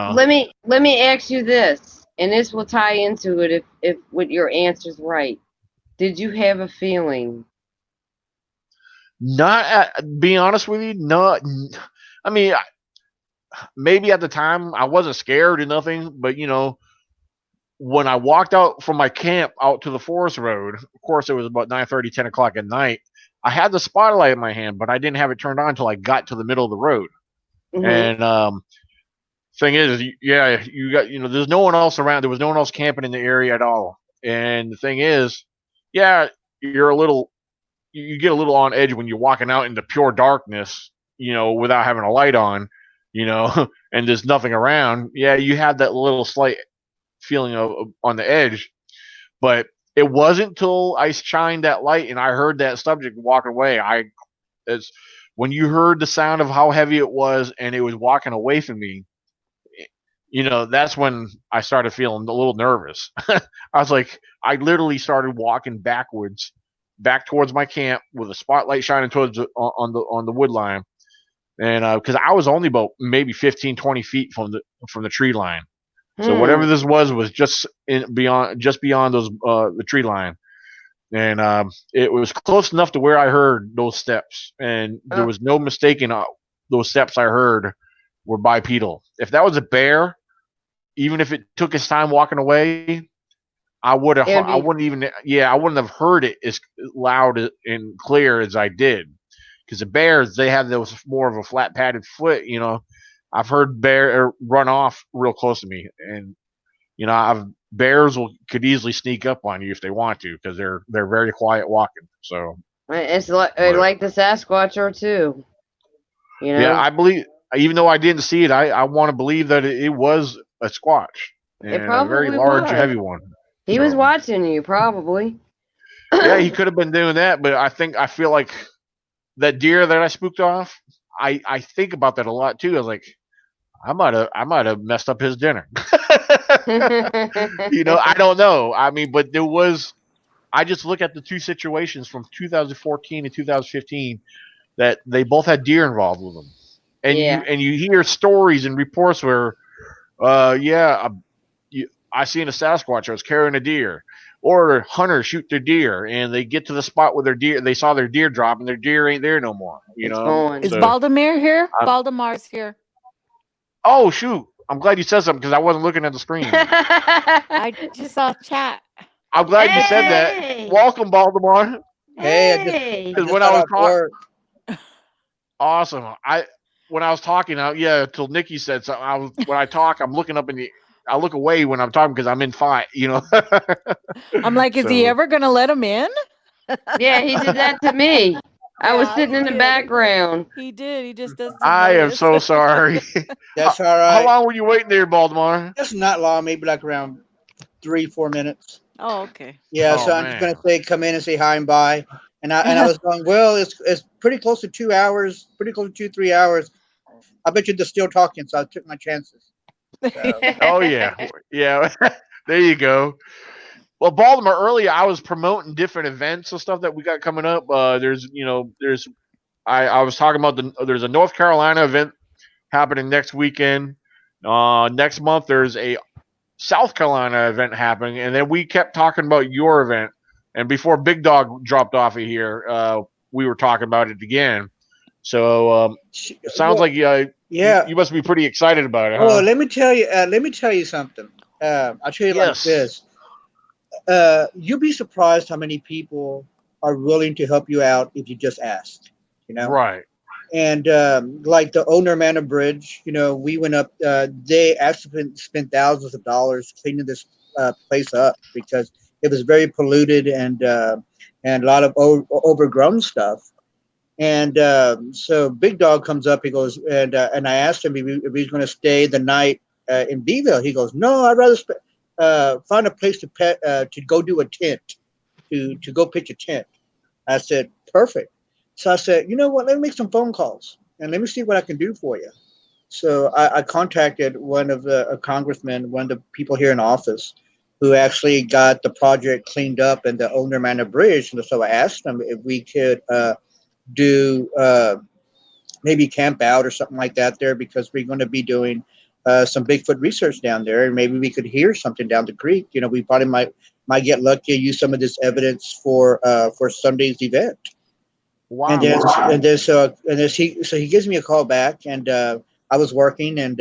Let me ask you this, and this will tie into it if with your answer's right. Did you have a feeling? Not being honest with you, not. I mean, maybe at the time I wasn't scared or nothing, but when I walked out from my camp out to the forest road, of course it was about 9:30, 10 o'clock at night. I had the spotlight in my hand, but I didn't have it turned on until I got to the middle of the road. Mm-hmm. And thing is, yeah, you got, there's no one else around. There was no one else camping in the area at all. And the thing is, yeah, you get a little on edge when you're walking out into pure darkness, without having a light on, and there's nothing around. Yeah, you had that little slight feeling of on the edge, but it wasn't until I shined that light and I heard that subject walking away. It's when you heard the sound of how heavy it was and it was walking away from me. That's when I started feeling a little nervous. I was like, I literally started walking backwards, back towards my camp with a spotlight shining towards on the wood line, and because I was only about maybe 15, 20 feet from the tree line. So whatever this was just beyond those the tree line, and it was close enough to where I heard those steps, and there was no mistaking those steps I heard were bipedal. If that was a bear, even if it took its time walking away, I wouldn't have heard it as loud and clear as I did, because the bears, they have those more of a flat padded foot. I've heard bear run off real close to me, and bears could easily sneak up on you if they want to, because they're very quiet walking. So it's like the Sasquatch too. Yeah, I believe, even though I didn't see it, I want to believe that it was a squatch, and a very large, heavy one. He was watching you, probably. Yeah, he could have been doing that, but I feel like that deer that I spooked off, I think about that a lot too. I was like, I might have messed up his dinner. I don't know. I mean, but I just look at the two situations from 2014 and 2015 that they both had deer involved with them, and you hear stories and reports where, I seen a Sasquatch. I was carrying a deer, or hunters shoot their deer, and they get to the spot where their deer, they saw their deer drop, and their deer ain't there no more. Is Baldomir here? Baldomar's here. Oh shoot! I'm glad you said something, because I wasn't looking at the screen. I just saw chat. I'm glad you said that. Welcome, Baltimore. Hey, because when I was talking, awesome. When I was talking, till Nikki said something. When I talk, I'm looking up I look away when I'm talking because I'm in fight. I'm like, is he ever gonna let him in? Yeah, he did that to me. I was sitting in the background. He did. He just doesn't. I am so sorry. That's all right. How long were you waiting there, Baltimore? That's not long. Maybe like around 3-4 minutes. Oh, okay. Yeah, so I'm just gonna say come in and say hi and bye. And I was going, well, it's pretty close to 2 hours, pretty close to 2-3 hours. I bet you're still talking, so I took my chances. So. Oh yeah. There you go. Well, Baltimore, earlier I was promoting different events and stuff that we got coming up. I was talking about there's a North Carolina event happening next weekend. Next month there's a South Carolina event happening, and then we kept talking about your event. And before Big Dog dropped off of here, we were talking about it again. So it sounds like you must be pretty excited about it. Well, let me tell you something. I'll tell you like this. You'll be surprised how many people are willing to help you out if you just ask. Right. And like the Owner Manor Bridge, we went up. They actually spent thousands of dollars cleaning this place up because it was very polluted and a lot of overgrown stuff. And so Big Dog comes up. He goes, and I asked him if he's going to stay the night in Beeville. He goes, no, I'd rather find a place to go do a tent, to go pitch a tent. I said, perfect. So I said, you know what? Let me make some phone calls and let me see what I can do for you. So I contacted one of the congressmen, one of the people here in office, who actually got the project cleaned up in the Owner Manor Bridge. And so I asked him if we could do maybe camp out or something like that there, because we're going to be doing some Bigfoot research down there, and maybe we could hear something down the creek. We probably might get lucky and use some of this evidence for Sunday's event. Wow. And then he gives me a call back, and I was working, and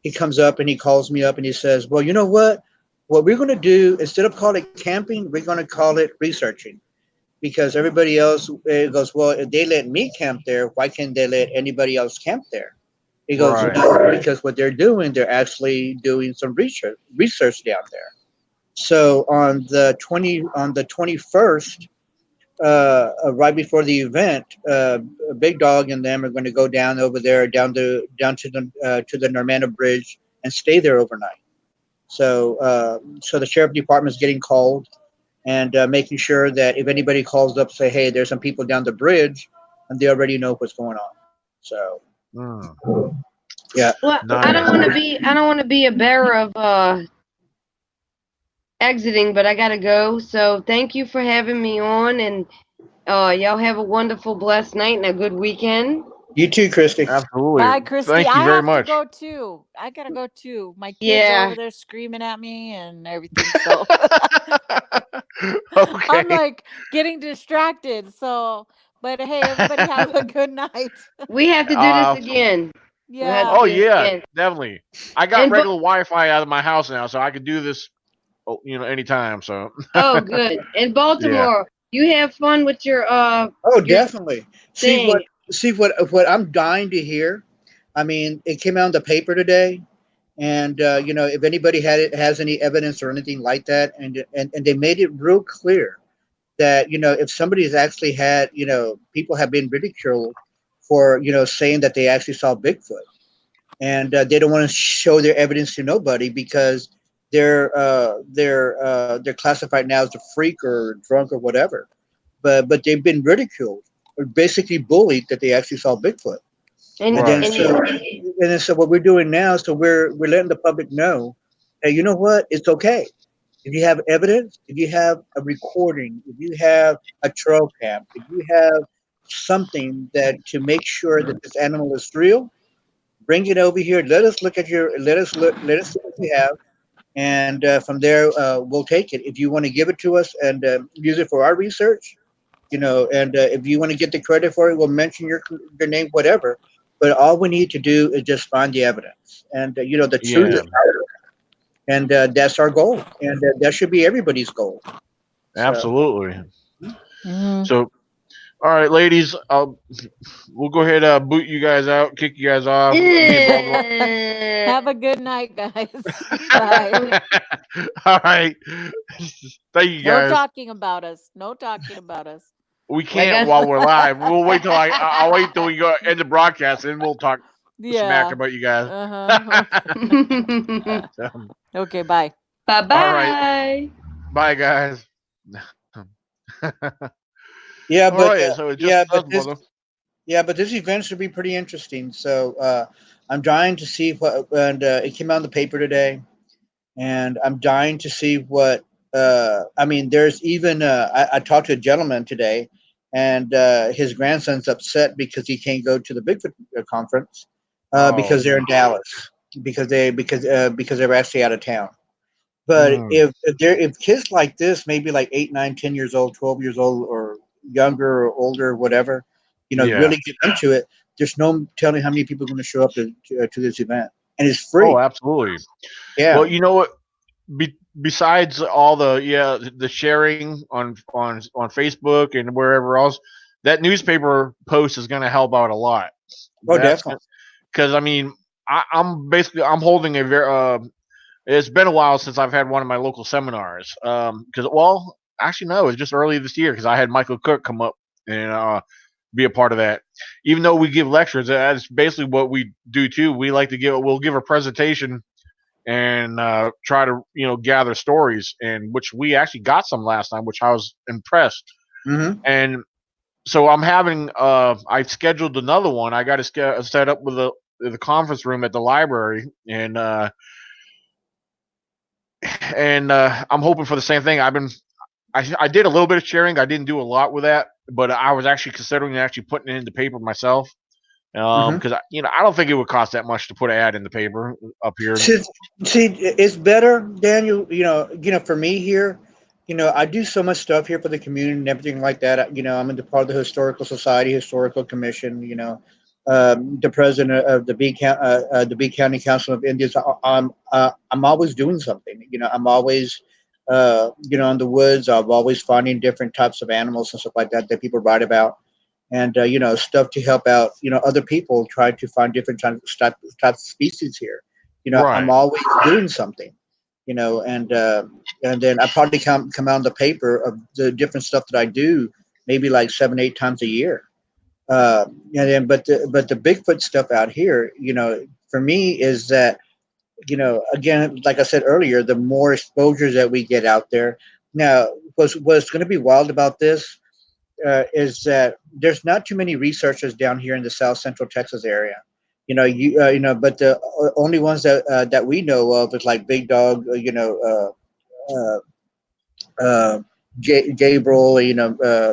he comes up and he calls me up and he says, well, you know what? what we're going to do, instead of calling it camping, we're going to call it researching. Because everybody else goes, well, if they let me camp there, why can't they let anybody else camp there? He goes, Right. no, because what they're doing, they're actually doing some research down there. So on the 21st, right before the event, Big Dog and them are going to go down over there, down to the Normanna Bridge, and stay there overnight. So the sheriff department is getting called and making sure that if anybody calls up, say, hey, there's some people down the bridge, and they already know what's going on. So yeah. Well, I Nice. don't want to be. I don't want to be a bearer of exiting, but I gotta go. So thank you for having me on, and y'all have a wonderful, blessed night and a good weekend. You too, Christy. Absolutely. Bye, Christy. Thank you I very have to much. go too. I gotta go too. My kids are Yeah. over there screaming at me and everything. So Okay. I'm like getting distracted. So, but hey, everybody have a good night. We have to do this again. We'll have to Yeah. Oh do this yeah, again. definitely. I got And but regular Wi-Fi out of my house now, so I could do this, anytime. So oh, good. In yeah. Baltimore, you have fun with your Oh, your definitely. See thing. what I'm dying to hear. I mean, it came out in the paper today, and if anybody has any evidence or anything like that, and they made it real clear that if somebody has actually had people have been ridiculed for saying that they actually saw Bigfoot, and they don't want to show their evidence to nobody because they're classified now as a freak or drunk or whatever, but they've been ridiculed or basically bullied that they actually saw Bigfoot. And then Right. so what we're doing now, so we're letting the public know, hey, you know what? It's okay. If you have evidence, if you have a recording, if you have a trail cam, if you have something that to make sure that this animal is real, bring it over here. Let us see what you have, and from there we'll take it. If you want to give it to us and use it for our research, and if you want to get the credit for it, we'll mention your name, whatever. But all we need to do is just find the evidence, and the truth is Yeah. out there, and that's our goal, and that should be everybody's goal. So Absolutely. Mhm. So, all right, ladies, we'll go ahead boot you guys out, kick you guys off. Me and Baltimore. Have a good night, guys. Bye. All right. Thank you No guys. talking about us. No talking about us. We like can't I while we're live. We'll wait till I'll wait till we go end the broadcast, and we'll talk smack Yeah. about you guys. Uh-huh. Okay, bye. bye All right. bye. Bye, guys. yeah, All right. So it's just us, brother. but this event should be pretty interesting. So I'm dying to see what, and it came out in the paper today, and I'm dying to see what. I mean, there's even I talked to a gentleman today, and his grandson's upset because he can't go to the Bigfoot conference Oh. because they're in Dallas because they're actually out of town. But Mm, if kids like this, maybe like 8, 9, 10 years old, 12 years old, or younger or older, whatever, yeah. really get into it. There's no telling how many people are going to show up to this event, and it's Oh, free. absolutely. Yeah. Well, you know what? Besides all the sharing on Facebook and wherever else, that newspaper post is going to help out a lot. Oh, That's definitely. because I mean I'm holding a very it's been a while since I've had one of my local seminars. Because well, actually no, it was just early this year because I had Michael Cook come up and be a part of that. Even though we give lectures, that's basically what we do too. We'll give a presentation and try to gather stories, and which we actually got some last time, which I was impressed. Mm-hmm. And so I'm having I scheduled another one. I got to set up with the conference room at the library, and I'm hoping for the same thing. I did a little bit of sharing. I didn't do a lot with that, but I was actually considering actually putting it into paper myself. Mm-hmm. Because I don't think it would cost that much to put an ad in the paper up here. See, it's better, Daniel. For me here, I do so much stuff here for the community and everything like that. I'm in the part of the historical society, historical commission. the president of the B County Council of Indians. I'm always doing something. I'm always in the woods. I'm always finding different types of animals and stuff like that people write about, and stuff to help out other people try to find different types of species here. I'm always doing something. And then I probably come out in the paper of the different stuff that I do, maybe like 7-8 times a year. And then, but the Bigfoot stuff out here, for me is that, again, like I said earlier, the more exposures that we get out there. Now, what's going to be wild about this is that there's not too many researchers down here in the South Central Texas area. But the only ones that we know of is like Big Dog, Gabriel,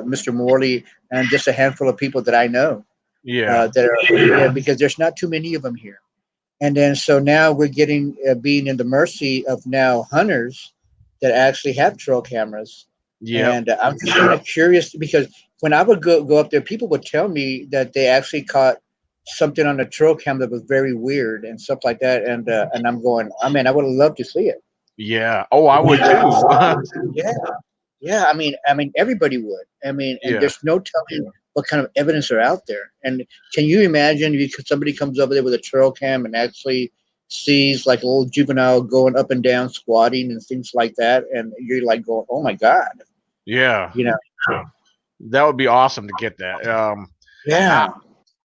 Mr. Morley, and just a handful of people that I know. Because there's not too many of them here. And then so now we're getting being in the mercy of now hunters that actually have trail cameras. And I'm just kind of curious because when I would go up there, people would tell me that they actually caught something on a trail cam that was very weird and stuff like that. And I'm going, I mean, I would have loved to see it. Yeah. Oh, I would too. Yeah. I mean, everybody would. I mean, and there's no telling what kind of evidence are out there. And can you imagine if somebody comes over there with a trail cam and actually sees like a little juvenile going up and down, squatting and things like that, and you're like going, "Oh my God!" Yeah. That would be awesome to get that.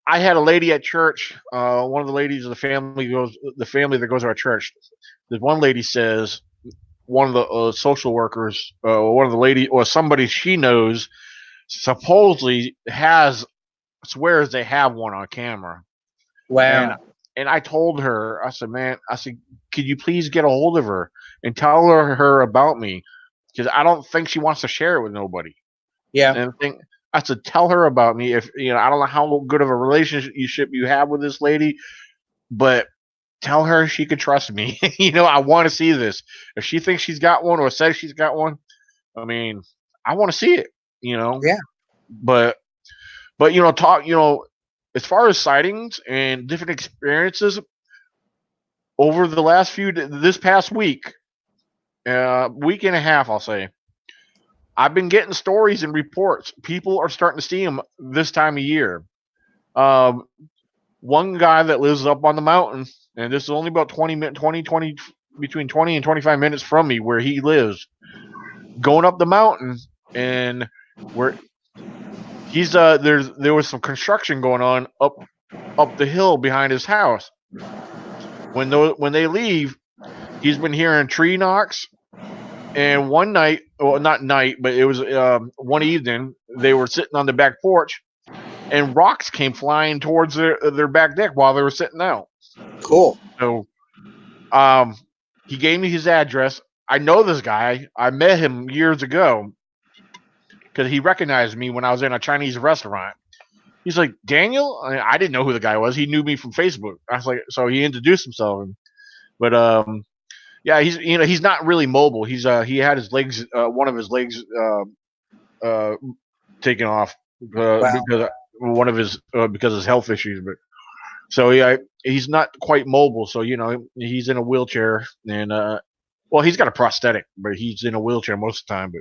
I had a lady at church. One of the ladies of the family that goes to our church. There's one lady says one of the social workers, one of the lady or somebody she knows, supposedly swears they have one on camera. Wow. And I told her, I said, man, could you please get a hold of her and tell her about me? Because I don't think she wants to share it with nobody. Yeah. And I said, tell her about me. If I don't know how good of a relationship you have with this lady, but tell her she could trust me. I want to see this. If she thinks she's got one or says she's got one, I mean, I want to see it. Yeah. But as far as sightings and different experiences over the this past week and a half, I'll say, I've been getting stories and reports. People are starting to see them this time of year. One guy that lives up on the mountain, and this is only about 20 between 20 and 25 minutes from me where he lives, going up the mountain, and where he's there was some construction going on up the hill behind his house. When they leave, he's been hearing tree knocks. And one night, well, not night, but it was one evening, they were sitting on the back porch, and rocks came flying towards their back deck while they were sitting out. Cool. So, he gave me his address. I know this guy. I met him years ago because he recognized me when I was in a Chinese restaurant. He's like, Daniel? I didn't know who the guy was. He knew me from Facebook. I was like, so he introduced himself. But yeah, he's not really mobile. He had his legs, one of his legs, taken off because one of his because of his health issues. But so yeah, he's not quite mobile. So he's in a wheelchair, and well, he's got a prosthetic, but he's in a wheelchair most of the time.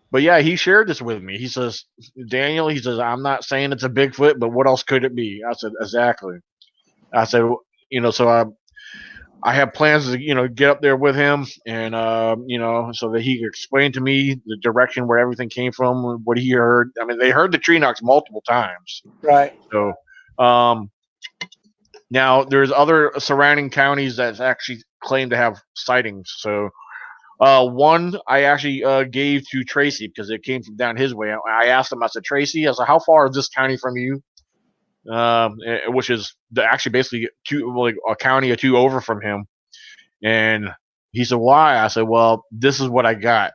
But yeah, he shared this with me. He says, Daniel, he says, I'm not saying it's a Bigfoot, but what else could it be? I said, exactly. I said, so I have plans to get up there with him, and so that he could explain to me the direction where everything came from, what he heard. I mean, they heard the tree knocks multiple times. Right. So now there's other surrounding counties that actually claim to have sightings. So one I actually gave to Tracy because it came from down his way. I asked him, I said, Tracy, I said, how far is this county from you? Which is actually basically a county or two over from him. And he said, why? I said, well, this is what I got.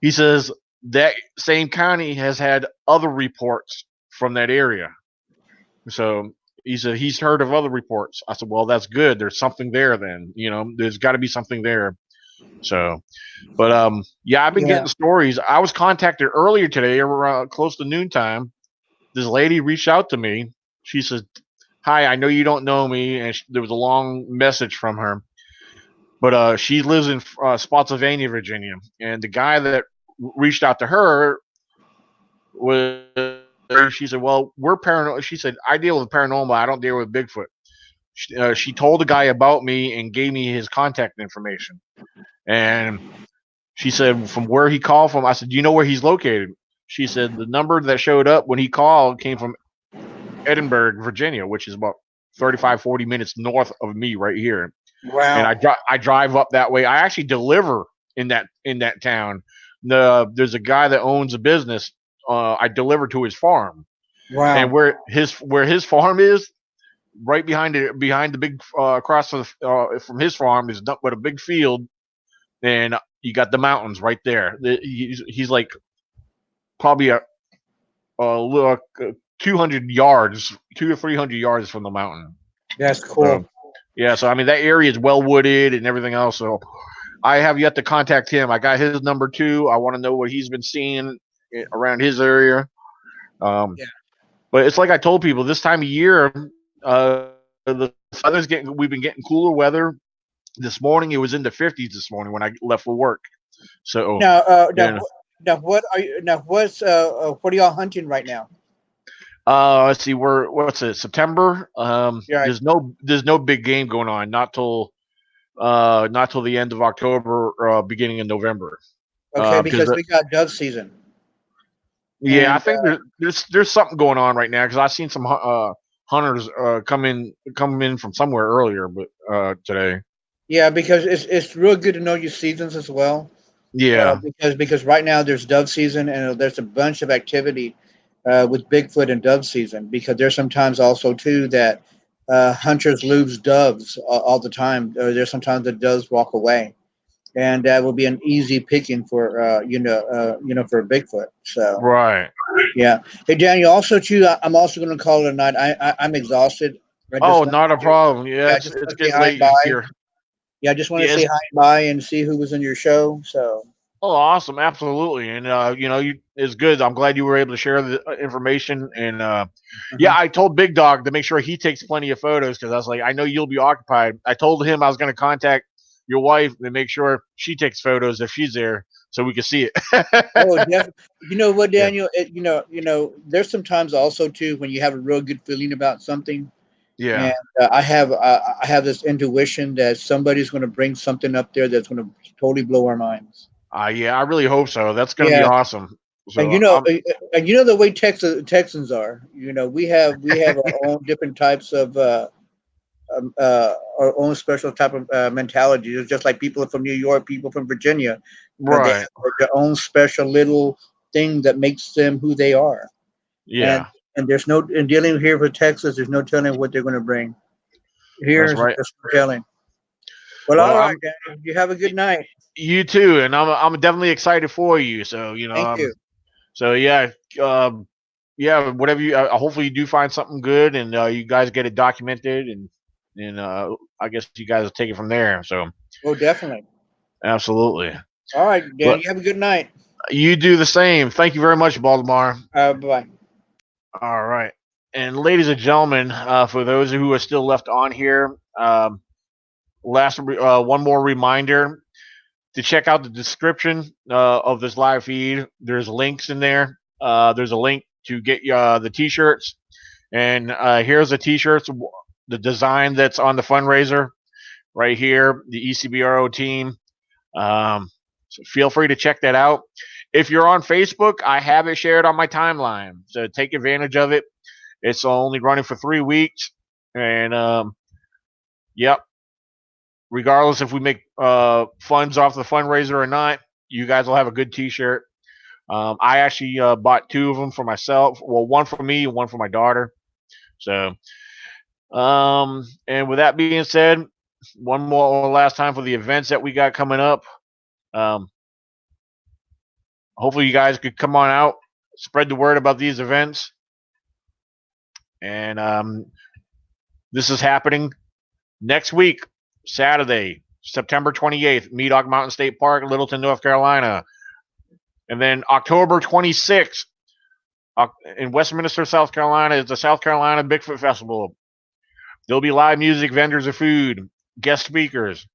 He says that same county has had other reports from that area. So he said he's heard of other reports. I said, well, that's good. There's something there then. There's got to be something there. So, but yeah, I've been getting stories. I was contacted earlier today around close to noontime this lady reached out to me. She says, "Hi, I know you don't know me," and there was a long message from her. But she lives in Spotsylvania, Virginia, and the guy that reached out to her was. She said, "Well, we're paranormal." She said, "I deal with paranormal. I don't deal with Bigfoot." She told the guy about me and gave me his contact information. And she said, from where he called from, I said, "Do you know where he's located?" She said, "The number that showed up when he called came from Edinburgh, Virginia, which is about 35, 40 minutes north of me right here." And Wow. I drive up that way. I actually deliver in that town. There's a guy that owns a business. I deliver to his farm, and Wow. where his farm is, right behind the big across from his farm is nothing but a big field, and you got the mountains right there. He's like probably a 200 yards, 200 or 300 yards from the mountain. That's cool. So yeah, so I mean that area is well wooded and everything else. So I have yet to contact him. I got his number too. I want to know what he's been seeing around his area. Yeah. But it's like I told people this time of year, the weather's getting. We've been getting cooler weather. This morning it was in the 50s. This morning when I left for work. So Now, yeah. now, what are you? Now, what are y'all hunting right now? Let's see. What's it? September. Yeah. There's no big game going on. Not till the end of October, beginning of November. Okay, Because because we got dove season. yeah, I And think there's something going on right now because I've seen some hunters come in from somewhere earlier, but today. yeah, because it's real good to know your seasons as well. Yeah. Because right now there's dove season and there's a bunch of activity with Bigfoot and dove season. Because there's sometimes also too that hunters lose doves all the time. Or there's sometimes the doves walk away, and that will be an easy picking for for Bigfoot. So Right. yeah. Hey Daniel, also too, I'm also going to call it a night. I'm exhausted. I just Oh, want not a to problem. Yeah, yeah, I it's just it's want to say getting hi and late bye. here. Yeah, I just want to say Yes. hi and bye and see who was in your show. So Oh, awesome. Absolutely. And it's good. I'm glad you were able to share the information. And yeah, uh-huh. I told Big Dog to make sure he takes plenty of photos because I was like, I know you'll be occupied. I told him I was going to contact your wife and make sure she takes photos if she's there so we can see Oh, it. definitely. You know what, Yeah. Daniel? There's sometimes also too when you have a real good feeling about something, and Yeah. I have this intuition that somebody's going to bring something up there that's going to totally blow our minds. Yeah, I really hope so. That's going to be Yeah, awesome. and So I'm the way Texans are. We have our own different types of our own special type of mentality. It's just like people from New York, people from Virginia. They right. have their own special little thing that makes them who they are. And Yeah, there's no in dealing here with Texas. There's no telling what they're going to bring. that's Here's right. just no telling. Well, Well, all right, I'm Daniel. You have a good night. you too, and I'm definitely excited for you. So Thank you. so yeah, um, yeah, whatever you. Hopefully, you do find something good, and you guys get it documented, and I guess you guys will take it from there. So Oh, definitely. absolutely. All right, But Daniel. You have a good night. you do the same. Thank you very much, Baltimore. Bye. All right, and ladies and gentlemen, for those who are still left on here, one more reminder to check out the description of this live feed. There's links in there. There's a link to get the t-shirts, and here's the t-shirts, the design that's on the fundraiser right here, the ECBRO team. So feel free to check that out. If you're on Facebook, I have it shared on my timeline, so take advantage of it. It's only running for 3 weeks, and yep, regardless if we make funds off the fundraiser or not, you guys will have a good T-shirt. I actually bought two of them for myself. Well, one for me and one for my daughter. So, and with that being said, one more last time for the events that we got coming up. Um, hopefully, you guys could come on out, spread the word about these events, and this is happening next week, Saturday, September 28th, Medoc Mountain State Park, Littleton, North Carolina. And then October 26th, in Westminster, South Carolina, is the South Carolina Bigfoot Festival. There'll be live music, vendors of food, guest speakers.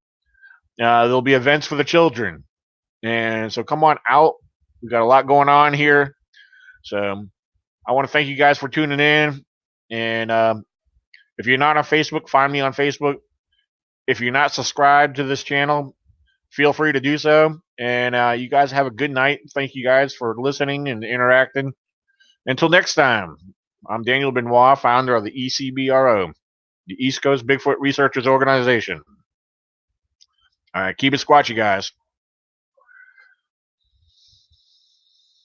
There'll be events for the children. And so come on out. We've got a lot going on here. So I want to thank you guys for tuning in. And if you're not on Facebook, find me on Facebook. If you're not subscribed to this channel, feel free to do so. And you guys have a good night. Thank you guys for listening and interacting. Until next time, I'm Daniel Benoit, founder of the ECBRO, the East Coast Bigfoot Researchers Organization. All right, keep it squatchy, guys.